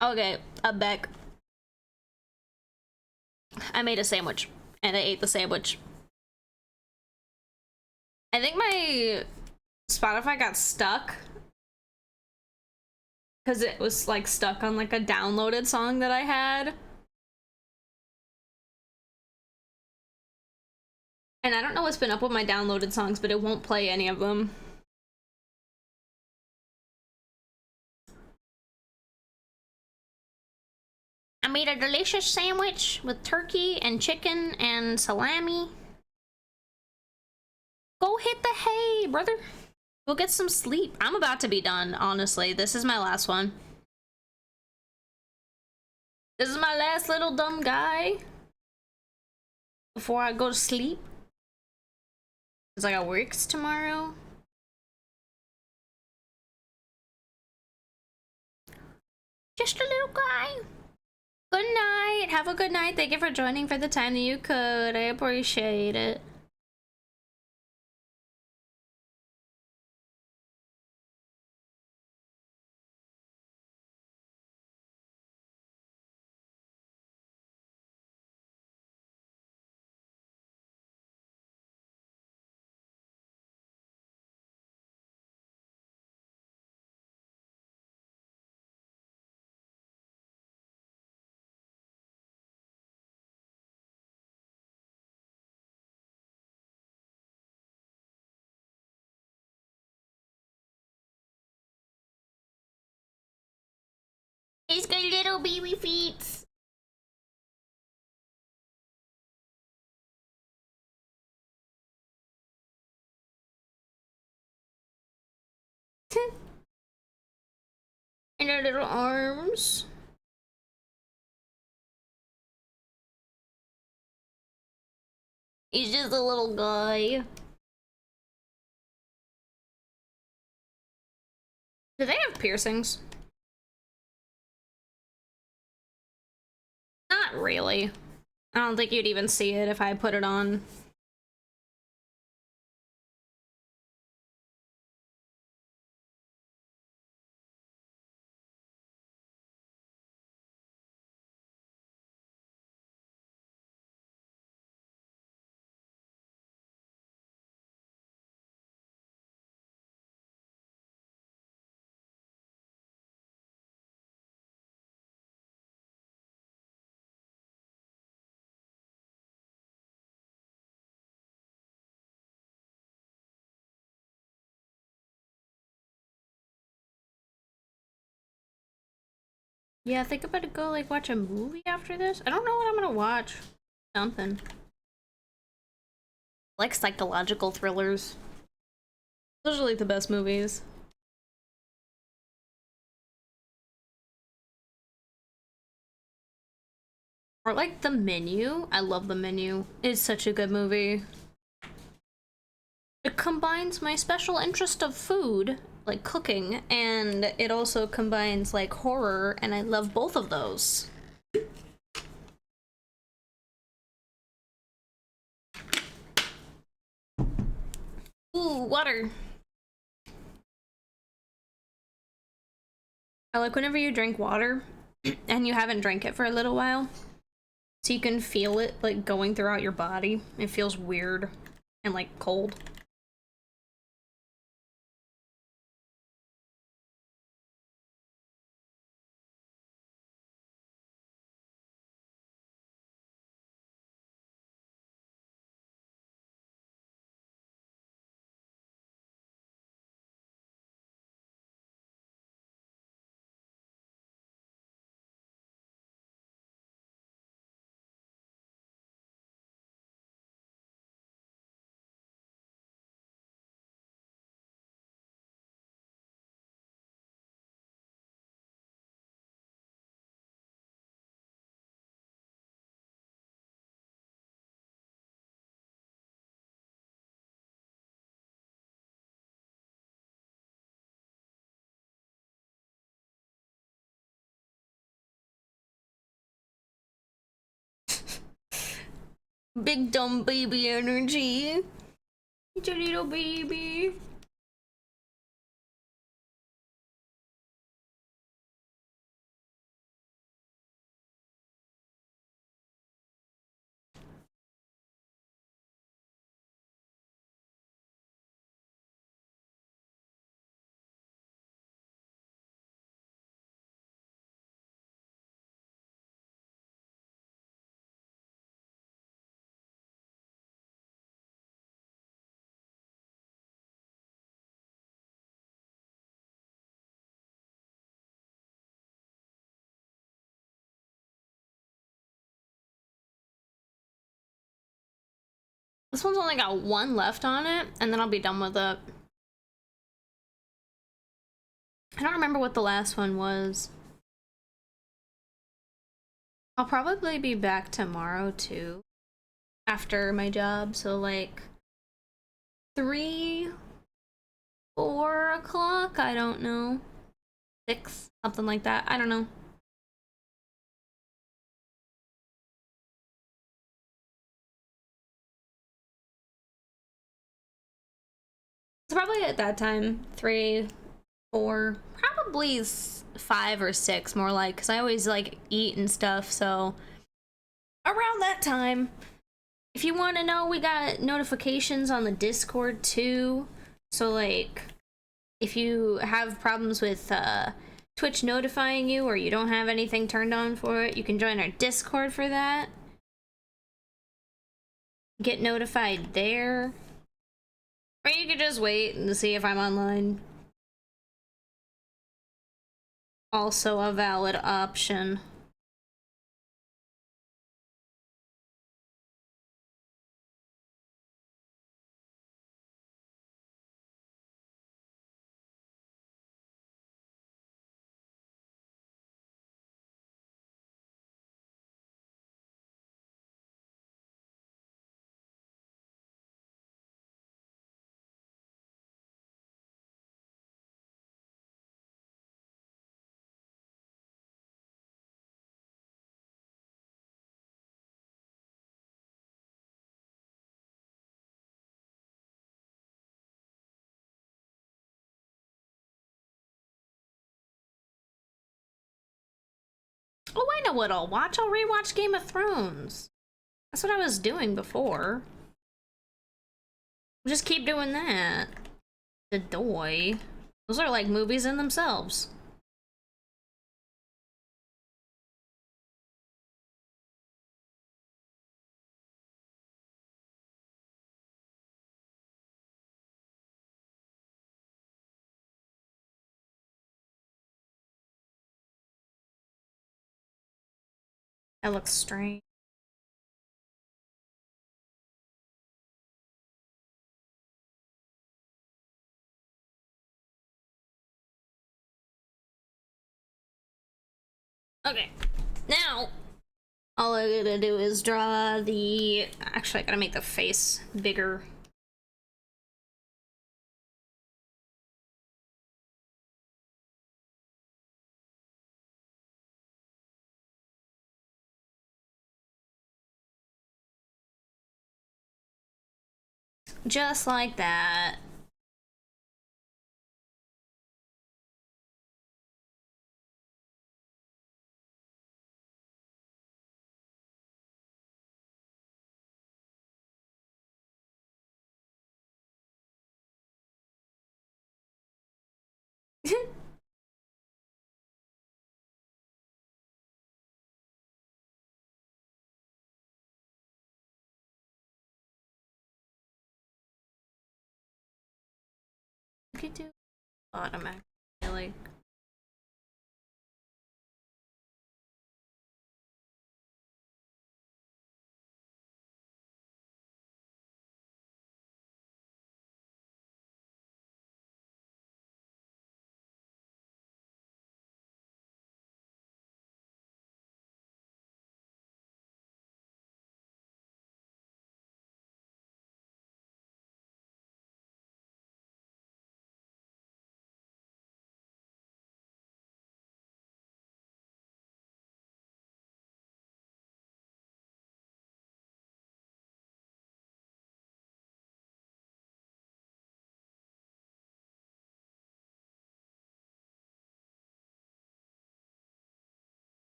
Okay, I'm back. I made a sandwich and I ate the sandwich. I think my Spotify got stuck because it was like stuck on like a downloaded song that I had. And I don't know what's been up with my downloaded songs, but it won't play any of them. I made a delicious sandwich with turkey and chicken and salami. Go hit the hay, brother. Go get some sleep. I'm about to be done, honestly. This is my last one. This is my last little dumb guy before I go to sleep. Because I got works tomorrow. Just a little guy. Good night. Have a good night. Thank you for joining for the time that you could. I appreciate it. He's got little baby feet. And her little arms. He's just a little guy. Do they have piercings? Not really. I don't think you'd even see it if I put it on. Yeah, I think I'm gonna go like watch a movie after this. I don't know what I'm gonna watch. Something. I like psychological thrillers. Those are like the best movies. Or like The Menu. I love The Menu. It's such a good movie. It combines my special interest of food, like cooking, and it also combines like horror, and I love both of those. Ooh, water. I like whenever you drink water and you haven't drank it for a little while, so you can feel it like going throughout your body. It feels weird and like cold. Big dumb baby energy. It's a little baby. This one's only got one left on it, and then I'll be done with it. I don't remember what the last one was. I'll probably be back tomorrow too, after my job, so like 3, 4 o'clock, I don't know. 6, something like that, I don't know. It's probably at that time, 3, 4, probably 5 or 6 more like, because I always like eat and stuff, so around that time. If you want to know, we got notifications on the Discord too, so like if you have problems with Twitch notifying you or you don't have anything turned on for it, you can join our Discord for that. Get notified there. Or you could just wait and see if I'm online. Also a valid option. Oh, I know what I'll watch. I'll rewatch Game of Thrones. That's what I was doing before. Just keep doing that. The Doy. Those are like movies in themselves. That looks strange. Okay, now all I gotta do is draw the. Actually, I gotta make the face bigger. Just like that. You could do automatic, like.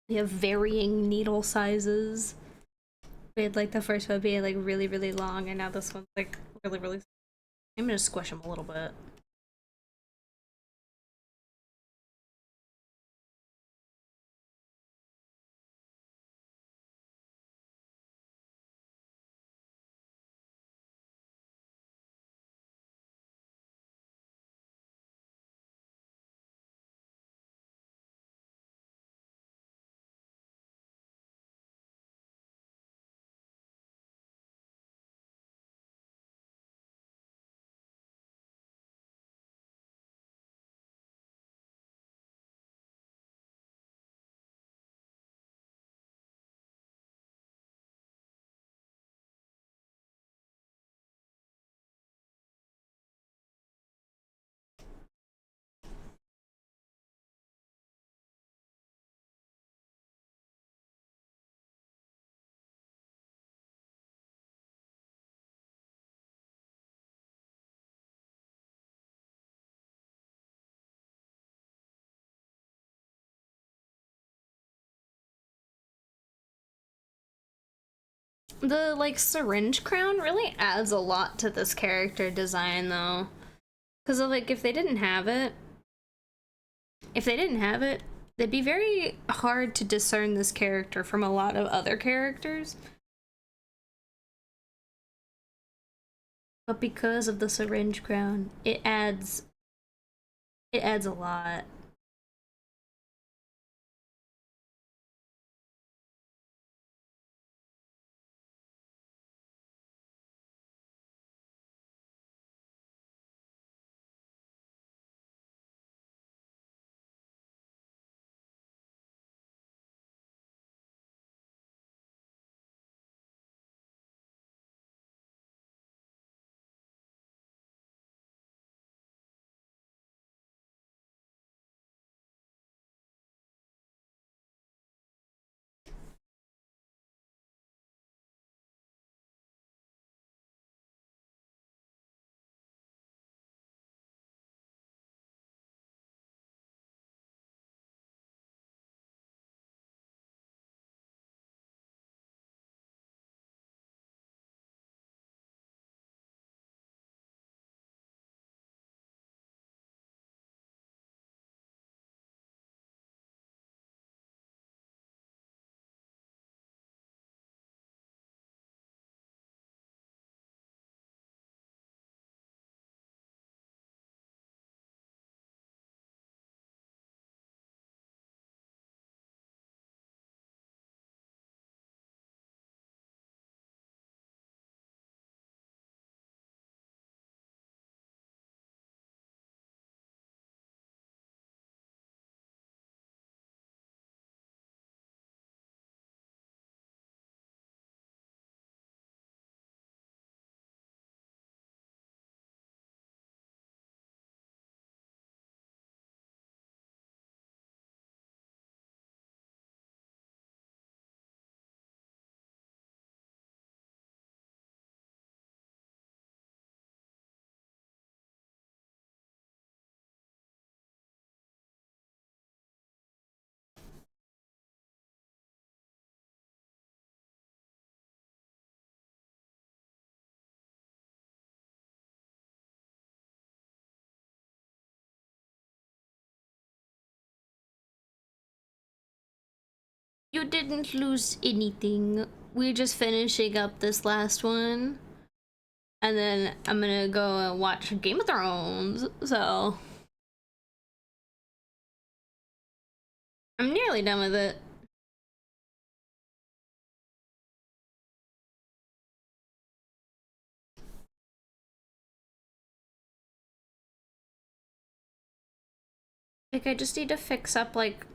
We have varying needle sizes. We had like the first one being like really, really long, and now this one's like really, really. I'm gonna squish them a little bit. The like syringe crown really adds a lot to this character design though, because like if they didn't have it, it'd be very hard to discern this character from a lot of other characters. But because of the syringe crown, it adds a lot. You didn't lose anything. We're just finishing up this last one. And then I'm gonna go and watch Game of Thrones, so I'm nearly done with it. Like, I just need to fix up, like,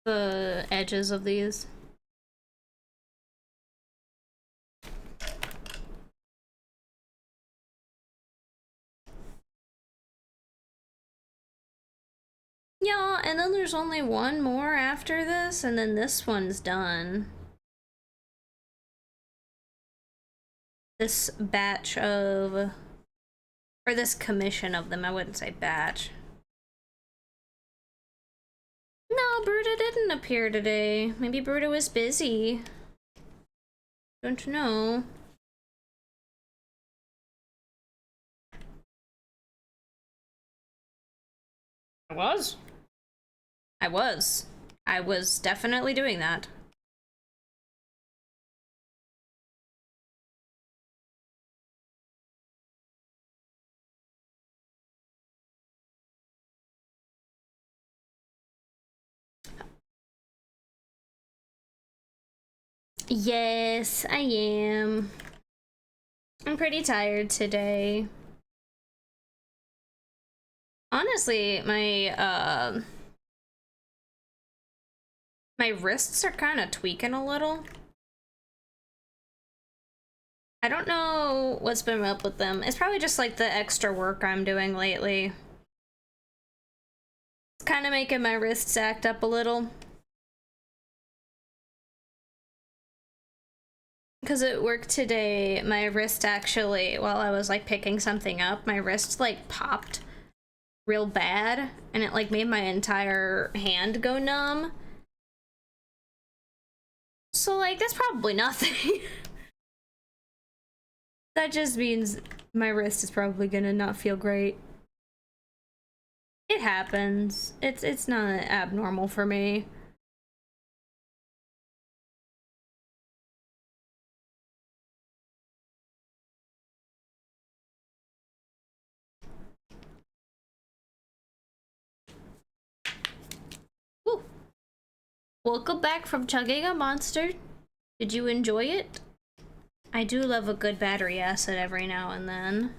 the edges of these. Yeah, and then there's only one more after this, and then this one's done. This batch of... or this commission of them, I wouldn't say batch. No, Bruta didn't appear today. Maybe Bruta was busy. Don't know. I was. I was definitely doing that. Yes, I am. I'm pretty tired today. Honestly, my wrists are kind of tweaking a little. I don't know what's been up with them. It's probably just like the extra work I'm doing lately. It's kind of making my wrists act up a little. Because at work today, my wrist actually, while I was like picking something up, my wrist like popped real bad and it like made my entire hand go numb. So like that's probably nothing. That just means my wrist is probably gonna not feel great. It happens. It's not abnormal for me. Woo. Welcome back from chugging a monster. Did you enjoy it? I do love a good battery acid every now and then.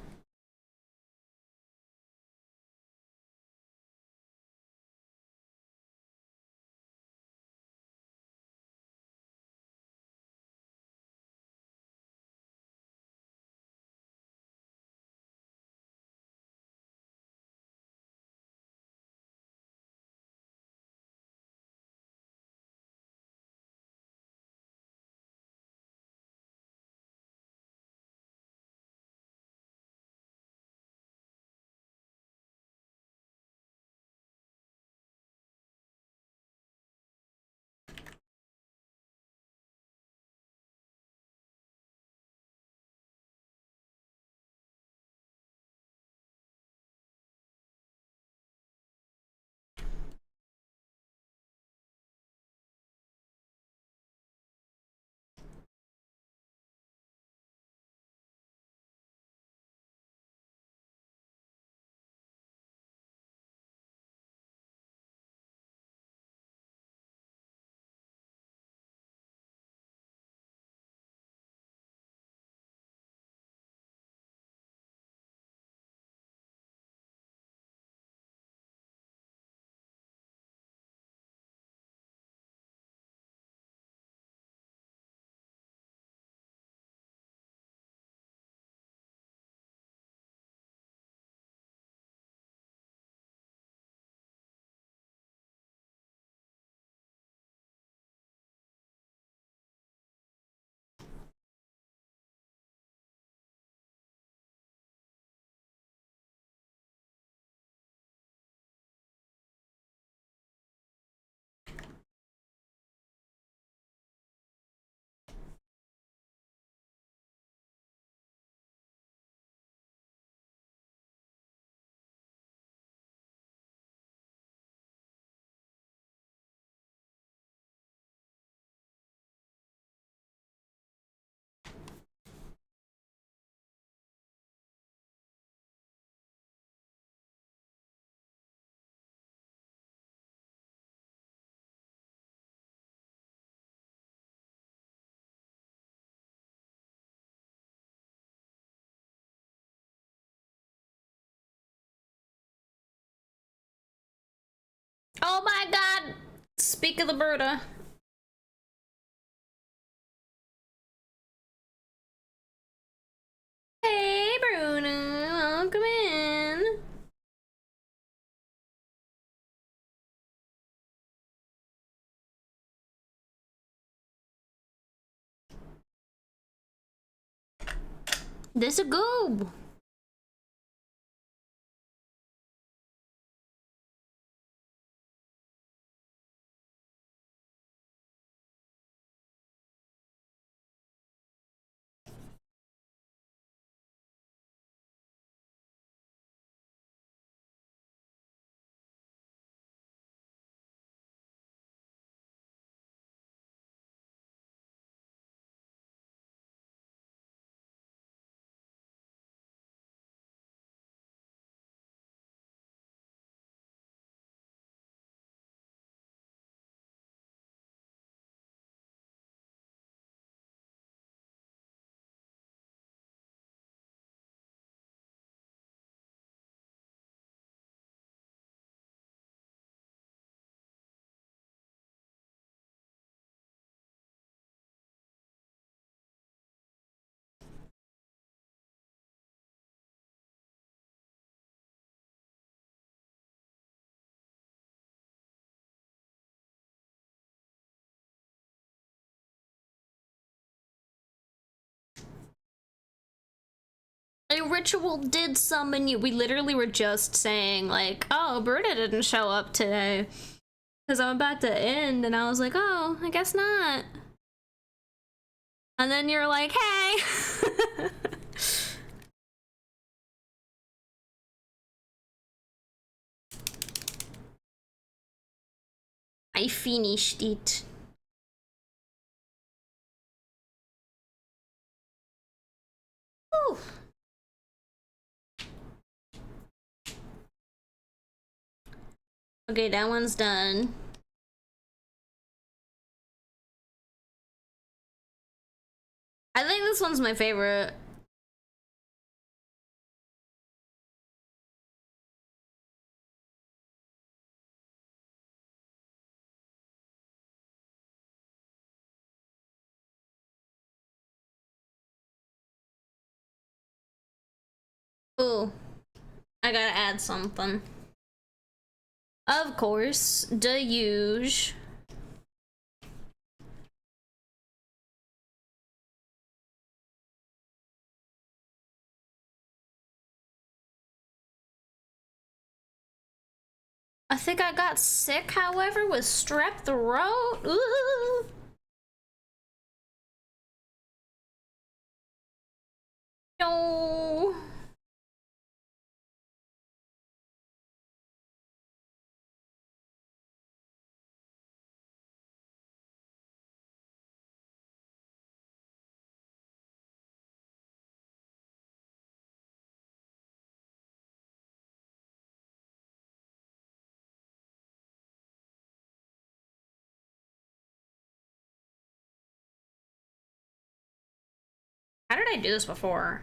Oh my god! Speak of the Berta. Hey Bruno, welcome in. This a goob. A ritual did summon you. We literally were just saying, like, oh, Britta didn't show up today. Because I'm about to end, and I was like, oh, I guess not. And then you're like, hey! I finished it. Whew. Okay, that one's done. I think this one's my favorite. Ooh, I gotta add something. Of course, the huge. I think I got sick, however, with strep throat. Ooh. No. How did I do this before?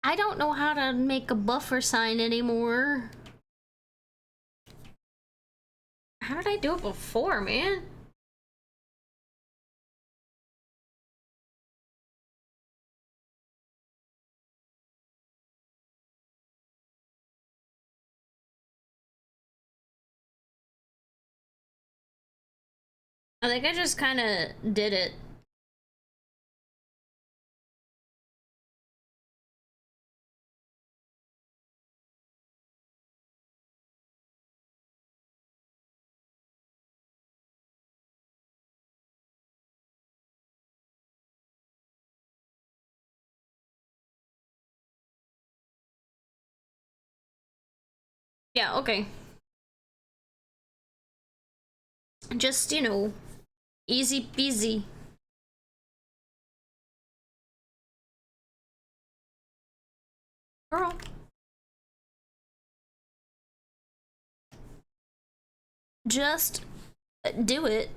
I don't know how to make a buffer sign anymore. How did I do it before, man? I think I just kind of did it. Yeah, okay. Just, you know, easy peasy. Girl. Just do it.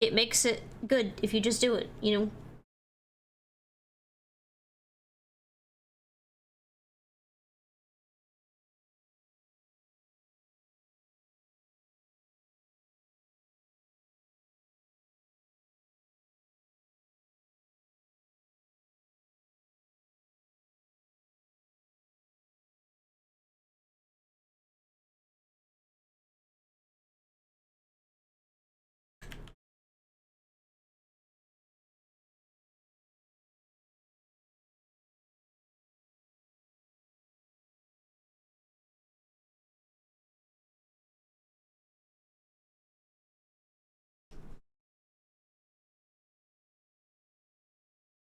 It makes it good if you just do it, you know?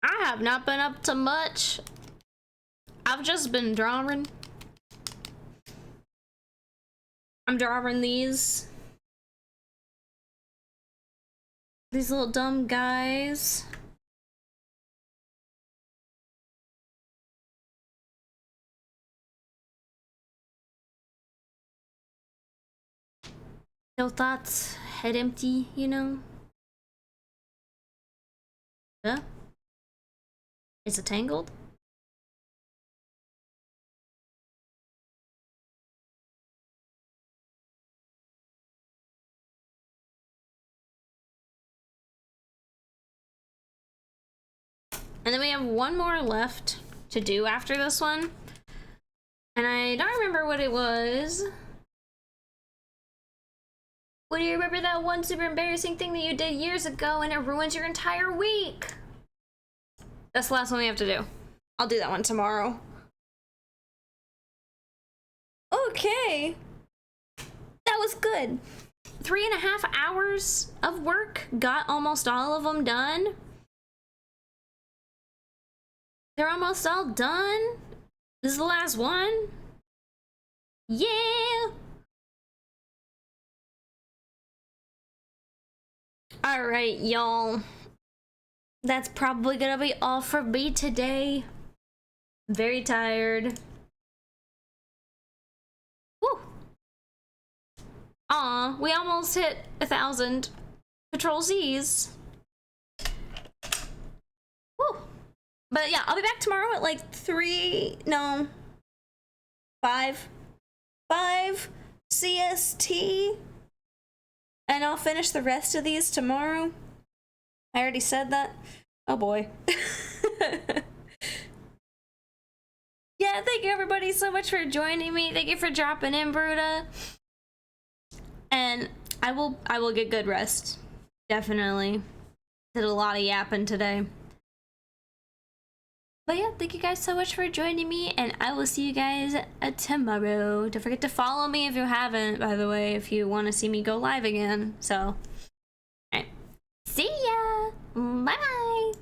I have not been up to much. I've just been drawing. I'm drawing these. These little dumb guys. No thoughts, head empty, you know? Huh? Is it tangled? And then we have one more left to do after this one. And I don't remember what it was. What do you remember that one super embarrassing thing that you did years ago and it ruins your entire week? That's the last one we have to do. I'll do that one tomorrow. Okay. That was good. 3.5 hours of work. Got almost all of them done. They're almost all done. This is the last one. Yeah. All right, y'all. That's probably gonna be all for me today. Very tired. Woo. Aw, we almost hit 1,000 Control Z's. Woo. But yeah, I'll be back tomorrow at like 5 CST. And I'll finish the rest of these tomorrow. I already said that. Oh boy. Yeah, thank you everybody so much for joining me. Thank you for dropping in, Bruda. And I will get good rest. Definitely. Did a lot of yapping today. But yeah, thank you guys so much for joining me, and I will see you guys tomorrow. Don't forget to follow me if you haven't, by the way, if you want to see me go live again. So, alright. See ya! Bye-bye!